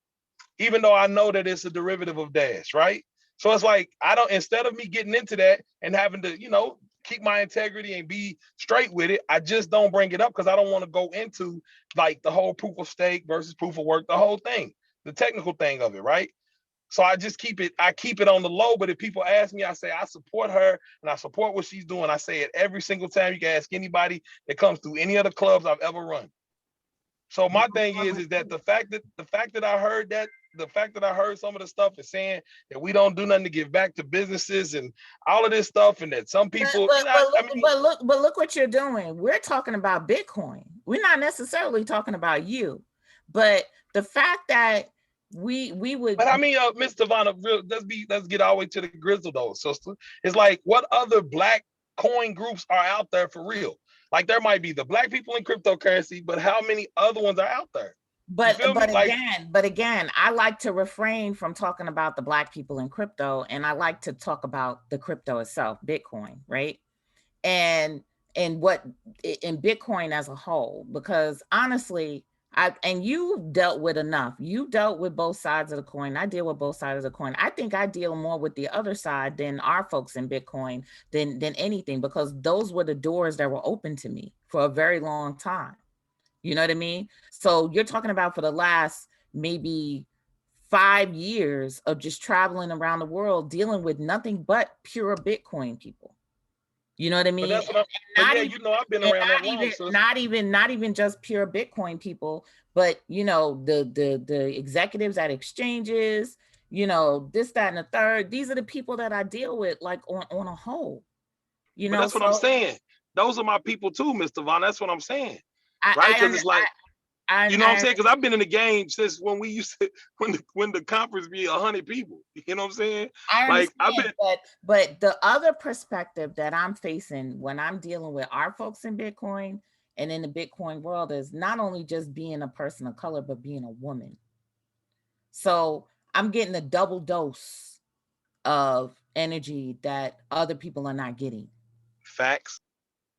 even though I know that it's a derivative of Dash, right? So it's like instead of me getting into that and having to, keep my integrity and be straight with it, I just don't bring it up because I don't want to go into like the whole proof of stake versus proof of work, the whole thing, the technical thing of it, right? So I just keep it on the low. But if people ask me, I say I support her and I support what she's doing. I say it every single time. You can ask anybody that comes through any of the clubs I've ever run. So my thing is that the fact that I heard the fact that I heard some of the stuff is saying that we don't do nothing to give back to businesses and all of this stuff, and that some people, but look what you're doing. We're talking about Bitcoin. We're not necessarily talking about you, but the fact that we would. But I mean, Miss Tavana, let's get all the way to the grizzle though, sister. It's like, what other black coin groups are out there for real? Like, there might be the black people in cryptocurrency, but how many other ones are out there? But again, I like to refrain from talking about the black people in crypto, and I like to talk about the crypto itself, Bitcoin, right? And what in Bitcoin as a whole, because honestly, you dealt with enough. You dealt with both sides of the coin. I deal with both sides of the coin. I think I deal more with the other side than our folks in Bitcoin than anything, because those were the doors that were open to me for a very long time. You know what I mean? So you're talking about for the last maybe 5 years of just traveling around the world, dealing with nothing but pure Bitcoin people. You know what I mean? But that's what I've been around that long. Not even just pure Bitcoin people, but the executives at exchanges, this, that, and the third. These are the people that I deal with, like on a whole. But that's what I'm saying. Those are my people too, Mr. Vaughn. That's what I'm saying. Right? Because it's like, you know what I'm saying? Because I've been in the game since when we used to, when the conference be 100 people. You know what I'm saying? But the other perspective that I'm facing when I'm dealing with our folks in Bitcoin and in the Bitcoin world is not only just being a person of color, but being a woman. So I'm getting a double dose of energy that other people are not getting. Facts.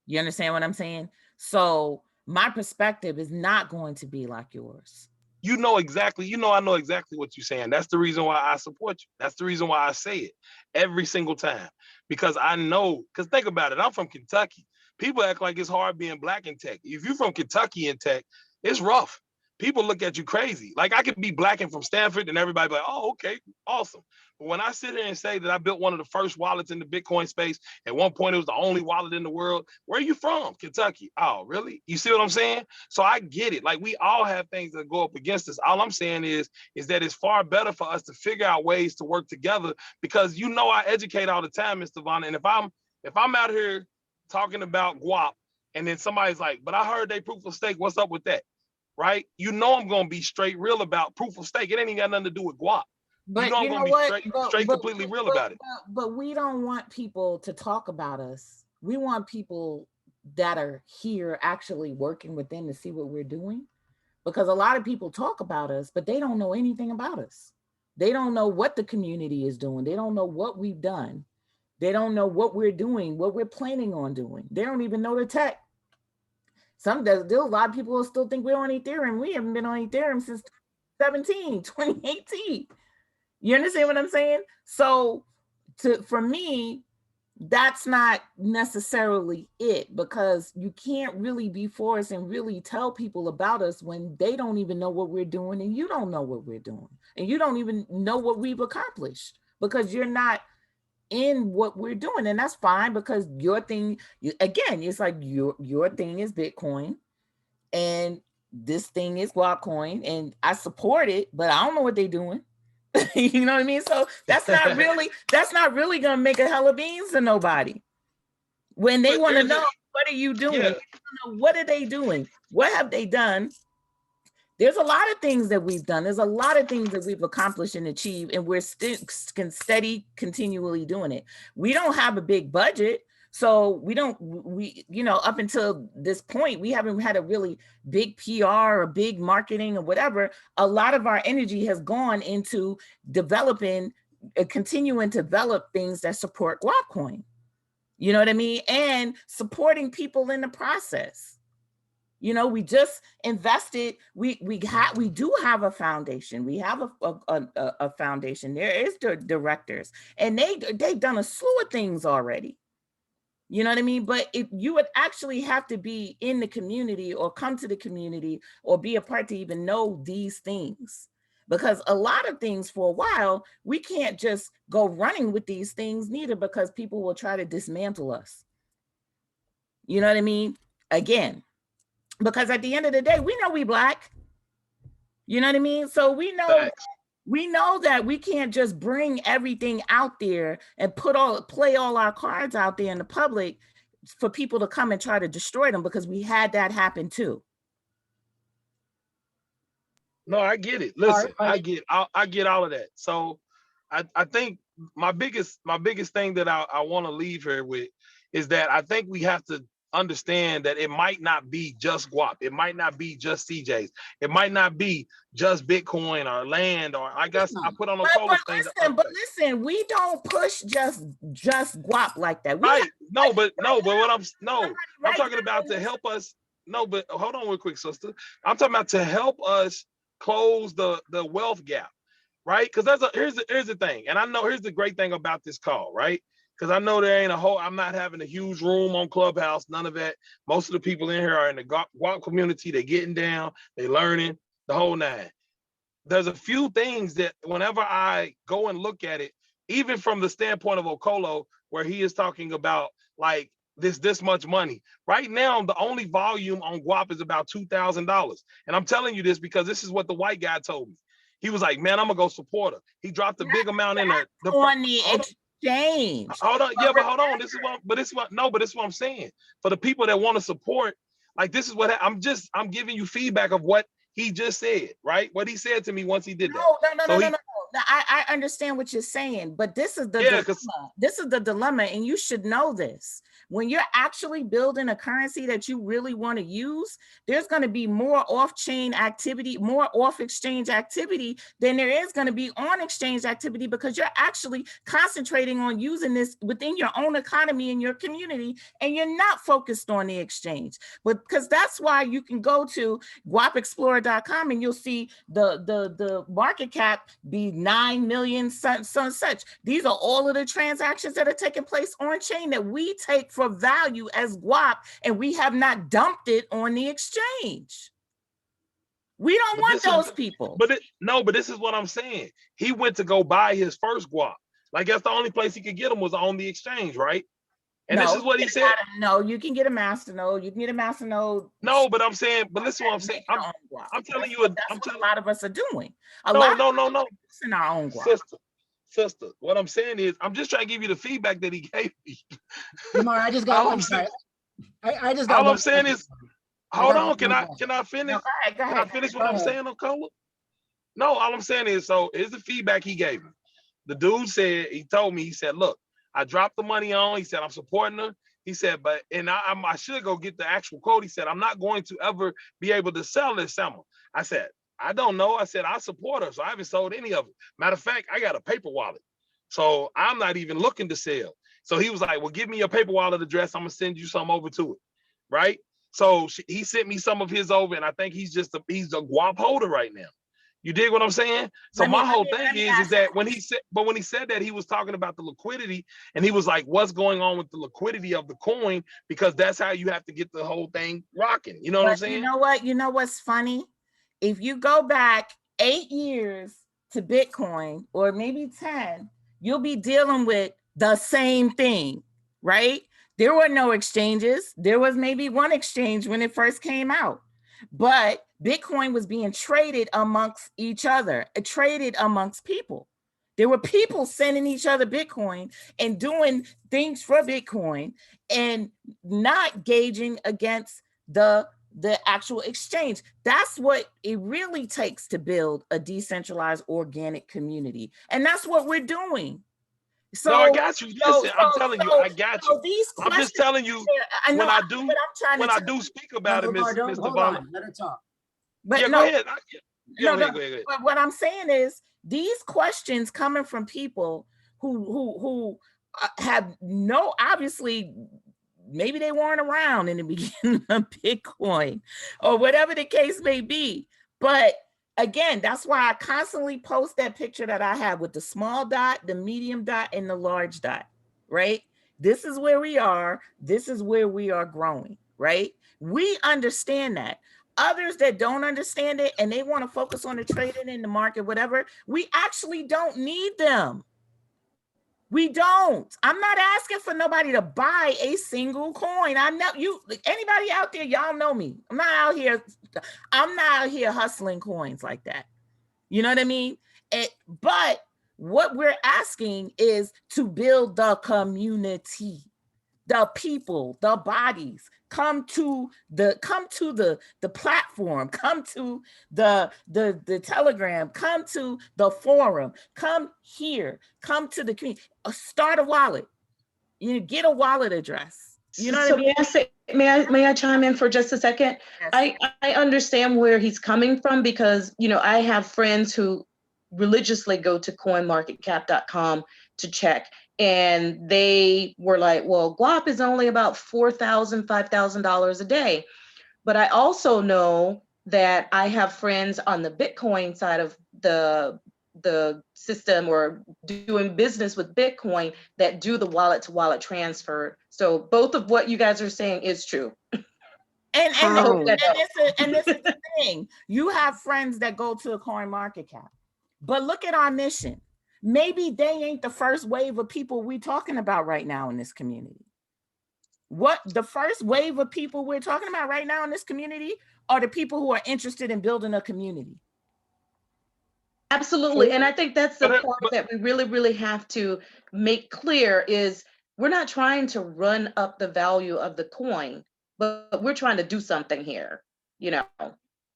You understand what I'm saying? So my perspective is not going to be like yours. I know exactly what you're saying. That's the reason why I support you. That's the reason why I say it every single time. Because I know, because think about it, I'm from Kentucky. People act like it's hard being black in tech. If you're from Kentucky in tech, it's rough. People look at you crazy. Like, I could be black and from Stanford and everybody be like, oh, okay, awesome. But when I sit here and say that I built one of the first wallets in the Bitcoin space, at one point it was the only wallet in the world. Where are you from? Kentucky. Oh, really? You see what I'm saying? So I get it. Like, we all have things that go up against us. All I'm saying is that it's far better for us to figure out ways to work together, because I educate all the time, Mr. Vaughn. And if I'm out here talking about guap and then somebody's like, but I heard they proof of stake, what's up with that? Right? I'm going to be straight real about proof of stake. It ain't even got nothing to do with guap. But I'm going to be straight completely real about it. But we don't want people to talk about us. We want people that are here actually working within to see what we're doing. Because a lot of people talk about us, but they don't know anything about us. They don't know what the community is doing. They don't know what we've done. They don't know what we're doing, what we're planning on doing. They don't even know the tech. There's a lot of people who still think we're on Ethereum. We haven't been on Ethereum since 2018. You understand what I'm saying? So for me, that's not necessarily it, because you can't really be forced and really tell people about us when they don't even know what we're doing, and you don't know what we're doing, and you don't even know what we've accomplished, because you're not in what we're doing. And that's fine, because your thing, again, it's like your thing is Bitcoin and this thing is Guapcoin, and I support it, but I don't know what they're doing. You know what I mean? So that's not really gonna make a hell of beans to nobody when they want to know, what are you doing? Yeah. What are they doing? What have they done? There's a lot of things that we've done. There's a lot of things that we've accomplished and achieved, and we're still continually doing it. We don't have a big budget, so we up until this point, we haven't had a really big PR or big marketing or whatever. A lot of our energy has gone into continuing to develop things that support Guapcoin. You know what I mean? And supporting people in the process. We just invested. We do have a foundation. We have a foundation. There is the directors, and they've done a slew of things already. You know what I mean? But if you would actually have to be in the community or come to the community or be a part to even know these things, because a lot of things for a while, we can't just go running with these things neither, because people will try to dismantle us. You know what I mean? Again, because at the end of the day, we know we Black. You know what I mean? So we know We know that we can't just bring everything out there and play all our cards out there in the public for people to come and try to destroy them, because we had that happen too. No, I get it. All right, Listen, I get all of that. So I think my biggest thing that I want to leave here with is that I think we have to understand that it might not be just guap. It might not be just CJs. It might not be just Bitcoin or land, or I guess I put on a cola thing. But listen, we don't push just guap like that. Right. No, but what I'm talking about to help us. No, but hold on real quick, sister. I'm talking about to help us close the wealth gap, right? Because here's the thing, and I know here's the great thing about this call, right? Because I know there ain't I'm not having a huge room on Clubhouse, none of that. Most of the people in here are in the guap community. They're getting down, they learning the whole nine. There's a few things that whenever I go and look at it, even from the standpoint of Okolo, where he is talking about like this much money. Right now, the only volume on guap is about $2,000. And I'm telling you this because this is what the white guy told me. He was like, man, I'm gonna go support her. He dropped a big amount in there. On the exchange. Hold on, yeah, but hold on. This is what I'm saying. For the people that want to support, like this is what I'm giving you feedback of what he just said, right? What he said to me once he did that. No. I understand what you're saying, but this is the dilemma. This is the dilemma, and you should know this. When you're actually building a currency that you really want to use, there's going to be more off-chain activity, more off-exchange activity than there is going to be on-exchange activity, because you're actually concentrating on using this within your own economy and your community, and you're not focused on the exchange. But because that's why you can go to guapexplorer.com and you'll see the market cap be 9 million, such. These are all of the transactions that are taking place on chain that we take for value as guap, and we have not dumped it on the exchange. We don't want those people. But this is what I'm saying. He went to go buy his first guap. Like that's the only place he could get them was on the exchange, right? And this is what he said. No, you can get a masternode. You can get a masternode. No, but I'm saying, but listen, what I'm saying. I'm telling you, that's what a lot of us are doing. No. In our own guap. Sister, what I'm saying is, I'm just trying to give you the feedback that he gave me. Lamar, I just got one. I just got. All I'm saying is, hold on. Can I finish? No, go ahead. Can I finish what I'm saying, Okola? No, all I'm saying is, so here's the feedback he gave me. The dude said, he told me, he said, look, I dropped the money on. He said, I'm supporting her. He said, but, and I should go get the actual quote. He said, I'm not going to ever be able to sell this summer. I said, I don't know. I said, I support her. So I haven't sold any of it. Matter of fact, I got a paper wallet. So I'm not even looking to sell. So he was like, well, give me your paper wallet address. I'm going to send you some over to it. Right. So he sent me some of his over, and I think he's a guap holder right now. You dig what I'm saying? So my whole thing is that when he said that, he was talking about the liquidity, and he was like, what's going on with the liquidity of the coin? Because that's how you have to get the whole thing rocking. You know what I'm saying? You know what? You know what's funny? If you go back 8 years to Bitcoin, or maybe 10, you'll be dealing with the same thing, right? There were no exchanges. There was maybe one exchange when it first came out, but Bitcoin was being traded amongst each other, traded amongst people. There were people sending each other Bitcoin and doing things for Bitcoin and not gauging against the actual exchange. That's what it really takes to build a decentralized organic community. And that's what we're doing. So no, I got you. Listen, I'm telling you, I got you. These I'm just telling you, when I do speak about it, Mr. Vaughn. Let her talk. But yeah, no, go ahead. Go ahead. But what I'm saying is, these questions coming from people who have no, obviously, maybe they weren't around in the beginning of Bitcoin or whatever the case may be. But again, that's why I constantly post that picture that I have with the small dot, the medium dot, and the large dot, right? This is where we are. This is where we are growing, right? We understand that. Others that don't understand it and they want to focus on the trading in the market, whatever, we actually don't need them. We don't. I'm not asking for nobody to buy a single coin. I know you, anybody out there, y'all know me. I'm not out here hustling coins like that. You know what I mean? But what we're asking is to build the community, the people, the bodies. Come to the platform, come to the Telegram, come to the forum, come here, come to the community. Start a wallet. You get a wallet address. You know what I mean? May I chime in for just a second? Yes. I understand where he's coming from, because I have friends who religiously go to coinmarketcap.com to check, and they were like, well, guap is only about $4,000, $5,000 a day. But I also know that I have friends on the Bitcoin side of the system, or doing business with Bitcoin, that do the wallet to wallet transfer. So both of what you guys are saying is true. And this is the thing. You have friends that go to a coin market cap. But look at our mission. Maybe they ain't the first wave of people we're talking about right now in this community. What the first wave of people we're talking about right now in this community are the people who are interested in building a community. Absolutely. And I think that's the part that we really, really have to make clear is we're not trying to run up the value of the coin, but we're trying to do something here,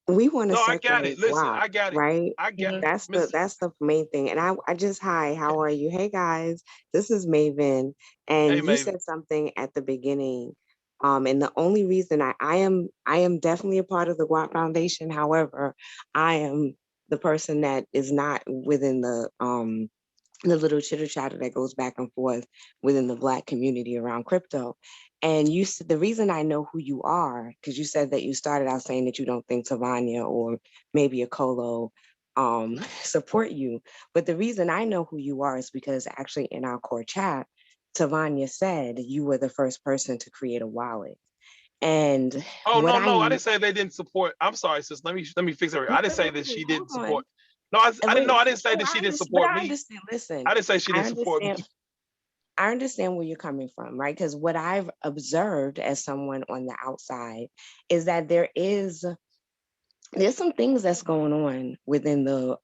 We want to No, I got circulate it. Listen, guap, I got it. right? I got it. That's Miss- the main thing. And I just, hi, how are you? Hey guys, this is Maven. And Hey, you Maven. said something at the beginning. And the only reason I am definitely a part of the Guap Foundation. However, I am the person that is not within the little chitter chatter that goes back and forth within the Black community around crypto. And you said the reason I know who you are, because you said that you started out saying that you don't think Tavania or maybe a Colo support you. But the reason I know who you are is because actually in our core chat, Tavania said you were the first person to create a wallet. And oh what no, I didn't say they didn't support. I'm sorry, sis. Let me fix it. I didn't say that she didn't support. No, I didn't know. I didn't say that she didn't support me. Listen, I didn't say she didn't support me. I understand where you're coming from, right? Because what I've observed as someone on the outside is that there's some things that's going on within the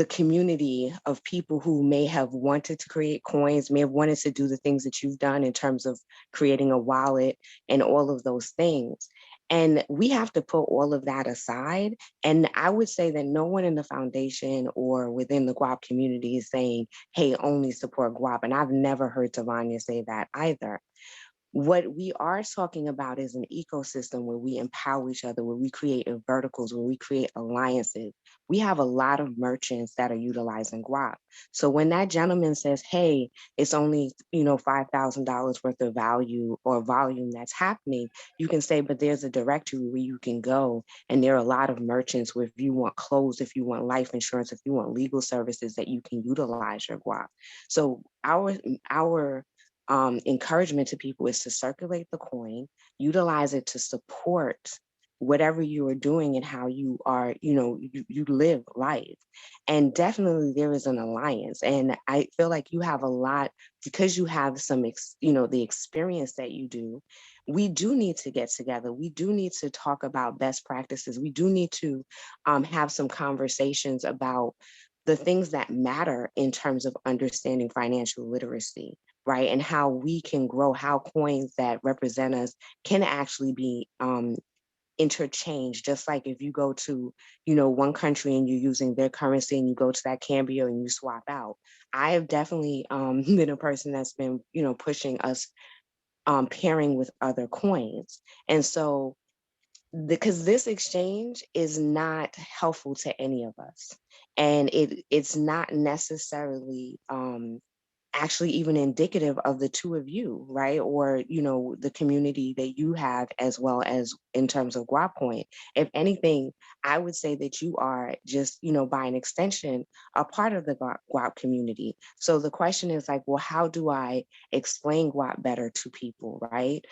community of people who may have wanted to create coins, may have wanted to do the things that you've done in terms of creating a wallet and all of those things. And we have to put all of that aside. And I would say that no one in the foundation or within the Guap community is saying, hey, only support Guap. And I've never heard Tavania say that either. What we are talking about is an ecosystem where we empower each other, where we create verticals, where we create alliances. We have a lot of merchants that are utilizing Guap. So when that gentleman says, hey, it's only, $5,000 worth of value or volume that's happening, you can say, but there's a directory where you can go. And there are a lot of merchants where if you want clothes, if you want life insurance, if you want legal services, that you can utilize your Guap. So our encouragement to people is to circulate the coin, utilize it to support whatever you are doing and how you are, you live life. And definitely there is an alliance. And I feel like you have a lot, because you have some, the experience that you do. We do need to get together. We do need to talk about best practices. We do need to have some conversations about the things that matter in terms of understanding financial literacy, right? And how we can grow, how coins that represent us can actually be interchanged. Just like if you go to, one country and you're using their currency and you go to that Cambio and you swap out. I have definitely been a person that's been, pushing us pairing with other coins. And so because this exchange is not helpful to any of us. And it's not necessarily actually even indicative of the two of you, right? Or, the community that you have, as well as in terms of Guapcoin. If anything, I would say that you are just, by an extension, a part of the Guap community. So the question is like, well, how do I explain Guap better to people, right?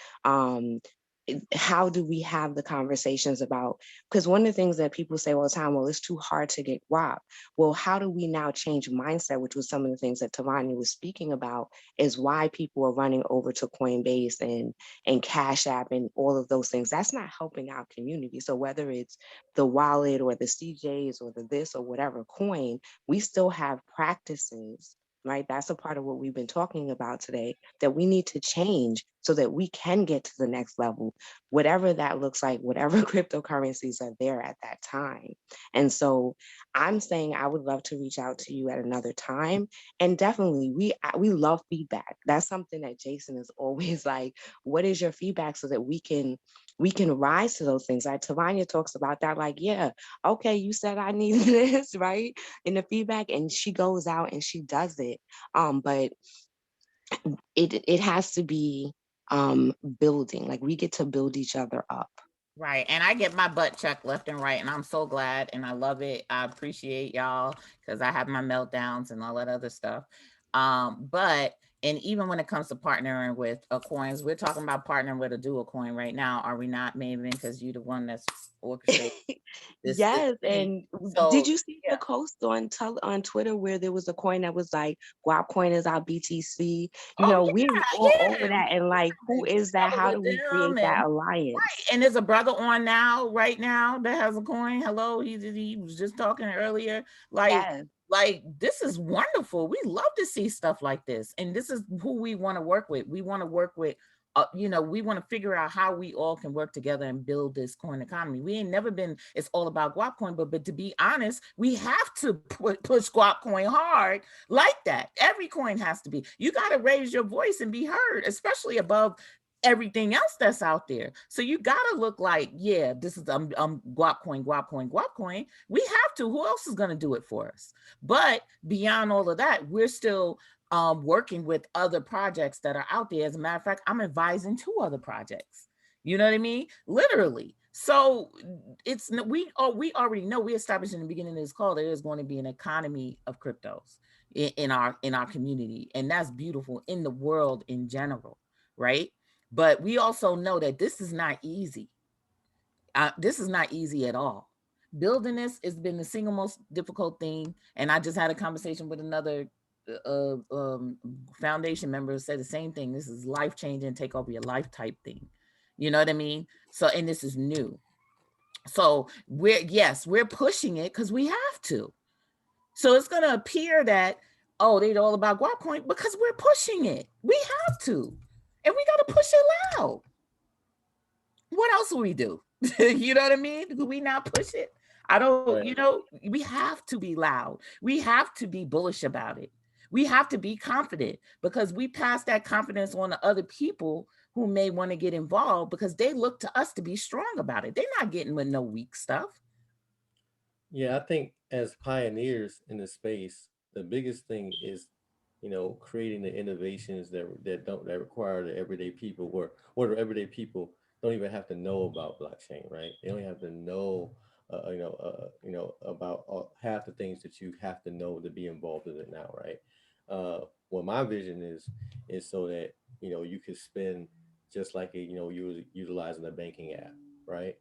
how do we have the conversations about, because one of the things that people say all the time, well, it's too hard to get guap. Well, how do we now change mindset, which was some of the things that Tavani was speaking about, is why people are running over to Coinbase and Cash App and all of those things. That's not helping our community. So whether it's the wallet or the CJs or the this or whatever coin, we still have practices, right? That's a part of what we've been talking about today that we need to change so that we can get to the next level, whatever that looks like, whatever cryptocurrencies are there at that time. And so I'm saying I would love to reach out to you at another time. And definitely we love feedback. That's something that Jason is always like, what is your feedback so that we can rise to those things. Like Tavania talks about that, like, yeah, okay, you said I need this, right? In the feedback, and she goes out and she does it. But it has to be building, like we get to build each other up. Right. And I get my butt checked left and right. And I'm so glad and I love it. I appreciate y'all because I have my meltdowns and all that other stuff. But and even when it comes to partnering with coins, we're talking about partnering with a dual coin right now, are we not, Maven? Because you're the one that's orchestrating this Yes, thing. and did So you see the post on Twitter where there was a coin that was like Guapcoin is our BTC? You oh know, we're all over yeah, that, and like, who is that? together How with do we create them that and alliance? and there's a brother on now, right now, that has a coin. Hello, he was just talking earlier. Yes. Like this is wonderful. We love to see stuff like this, and this is who we want to work with. We want to work with, we want to figure out how we all can work together and build this coin economy. We ain't never been. It's all about Guapcoin, but to be honest, we have to push Guapcoin hard like that. Every coin has to be. You got to raise your voice and be heard, especially above everything else that's out there. So you gotta look like, yeah, this is Guapcoin, Guapcoin, Guapcoin. We have to. Who else is gonna do it for us? But beyond all of that, we're still working with other projects that are out there. As a matter of fact, I'm advising 2 other projects. You know what I mean? Literally. So it's we already know, we established in the beginning of this call, there is going to be an economy of cryptos in our community, and that's beautiful in the world in general, right? But we also know that this is not easy. This is not easy at all. Building this has been the single most difficult thing. And I just had a conversation with another foundation member who said the same thing. This is life changing, take over your life type thing. You know what I mean? So, and this is new. So we're pushing it because we have to. So it's going to appear that, oh, they're all about Guapcoin because we're pushing it. We have to. And we got to push it loud. What else will we do? You know what I mean? Do we not push it? I don't, Right. We have to be loud. We have to be bullish about it. We have to be confident because we pass that confidence on to other people who may want to get involved because they look to us to be strong about it. They're not getting with no weak stuff. Yeah, I think as pioneers in the space, the biggest thing is, creating the innovations that require the everyday people, or the everyday people don't even have to know about blockchain, right? They only have to know, about half the things that you have to know to be involved in it now, right? What my vision is so that you could spend just like you was utilizing a banking app, right?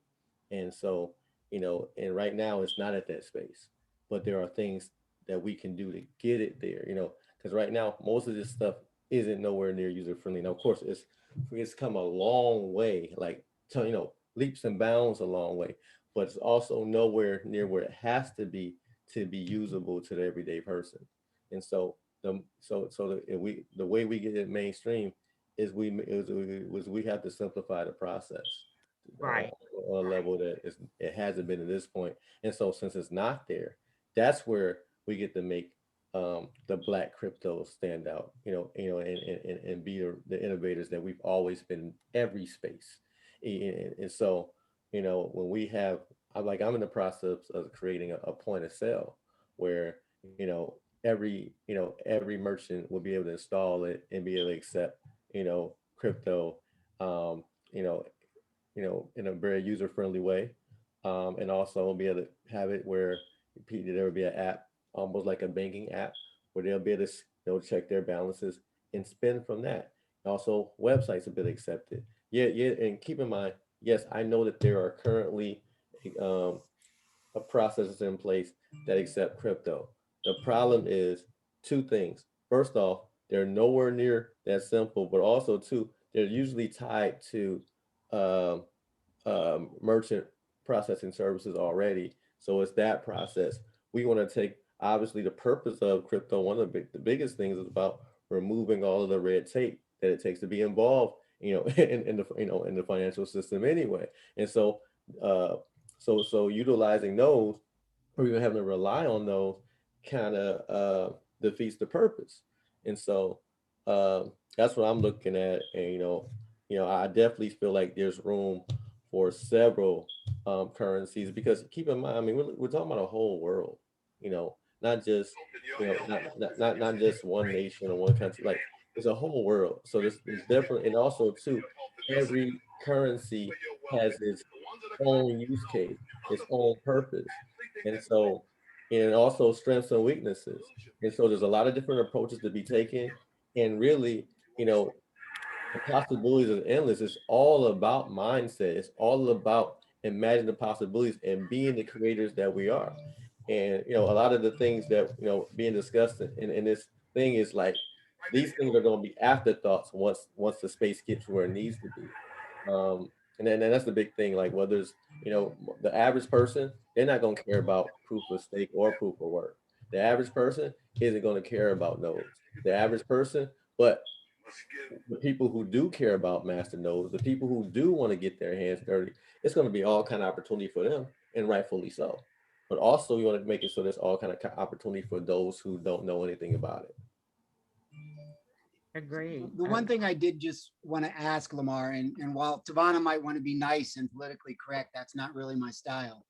And so and right now it's not at that space, but there are things that we can do to get it there, because right now most of this stuff isn't nowhere near user friendly. Now, of course, it's come a long way, like leaps and bounds a long way, but it's also nowhere near where it has to be usable to the everyday person. And so the way we get it mainstream is we have to simplify the process Right. on a level that it hasn't been at this point. And so since it's not there, that's where we get to make the black crypto stand out, and be the innovators that we've always been in every space. And so, when we have, I'm in the process of creating a point of sale where, every merchant will be able to install it and be able to accept, crypto, um, you know, in a very user friendly way. And also we'll be able to have it where there will be an app, almost like a banking app, where they'll be able to check their balances and spend from that. Also, websites will be accepted. Yeah, and keep in mind, yes, I know that there are currently um, processes in place that accept crypto. The problem is two things. First off, they're nowhere near that simple, but also two, they're usually tied to um, merchant processing services already. So it's that process. We want to take obviously the purpose of crypto. One of the biggest things is about removing all of the red tape that it takes to be involved, in the in the financial system anyway. And so, uh, so utilizing those or even having to rely on those kind of defeats the purpose. And so that's what I'm looking at. And I definitely feel like there's room for several currencies because keep in mind, I mean, we're talking about a whole world. Not just not just one nation or one country. Like it's a whole world. So there's different, and also too, every currency has its own use case, its own purpose. And so, and also strengths and weaknesses. And so there's a lot of different approaches to be taken. And really, you know, the possibilities are endless. It's all about mindset. It's all about imagining the possibilities and being the creators that we are. And a lot of the things that being discussed in this thing is like these things are going to be afterthoughts once the space gets where it needs to be. And that's the big thing. Like whether it's the average person, they're not going to care about proof of stake or proof of work. The average person isn't going to care about nodes. The average person, but the people who do care about master nodes, the people who do want to get their hands dirty, it's going to be all kind of opportunity for them, and rightfully so. But also, you want to make it so there's all kind of opportunity for those who don't know anything about it. Agreed. The one thing I did just want to ask Lamar, and while Tavana might want to be nice and politically correct, that's not really my style.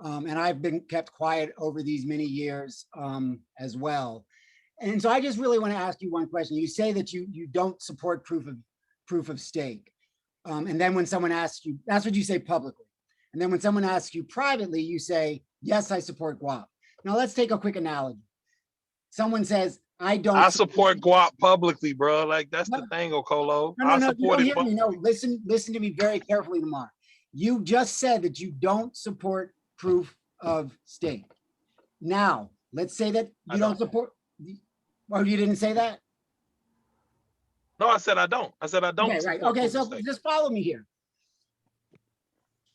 And I've been kept quiet over these many years as well. And so I just really want to ask you one question. You say that you don't support proof of stake. And then when someone asks you, that's what you say publicly. And then when someone asks you privately, you say, yes, I support Guap. Now let's take a quick analogy. Someone says, I support Guap publicly, bro. Like that's the thing, Okolo. No, you don't hear me. No, listen to me very carefully, Lamar. You just said that you don't support proof of stake. Now, let's say that you don't support, or you didn't say that? No, I said I don't. I said I don't. Okay, right. Okay, so just follow me here.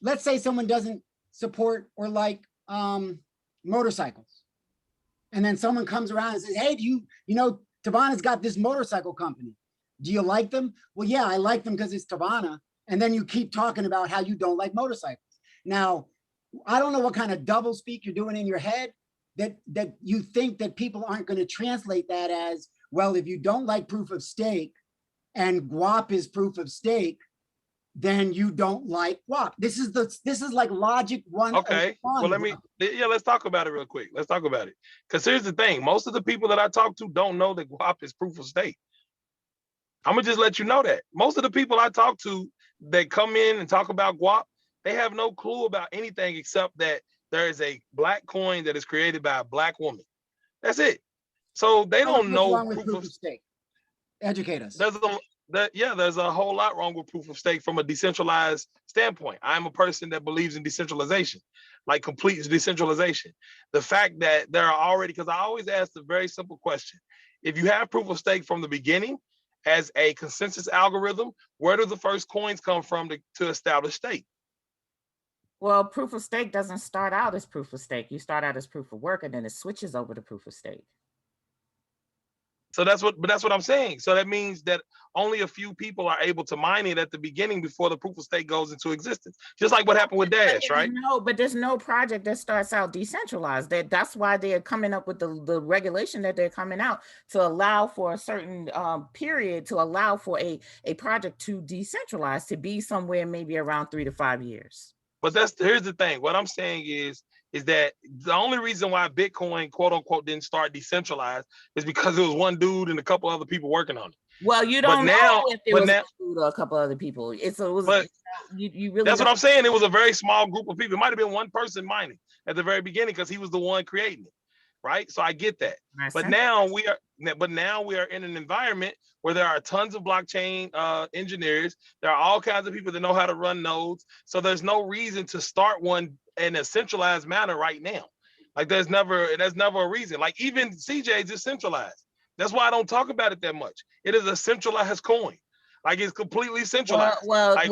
Let's say someone doesn't support or like motorcycles. And then someone comes around and says, hey, Tavana's got this motorcycle company. Do you like them? Well, yeah, I like them because it's Tavana. And then you keep talking about how you don't like motorcycles. Now, I don't know what kind of double speak you're doing in your head that you think that people aren't going to translate that as, well, if you don't like proof of stake and Guap is proof of stake, then you don't like Guap. This is like logic one. Okay. Well, let's talk about it real quick. Let's talk about it. Because here's the thing. Most of the people that I talk to don't know that Guap is proof of stake. I'm going to just let you know that. Most of the people I talk to that come in and talk about Guap, they have no clue about anything except that there is a black coin that is created by a black woman. That's it. So they don't know wrong with proof of stake. Educate us. There's a whole lot wrong with proof of stake from a decentralized standpoint. I'm a person that believes in decentralization, like complete decentralization. The fact that there are already, because I always ask the very simple question, if you have proof of stake from the beginning as a consensus algorithm, where do the first coins come from to establish stake? Well, proof of stake doesn't start out as proof of stake. You start out as proof of work, and then it switches over to proof of stake. So that's what I'm saying. So that means that only a few people are able to mine it at the beginning before the proof of stake goes into existence. Just like what happened with Dash, right? But there's no project that starts out decentralized. That's why they're coming up with the regulation that they're coming out to allow for a certain period to allow for a project to decentralize, to be somewhere maybe around 3 to 5 years. But here's the thing. What I'm saying is that the only reason why Bitcoin, quote unquote, didn't start decentralized is because it was one dude and a couple other people working on it. Well, you don't know if it was a dude or a couple other people. You really. That's what I'm saying. It was a very small group of people. It might have been one person mining at the very beginning because he was the one creating it. right? So I get that. That's But now we are in an environment where there are tons of blockchain engineers. There are all kinds of people that know how to run nodes. So there's no reason to start one in a centralized manner right now. Like there's never a reason. Like even CJ is centralized. That's why I don't talk about it that much. It is a centralized coin. Like it's completely centralized. Like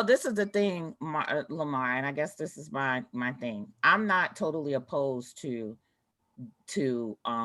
this is the thing, Lamar, and I guess this is my thing. I'm not totally opposed to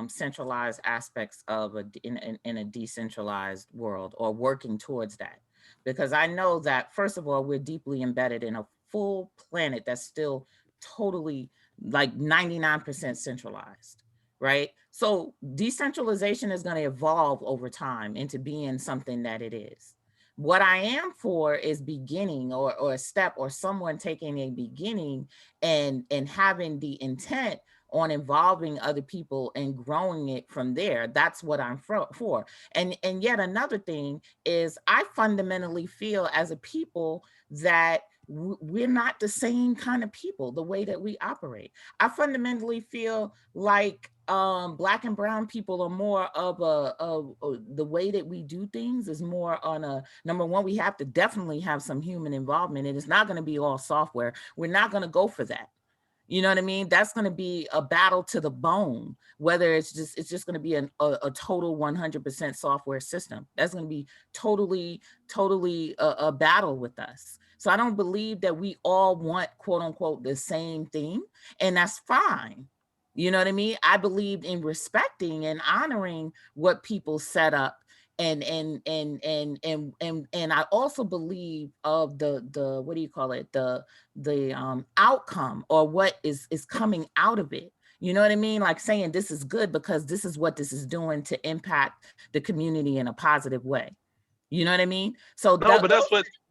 centralized aspects of in a decentralized world, or working towards that, because I know that first of all, we're deeply embedded in a full planet that's still totally like 99% centralized, right? So decentralization is going to evolve over time into being something that it is. What I am for is beginning, or a step, or someone taking a beginning and having the intent on involving other people and growing it from there. That's what I'm for. And yet another thing is, I fundamentally feel as a people that we're not the same kind of people, the way that we operate. I fundamentally feel like Black and brown people are more of the way that we do things is more on a, number one, we have to definitely have some human involvement, and it's not going to be all software. We're not going to go for that. You know what I mean? That's going to be a battle to the bone, whether it's just going to be a total 100% software system. That's going to be totally a battle with us. So I don't believe that we all want, quote unquote, the same thing, and that's fine. You know what I mean? I believe in respecting and honoring what people set up, and I also believe of the what do you call it, the outcome, or what is coming out of it. You know what I mean? Like saying this is good because this is what this is doing to impact the community in a positive way. You know what I mean? So no, but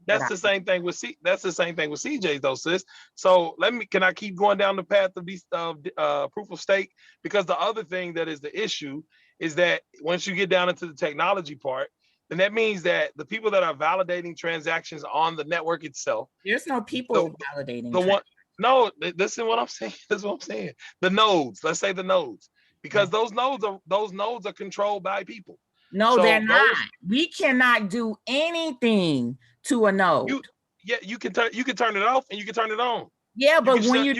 that's the same thing with CJ though, sis. So can I keep going down the path of these proof of stake? Because the other thing that is the issue is that once you get down into the technology part, then that means that the people that are validating transactions on the network itself, there's no people validating the one. No, listen what I'm saying. This is what I'm saying. The nodes, let's say the nodes, because those nodes are controlled by people. No, so they're not. We cannot do anything to a node. You can turn it off and you can turn it on. Yeah, but when you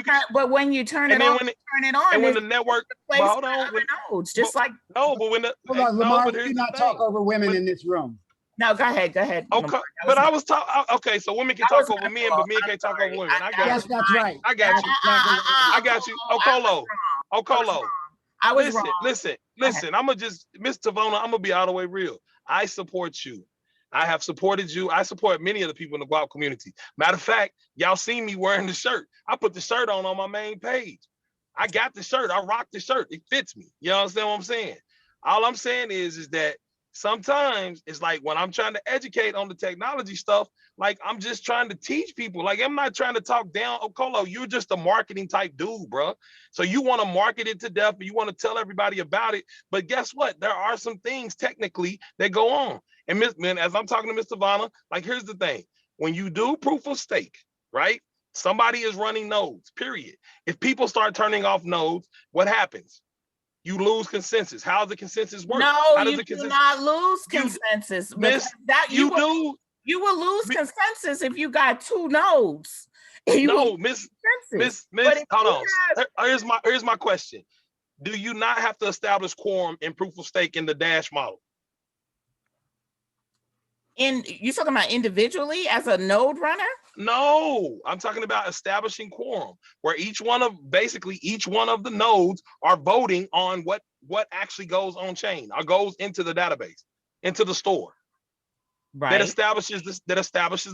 turn it off, turn it on, and when the network, hold on, nodes, just like hold on, Lamar, we do not talk over women in this room. No, go ahead. Okay, but I was talking. Okay, so women can talk over men, but men can't talk over women. I got you. Yes, that's right. I got you. I got you. Okolo. I was wrong. Listen. I'm gonna just, Miss Tavona, I'm gonna be all the way real. I support you. I have supported you. I support many of the people in the Guap community. Matter of fact, y'all seen me wearing the shirt. I put the shirt on my main page. I got the shirt. I rock the shirt. It fits me. You understand what I'm saying? All I'm saying is that sometimes it's like when I'm trying to educate on the technology stuff, like I'm just trying to teach people. Like I'm not trying to talk down. Okolo, you're just a marketing type dude, bro. So you want to market it to death, and you want to tell everybody about it. But guess what? There are some things technically that go on. And as I'm talking to Mr. Vanna, like here's the thing. When you do proof of stake, right? Somebody is running nodes, period. If people start turning off nodes, what happens? You lose consensus. How does the consensus work? No, you do not lose consensus. You will lose consensus if you got two nodes. No, Miss, hold on. Here's my question. Do you not have to establish quorum in proof of stake in the Dash model? You talking about individually as a node runner? No, I'm talking about establishing quorum, where each one of the nodes are voting on what actually goes on chain or goes into the database, into the store. Right. That establishes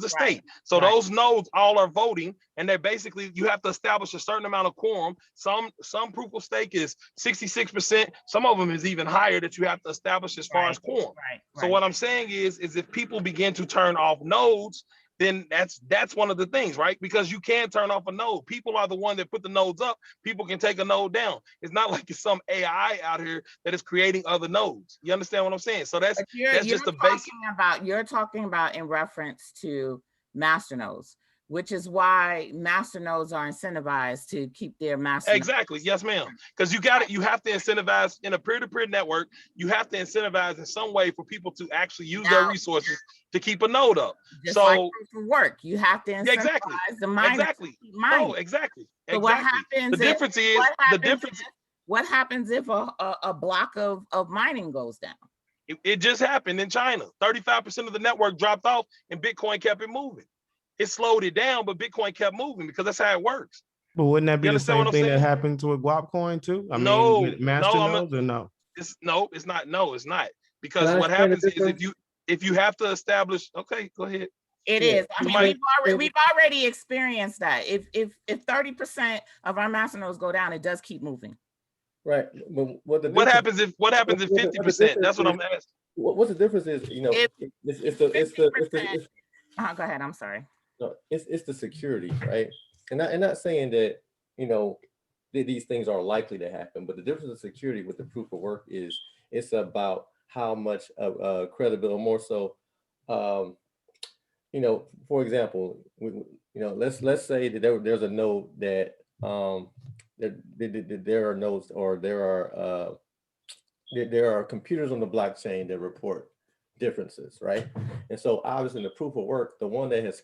the state. So those nodes all are voting, and they're basically, you have to establish a certain amount of quorum. Some proof of stake is 66%. Some of them is even higher that you have to establish as far as quorum. So what I'm saying is if people begin to turn off nodes, then that's one of the things, right? Because you can turn off a node. People are the one that put the nodes up. People can take a node down. It's not like it's some AI out here that is creating other nodes. You understand what I'm saying? So that's just the basic. You're talking about in reference to master nodes. which is why master nodes are incentivized to keep their master nodes. Exactly. Yes, ma'am. Because you got it. You have to incentivize in a peer-to-peer network. You have to incentivize in some way for people to actually use their resources to keep a node up. Just so like proof of work, you have to incentivize exactly. the miners Exactly. to keep mining. No, exactly. So what happens? The difference is the difference. What happens if a block of mining goes down? It just happened in China. 35% of the network dropped off and Bitcoin kept it moving. It slowed it down, but Bitcoin kept moving because that's how it works. But wouldn't that be You the understand what same I'm thing that saying? happens with Guapcoin too? I No, mean, with master no, nodes or no? it's not. No, it's not. Can Because I what explain the happens is difference? if you have to establish, okay, go ahead. It Yeah. is. I mean, Somebody- we've already experienced that. If 30% of our master nodes go down, it does keep moving. Right. But what happens if 50%? That's what I'm asking. What's the difference is, you know, If it's the go ahead. I'm sorry. no, it's the security, right? And not saying that, you know, these things are likely to happen, but the difference of security with the proof of work is it's about how much of credibility, more so, you know, for example, you know, let's say that there's a node that that there are nodes, or there are computers on the blockchain that report differences, right? And so obviously in the proof of work, the one that has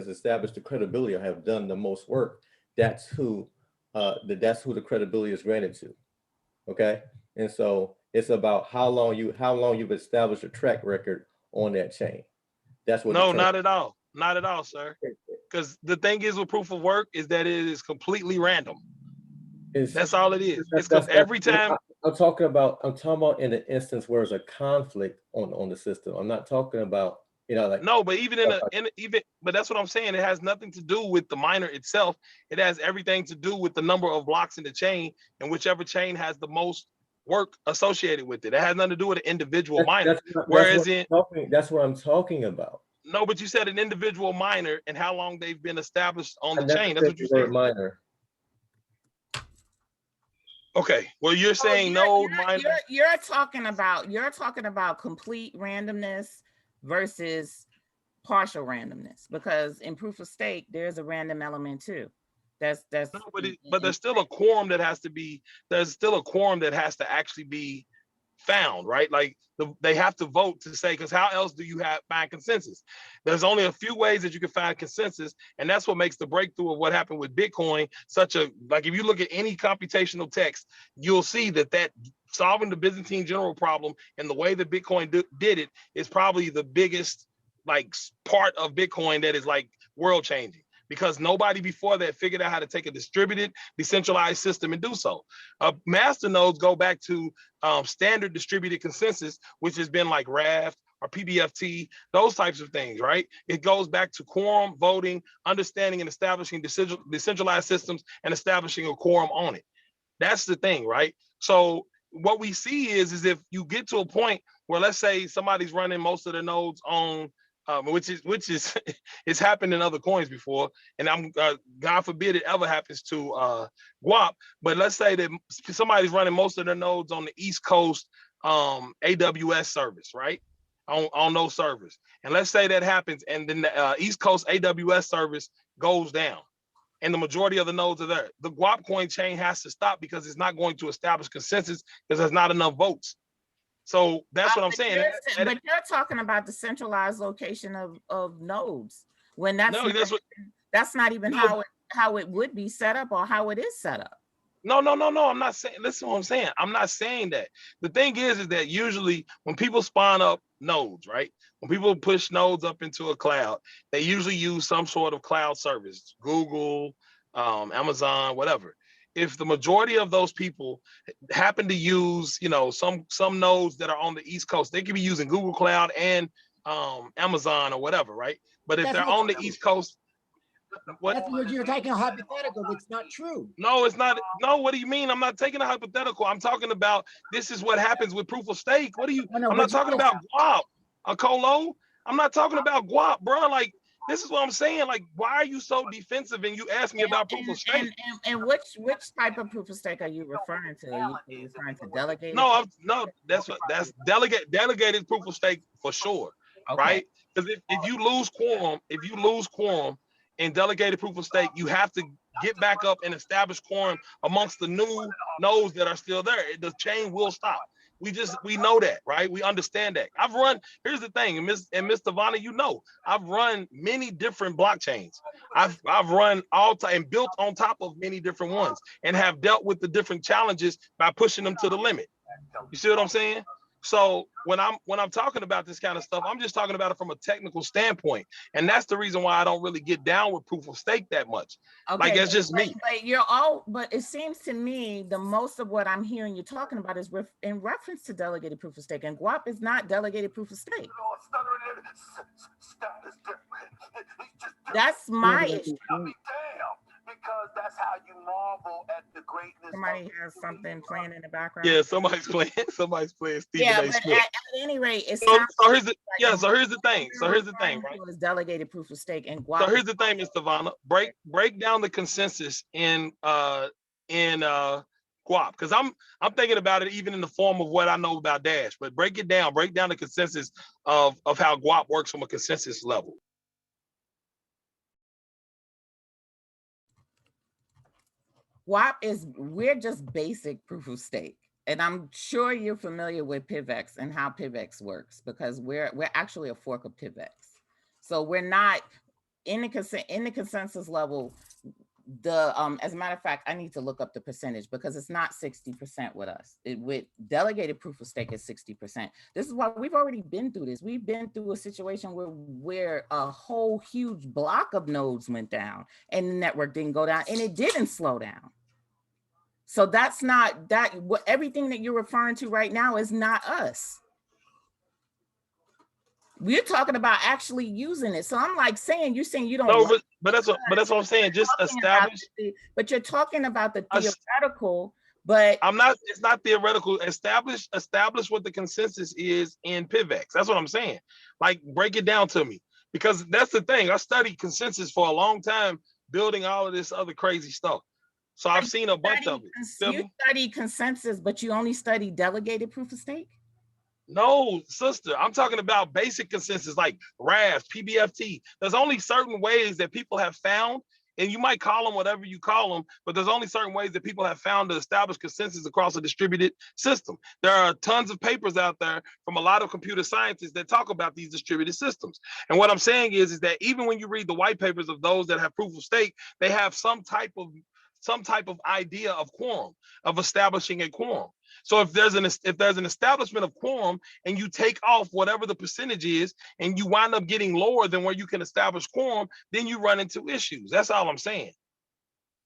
established the credibility or have done the most work, that's who the credibility is granted to. Okay. And so it's about how long you've established a track record on that chain. That's what No, not at all. Not at all, sir. Because the thing is with proof of work is that it is completely random. That's all it is. It's because every time I'm talking about in an instance where there's a conflict on the system. I'm not talking about, you know, like no, but but that's what I'm saying. It has nothing to do with the miner itself. It has everything to do with the number of blocks in the chain, and whichever chain has the most work associated with it. It has nothing to do with an individual miner. That's what I'm talking about. No, but you said an individual miner and how long they've been established on the chain. That's what you said. Miner. Okay. Well, you're saying you're talking about complete randomness versus partial randomness, because in proof of stake there's a random element too. That's no, but there's still a quorum that has to be. There's still a quorum that has to actually be found, right? Like they have to vote to say, because how else do you find consensus? There's only a few ways that you can find consensus, and that's what makes the breakthrough of what happened with Bitcoin such a, like, if you look at any computational text, you'll see that solving the Byzantine general problem and the way that Bitcoin did it is probably the biggest like part of Bitcoin that is like world changing, because nobody before that figured out how to take a distributed, decentralized system and do so. Master nodes go back to standard distributed consensus, which has been like Raft or PBFT, those types of things, right? It goes back to quorum, voting, understanding and establishing decentralized systems and establishing a quorum on it. That's the thing, right? So what we see is if you get to a point where, let's say somebody's running most of the nodes on which is it's happened in other coins before, and I'm God forbid it ever happens to Guap. But let's say that somebody's running most of their nodes on the East Coast AWS service, right? On those servers, and let's say that happens, and then the East Coast AWS service goes down, and the majority of the nodes are there. The Guapcoin chain has to stop because it's not going to establish consensus because there's not enough votes. So that's what I'm saying. But you're talking about the centralized location of nodes, when that's not even how it would be set up or how it is set up. No. I'm not saying. Listen to what I'm saying. I'm not saying that. The thing is that usually when people spawn up nodes, right? When people push nodes up into a cloud, they usually use some sort of cloud service, Google, Amazon, whatever. If the majority of those people happen to use, you know, some nodes that are on the East Coast, they could be using Google Cloud and Amazon or whatever, right? But if they're on the East Coast, you're taking a hypothetical. It's not true. No, it's not. No, what do you mean? I'm not taking a hypothetical. I'm talking about this is what happens with proof of stake. What do you? I'm not talking about Guap, Colo. I'm not talking about Guap, bro. Like, this is what I'm saying. Like, why are you so defensive and you ask me about proof of stake? And which type of proof of stake are you referring to? Are you referring to delegated? No, that's delegated proof of stake for sure, okay. Right? Because if you lose quorum, in delegated proof of stake, you have to get back up and establish quorum amongst the new nodes that are still there. The chain will stop. We know that, right? We understand that. I've run, here's the thing, and Miss Tavana, you know, I've run many different blockchains. I've run all time and built on top of many different ones and have dealt with the different challenges by pushing them to the limit. You see what I'm saying? So when I'm talking about this kind of stuff, I'm just talking about it from a technical standpoint. And that's the reason why I don't really get down with proof of stake that much. Okay, like that's just me. But it seems to me the most of what I'm hearing you talking about is in reference to delegated proof of stake, and Guap is not delegated proof of stake. That's my issue. Because that's how you marvel at the greatness. Somebody has something playing in the background. Yeah, somebody's playing Stephen A. Smith. At any rate, so here's the thing. So here's the thing, right? It's delegated proof of stake, and Guap. So here's the thing, Mr. Vanna. Break down the consensus in Guap, because I'm thinking about it even in the form of what I know about Dash, but break down the consensus of how Guap works from a consensus level. Guap we're just basic proof of stake. And I'm sure you're familiar with PIVX and how PIVX works, because we're actually a fork of PIVX. So we're not in the consensus level. As a matter of fact, I need to look up the percentage because it's not 60% with us. With delegated proof of stake is 60%. This is why we've already been through this. We've been through a situation where a whole huge block of nodes went down and the network didn't go down, and it didn't slow down. So that's not everything that you're referring to right now is not us. We're talking about actually using it. So I'm like you're saying you don't. No, but that's what I'm saying. Just establish. But you're talking about the theoretical. But I'm not. It's not theoretical. Establish what the consensus is in PIVX. That's what I'm saying. Like, break it down to me, because that's the thing. I studied consensus for a long time, building all of this other crazy stuff. So I've seen a bunch of it. You study consensus, but you only study delegated proof of stake? No, sister, I'm talking about basic consensus like RAS, PBFT. There's only certain ways that people have found, and you might call them whatever you call them, but there's only certain ways that people have found to establish consensus across a distributed system. There are tons of papers out there from a lot of computer scientists that talk about these distributed systems. And what I'm saying is that even when you read the white papers of those that have proof of stake, they have some type of idea of quorum, of establishing a quorum. So if there's an establishment of quorum and you take off whatever the percentage is and you wind up getting lower than where you can establish quorum, then you run into issues. That's all I'm saying.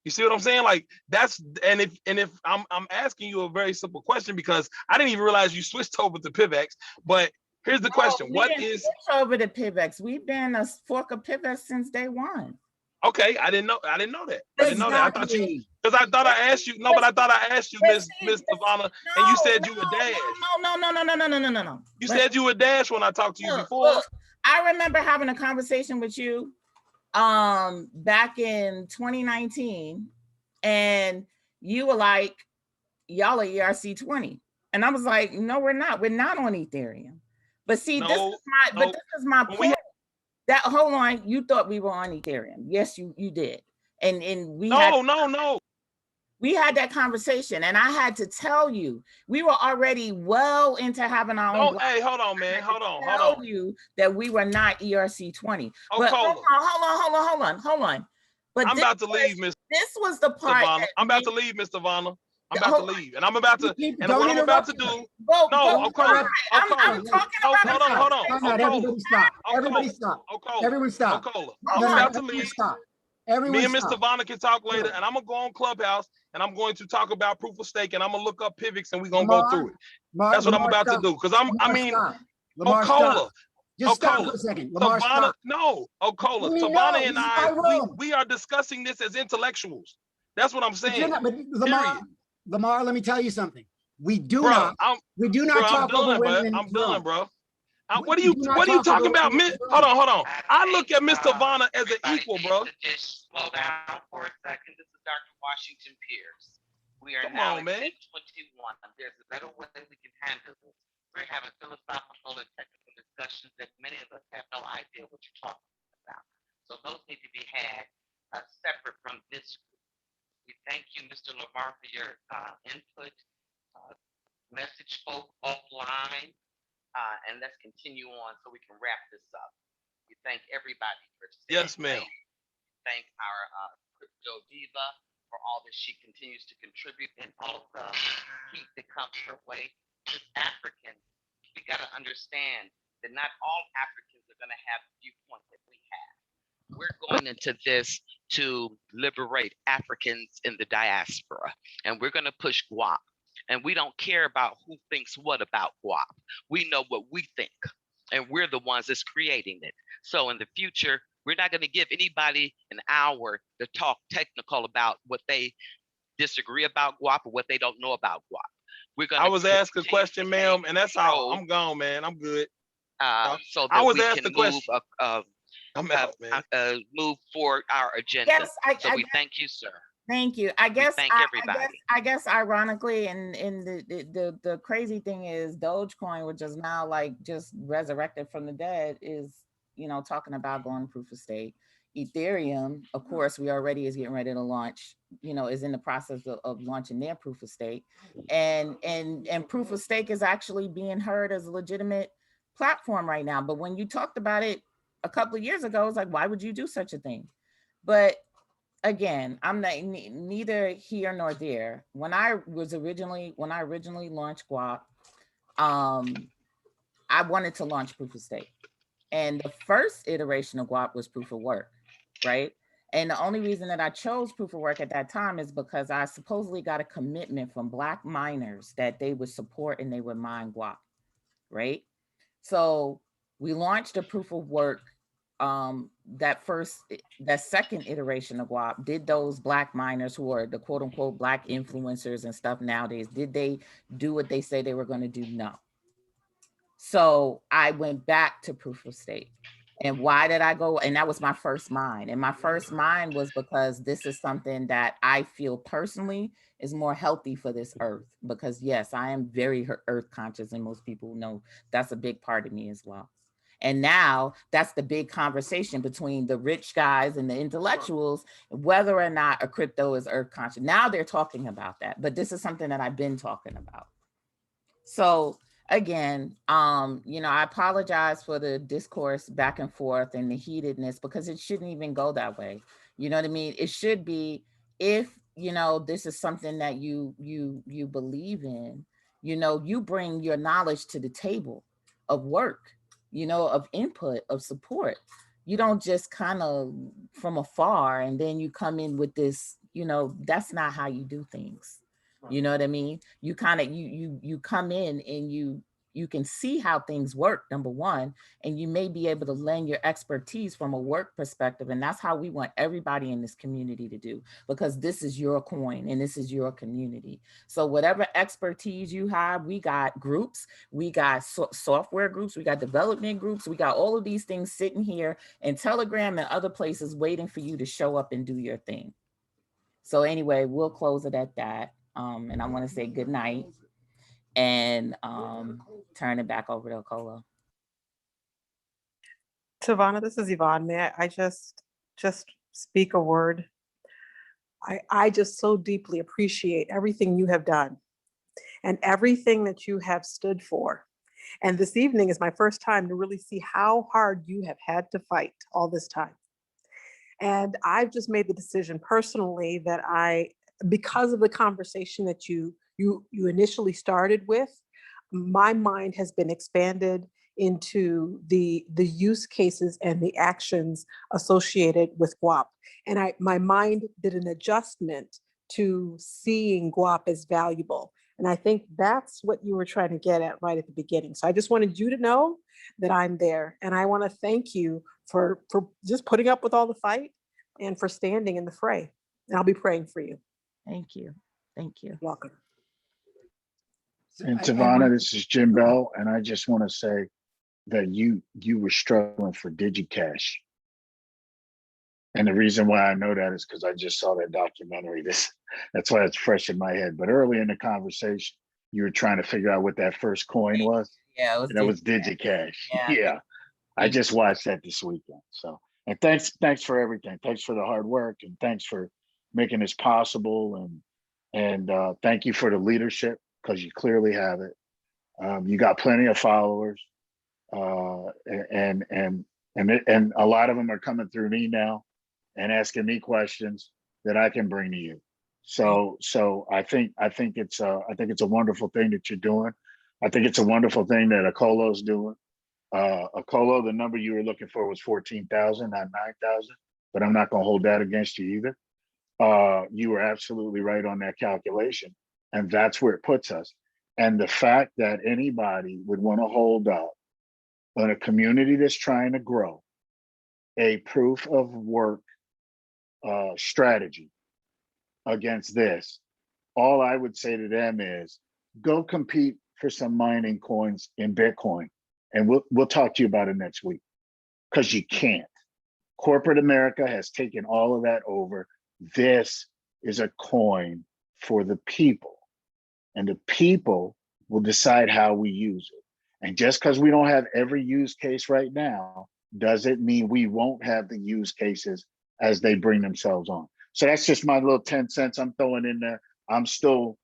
You see what I'm saying? Like if I'm asking you a very simple question, because I didn't even realize you switched over to PIVX, but here's the question. What is switch over to PIVX? We've been a fork of PIVX since day one. Okay, I didn't know that. I didn't know that. I thought you, because I thought I asked you. No, but I thought I asked you, Miss Tavana, and you said you were Dash. No. You said you were Dash when I talked to you before. Look, I remember having a conversation with you back in 2019, and you were like, y'all are ERC20. And I was like, no, we're not. We're not on Ethereum. But see, this is my point. Hold on, you thought we were on Ethereum. Yes, you did. And we we had that conversation, and I had to tell you we were already well into having our own. Hey, hold on, man. Hold on. Tell you that we were not ERC20. But hold on. But I'm about to leave, Miss. This was the part. I'm about to leave, Mr. Vanna. I'm about to leave, and I'm about to. And what I'm about to do. I'm talking about. Hold on, everybody stop. Everybody stop. Everyone stop. I'm about to leave. Stop. Me and Mr. Vanna can talk later, and I'm gonna go on Clubhouse, and I'm going to talk about proof of stake, and I'm gonna look up PIVX, and we're gonna go through it. That's what I'm about to do, because Okola. Just stop for a second. Tavana, no, Okola. Tavana and I, we are discussing this as intellectuals. That's what I'm saying. Lamar, let me tell you something. We do not talk over women. I'm done, bro. What are you talking about? Hold on. I look at Mr. Vanna as an equal, bro. Just slow down for a second. This is Dr. Washington Pierce. We are Come now on, man. 21. There's a better way we can handle this. We're having philosophical and technical discussions that many of us have no idea what you're talking about. So those need to be had separate from this group. We thank you, Mr. Lamar, for your input. Message spoke offline, and let's continue on so we can wrap this up. We thank everybody for staying Yes, ma'am. late. Thank our crypto diva for all that she continues to contribute and all the heat that comes her way. As Africans, we got to understand that not all Africans are going to have the viewpoint that we have. We're going into this to liberate Africans in the diaspora, and we're going to push guap. And we don't care about who thinks what about guap. We know what we think, and we're the ones that's creating it. So in the future, we're not going to give anybody an hour to talk technical about what they disagree about guap or what they don't know about guap. We're going I to was asked a continue question, to ma'am, and that's all. control, I'm gone, man. I'm good. so I that was we asked can a question. I'm out, man. move forward our agenda. Yes, So we thank you, sir. thank you. I We guess thank everybody. I guess ironically, and the crazy thing is Dogecoin, which is now like just resurrected from the dead, is talking about going proof of stake. Ethereum, of course, we already is getting ready to launch, is in the process of launching their proof of stake. And proof of stake is actually being heard as a legitimate platform right now. But when you talked about it a couple of years ago, it's like, why would you do such a thing? But again, I'm not neither here nor there. When I originally launched Guap, I wanted to launch proof of stake. And the first iteration of Guap was proof of work, right? And the only reason that I chose proof of work at that time is because I supposedly got a commitment from Black miners that they would support and they would mine Guap, right? So we launched a proof of work. That second iteration of Guap, did those Black miners who are the quote unquote Black influencers and stuff nowadays, did they do what they say they were going to do? No. So I went back to proof of stake. And why did I go? And that was my first mine. And my first mine was because this is something that I feel personally is more healthy for this earth. Because yes, I am very earth conscious, and most people know that's a big part of me as well. And now that's the big conversation between the rich guys and the intellectuals, whether or not a crypto is earth conscious. Now they're talking about that, but this is something that I've been talking about. So again, I apologize for the discourse back and forth and the heatedness, because it shouldn't even go that way. You know what I mean? It should be, if this is something that you believe in, you bring your knowledge to the table of work, of input, of support. You don't just kind of from afar and then you come in with this, that's not how you do things. You know what I mean? You kind of you come in and you can see how things work, number one, and you may be able to lend your expertise from a work perspective. And that's how we want everybody in this community to do, because this is your coin and this is your community. So whatever expertise you have, we got groups, we got software groups, we got development groups, we got all of these things sitting here in Telegram and other places waiting for you to show up and do your thing. So anyway, we'll close it at that. And I want to say good night and turn it back over to Okola. Tavana, this is Yvonne. May I just speak a word? I just so deeply appreciate everything you have done and everything that you have stood for. And this evening is my first time to really see how hard you have had to fight all this time. And I've just made the decision personally that because of the conversation that you initially started with, my mind has been expanded into the use cases and the actions associated with Guap. And my mind did an adjustment to seeing Guap as valuable. And I think that's what you were trying to get at right at the beginning. So I just wanted you to know that I'm there. And I want to thank you for just putting up with all the fight and for standing in the fray. And I'll be praying for you. Thank you. Thank you. Welcome. And Tavana, this is Jim Bell. And I just want to say that you were struggling for DigiCash. And the reason why I know that is because I just saw that documentary. That's why it's fresh in my head. But early in the conversation, you were trying to figure out what that first coin was. Yeah, it was and that was DigiCash. Yeah. I just watched that this weekend. So And thanks for everything. Thanks for the hard work, and thanks for making this possible. And thank you for the leadership, because you clearly have it. You got plenty of followers, and a lot of them are coming through me now and asking me questions that I can bring to you. So I think it's a wonderful thing that you're doing. I think it's a wonderful thing that Akolo's doing. Akolo, the number you were looking for was 14,000, not 9,000, but I'm not going to hold that against you either. You were absolutely right on that calculation, and that's where it puts us. And the fact that anybody would want to hold up on a community that's trying to grow a proof of work strategy against this, all I would say to them is go compete for some mining coins in Bitcoin, and we'll talk to you about it next week, because you can't. Corporate America has taken all of that over. This is a coin for the people, and the people will decide how we use it. And just because we don't have every use case right now doesn't mean we won't have the use cases as they bring themselves on. So that's just my little 10 cents I'm throwing in there. I'm still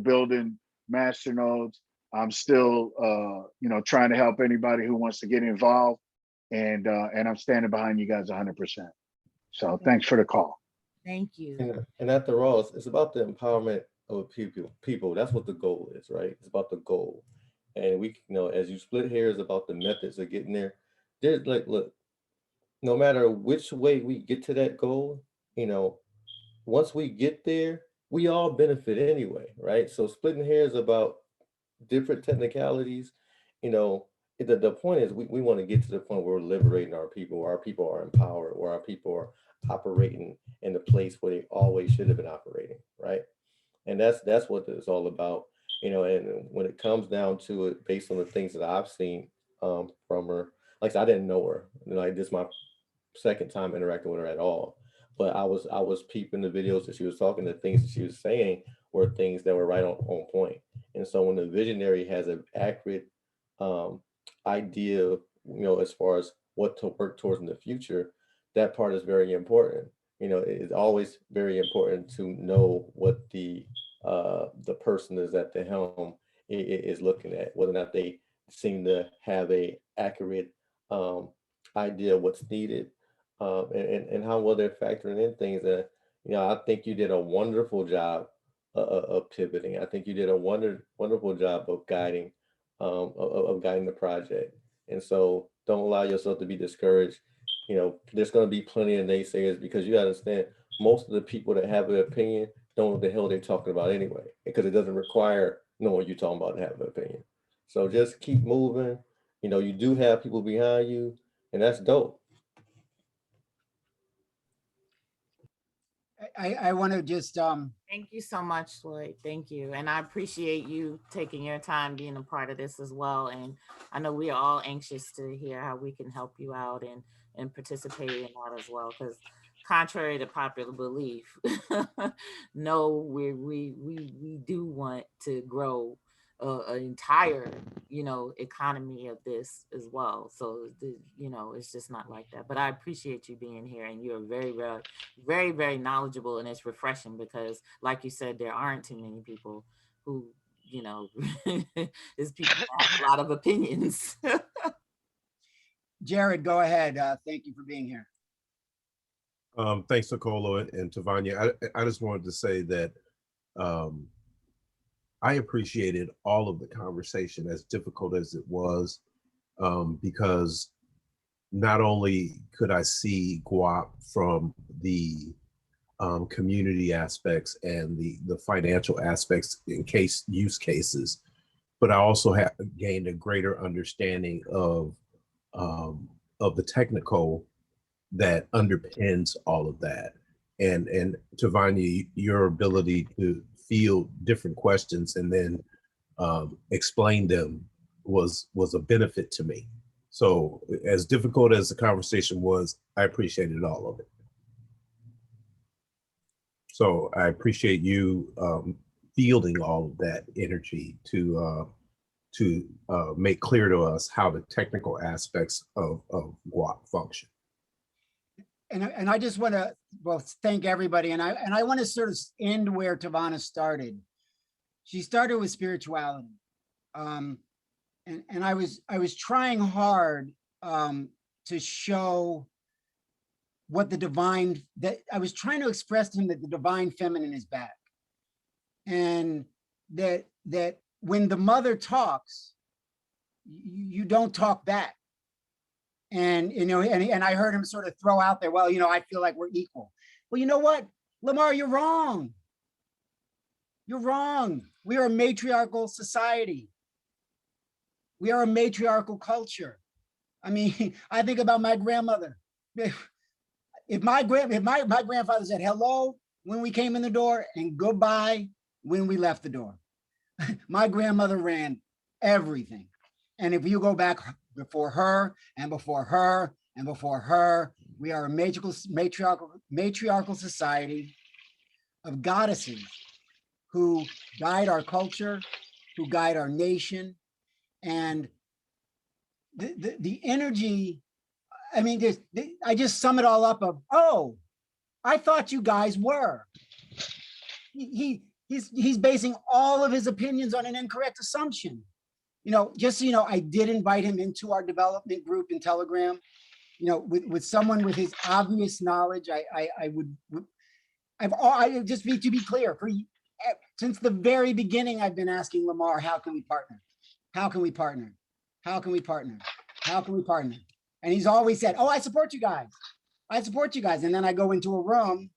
building masternodes. I'm still trying to help anybody who wants to get involved, and I'm standing behind you guys 100%. So thanks for the call. Thank you. And after all, it's about the empowerment of people. That's what the goal is, right? It's about the goal. And we, as you split hairs about the methods of getting there, there's look, no matter which way we get to that goal, once we get there, we all benefit anyway, right? So splitting hairs about different technicalities, the point is we want to get to the point where we're liberating our people are empowered, where our people are operating in the place where they always should have been operating, right? And that's what it's all about, and when it comes down to it, based on the things that I've seen from her, like I said, I didn't know her, like this is my second time interacting with her at all. But I was peeping the videos that she was talking, the things that she was saying were things that were right on point. And so when the visionary has an accurate idea, as far as what to work towards in the future, that part is very important. It's always very important to know what the person is at the helm is looking at, whether or not they seem to have a accurate idea of what's needed, and how well they're factoring in things. And I think you did a wonderful job of pivoting. I think you did a wonderful job of guiding, of guiding the project. And so don't allow yourself to be discouraged. There's going to be plenty of naysayers, because you understand most of the people that have an opinion don't know what the hell they're talking about anyway, because it doesn't require knowing what you're talking about to have an opinion. So just keep moving. You do have people behind you, and that's dope. I want to just Thank you so much, Floyd. Thank you. And I appreciate you taking your time being a part of this as well. And I know we are all anxious to hear how we can help you out and participate in that as well. Because contrary to popular belief, no, we do want to grow an entire economy of this as well. So it's just not like that. But I appreciate you being here, and you're very, very, very, very knowledgeable, and it's refreshing because, like you said, there aren't too many people who is people that have a lot of opinions. Jared, go ahead. Thank you for being here. Thanks, Nicolo and Tavania. I just wanted to say that I appreciated all of the conversation, as difficult as it was, because not only could I see Guap from the community aspects and the financial aspects in use cases, but I also have gained a greater understanding of the technical that underpins all of that. And Tavania, your ability to field different questions and then explain them was a benefit to me. So as difficult as the conversation was, I appreciated all of it. So I appreciate you fielding all of that energy to make clear to us how the technical aspects of Guap function. and I just want to, well, thank everybody. And I want to sort of end where Tavana started. She started with spirituality. And I was trying hard to show what the divine, that I was trying to express to him that the divine feminine is back. And that when the mother talks, you don't talk back. And, you know, and I heard him sort of throw out there, well, you know, I feel like we're equal. Well, you know what, Lamar, you're wrong. You're wrong. We are a matriarchal society. We are a matriarchal culture. I mean, I think about my grandmother. If my grandfather said hello when we came in the door and goodbye when we left the door, my grandmother ran everything. And if you go back before her and before her and before her, we are a matriarchal society of goddesses who guide our culture, who guide our nation. And the energy, I mean, I just sum it all up of, oh, I thought you guys were. He's basing all of his opinions on an incorrect assumption. You know, just so you know, I did invite him into our development group in Telegram. You know, with someone with his obvious knowledge, I just to be clear, since the very beginning, I've been asking Lamar, how can we partner? How can we partner? How can we partner? How can we partner? And he's always said, oh, I support you guys. I support you guys. And then I go into a room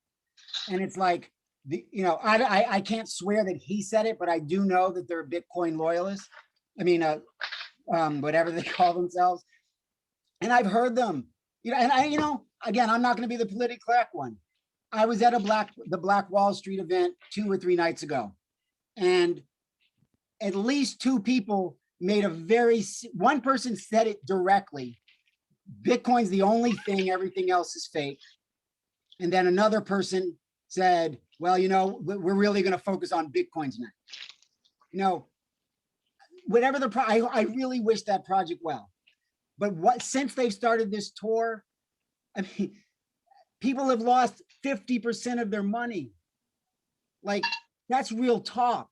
and it's like, you know, I can't swear that he said it, but I do know that they're Bitcoin loyalists. I mean, whatever they call themselves. And I've heard them, you know, and you know, again, I'm not going to be the politically correct one. I was at the Black Wall Street event 2 or 3 nights ago, and at least 2 people made one person said it directly. Bitcoin's the only thing, everything else is fake. And then another person said, well, you know, we're really going to focus on Bitcoin tonight. You know, whatever I really wish that project well. But since they've started this tour, I mean, people have lost 50% of their money. Like, that's real talk.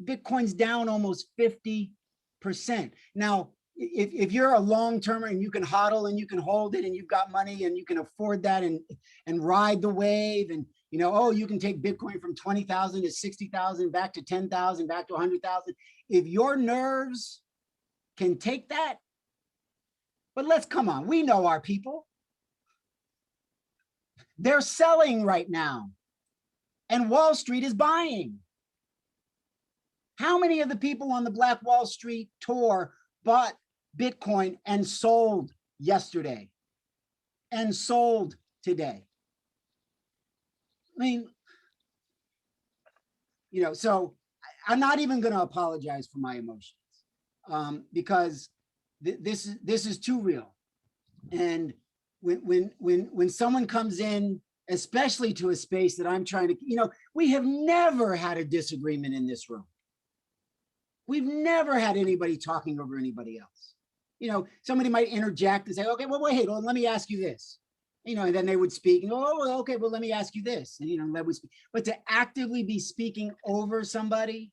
Bitcoin's down almost 50%. Now, if you're a long-termer and you can hodl and you can hold it and you've got money and you can afford that and ride the wave, and you know, oh, you can take Bitcoin from 20,000 to 60,000, back to 10,000, back to 100,000. If your nerves can take that, but let's come on, we know our people. They're selling right now and Wall Street is buying. How many of the people on the Black Wall Street tour bought Bitcoin and sold yesterday and sold today? I mean, you know, so I'm not even going to apologize for my emotions because this is too real. And when someone comes in, especially to a space that I'm trying to, you know, we have never had a disagreement in this room. We've never had anybody talking over anybody else. You know, somebody might interject and say, okay, well, wait, let me ask you this. You know, and then they would speak and go, oh, okay, well, let me ask you this. And, you know, let me speak. But to actively be speaking over somebody,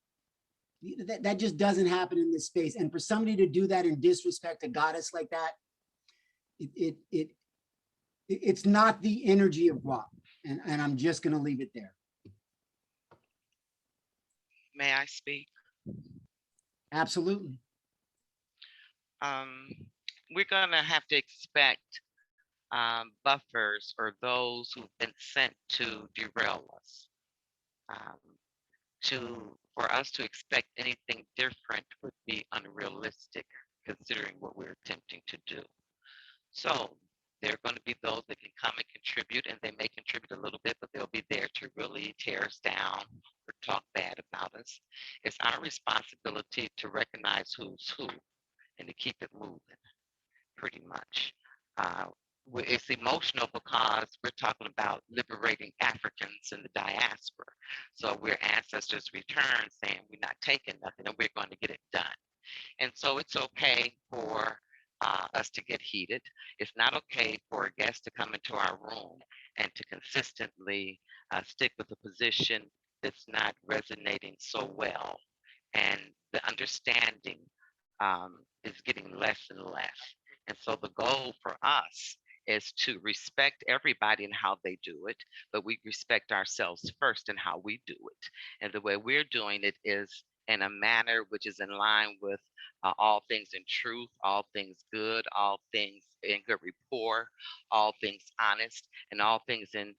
that just doesn't happen in this space. And for somebody to do that and disrespect a goddess like that, it's not the energy of Guap. And I'm just going to leave it there. May I speak? Absolutely. We're going to have to expect buffers or those who've been sent to derail us. For us to expect anything different would be unrealistic, considering what we're attempting to do. So there are going to be those that can come and contribute, and they may contribute a little bit, but they'll be there to really tear us down or talk bad about us. It's our responsibility to recognize who's who and to keep it moving, pretty much. It's emotional because we're talking about liberating Africans in the diaspora. So we're ancestors return saying we're not taking nothing and we're going to get it done. And so it's okay for us to get heated. It's not okay for a guest to come into our room and to consistently stick with a position that's not resonating so well. And the understanding is getting less and less. And so the goal for us is to respect everybody and how they do it, but we respect ourselves first in how we do it. And the way we're doing it is in a manner which is in line with all things in truth, all things good, all things in good rapport, all things honest, and all things in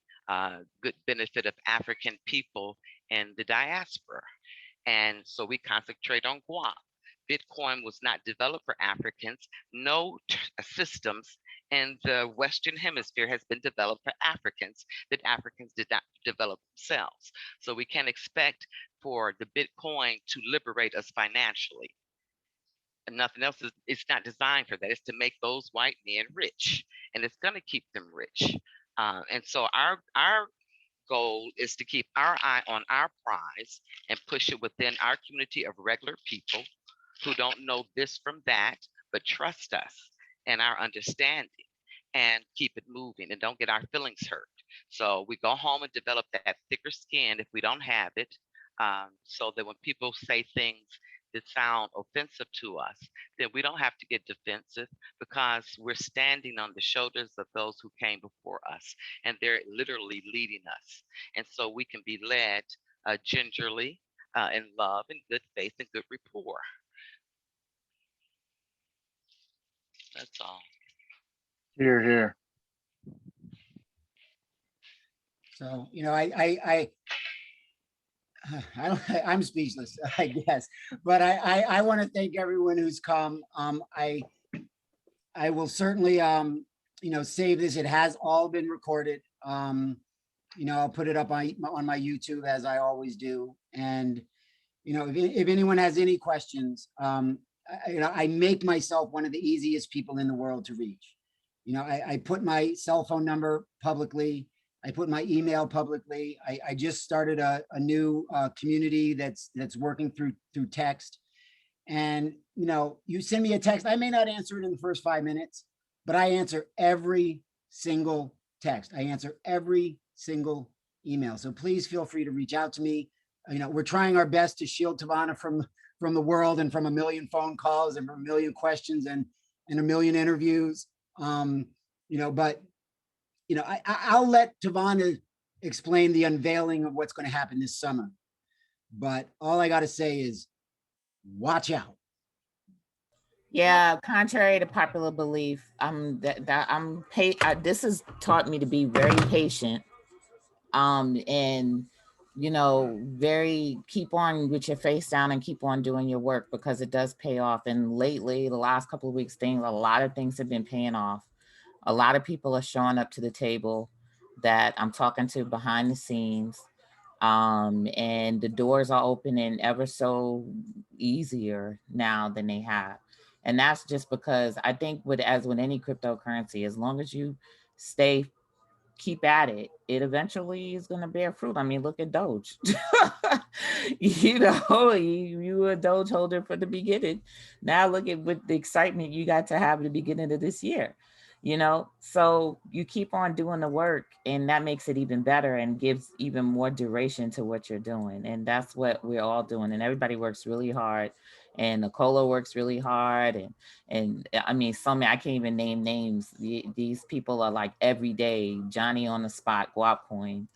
good benefit of African people in the diaspora. And so we concentrate on guap. Bitcoin was not developed for Africans. No systems in the Western Hemisphere has been developed for Africans that Africans did not develop themselves. So we can expect for the Bitcoin to liberate us financially. And nothing else is, it's not designed for that. It's to make those white men rich, and it's going to keep them rich. And so our goal is to keep our eye on our prize and push it within our community of regular people who don't know this from that, but trust us and our understanding and keep it moving and don't get our feelings hurt. So we go home and develop that thicker skin if we don't have it, so that when people say things that sound offensive to us, then we don't have to get defensive because we're standing on the shoulders of those who came before us and they're literally leading us. And so we can be led gingerly in love and good faith and good rapport. That's all. Here, here. So, you know, I don't, I'm speechless, I guess, but I want to thank everyone who's come. I will certainly, you know, save this. It has all been recorded. You know, I'll put it up on my YouTube as I always do. And, you know, if anyone has any questions, you know, I make myself one of the easiest people in the world to reach. You know, I put my cell phone number publicly. I put my email publicly. I just started a new community that's working through text. And, you know, you send me a text, I may not answer it in the first 5 minutes, but I answer every single text. I answer every single email. So please feel free to reach out to me. You know, we're trying our best to shield Tavana from the world and from a million phone calls and from a million questions and a million interviews. You know, but, you know, I'll let Tavana explain the unveiling of what's going to happen this summer. But all I got to say is watch out. Yeah, contrary to popular belief, this has taught me to be very patient. And you know, keep on with your face down and keep on doing your work because it does pay off. And lately, the last couple of weeks, a lot of things have been paying off. A lot of people are showing up to the table that I'm talking to behind the scenes. And the doors are opening ever so easier now than they have. And that's just because I think as with any cryptocurrency, as long as you keep at it, it eventually is going to bear fruit. I mean, look at Doge. You know, you were a Doge holder from the beginning. Now look at what the excitement you got to have at the beginning of this year. You know, so you keep on doing the work and that makes it even better and gives even more duration to what you're doing. And that's what we're all doing. And everybody works really hard. And Nicola works really hard. And I mean, I can't even name names. These people are like every day, Johnny on the spot, Guapcoin.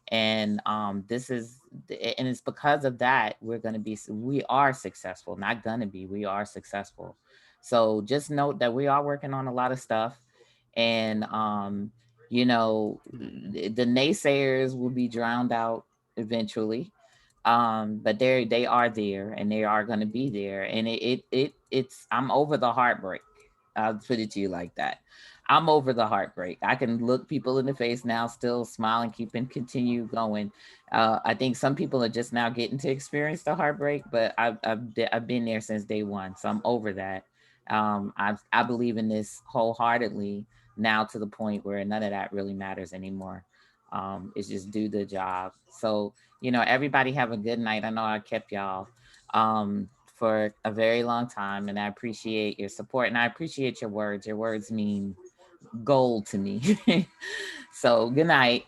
And and it's because of that, we are successful, not gonna be, we are successful. So just note that we are working on a lot of stuff. And you know, the naysayers will be drowned out eventually. But they are there and they are going to be there. And it's I'm over the heartbreak. I'll put it to you like that. I'm over the heartbreak. I can look people in the face now, still smile and continue going. I think some people are just now getting to experience the heartbreak, but I've been there since day one, so I'm over that. I believe in this wholeheartedly now to the point where none of that really matters anymore. It's just do the job. So, you know, everybody have a good night. I know I kept y'all for a very long time, and I appreciate your support, and I appreciate your words. Your words mean gold to me. So good night.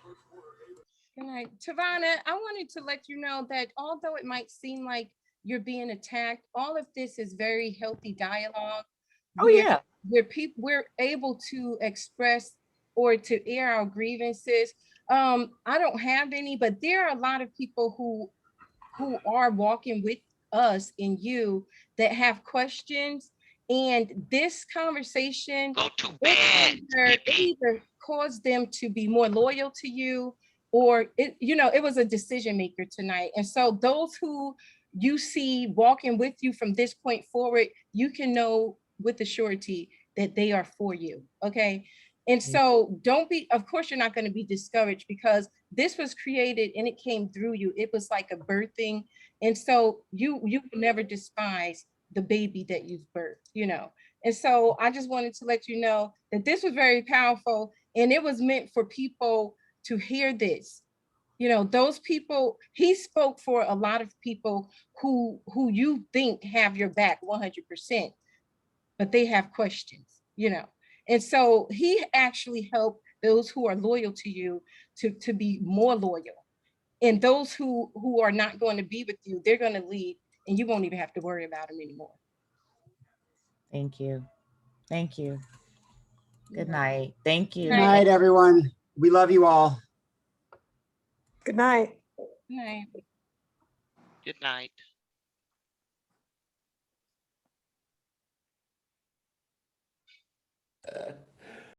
Good night. Tavana, I wanted to let you know that although it might seem like you're being attacked, all of this is very healthy dialogue. Oh yeah. We're able to express or to air our grievances. I don't have any, but there are a lot of people who are walking with us and you that have questions. And this conversation, Go to bed. it either caused them to be more loyal to you, or it was a decision maker tonight. And so those who you see walking with you from this point forward, you can know with the surety that they are for you. Okay. And so don't be, of course, you're not going to be discouraged because this was created and it came through you. It was like a birthing. And so you will never despise the baby that you've birthed. And so I just wanted to let you know that this was very powerful and it was meant for people to hear this. Those people, he spoke for a lot of people who you think have your back 100%, but they have questions. And so he actually helped those who are loyal to you to be more loyal. And those who are not going to be with you, they're going to leave and you won't even have to worry about them anymore. Thank you. Thank you. Good night. Thank you. Good night, everyone. We love you all. Good night. Good night. Good night.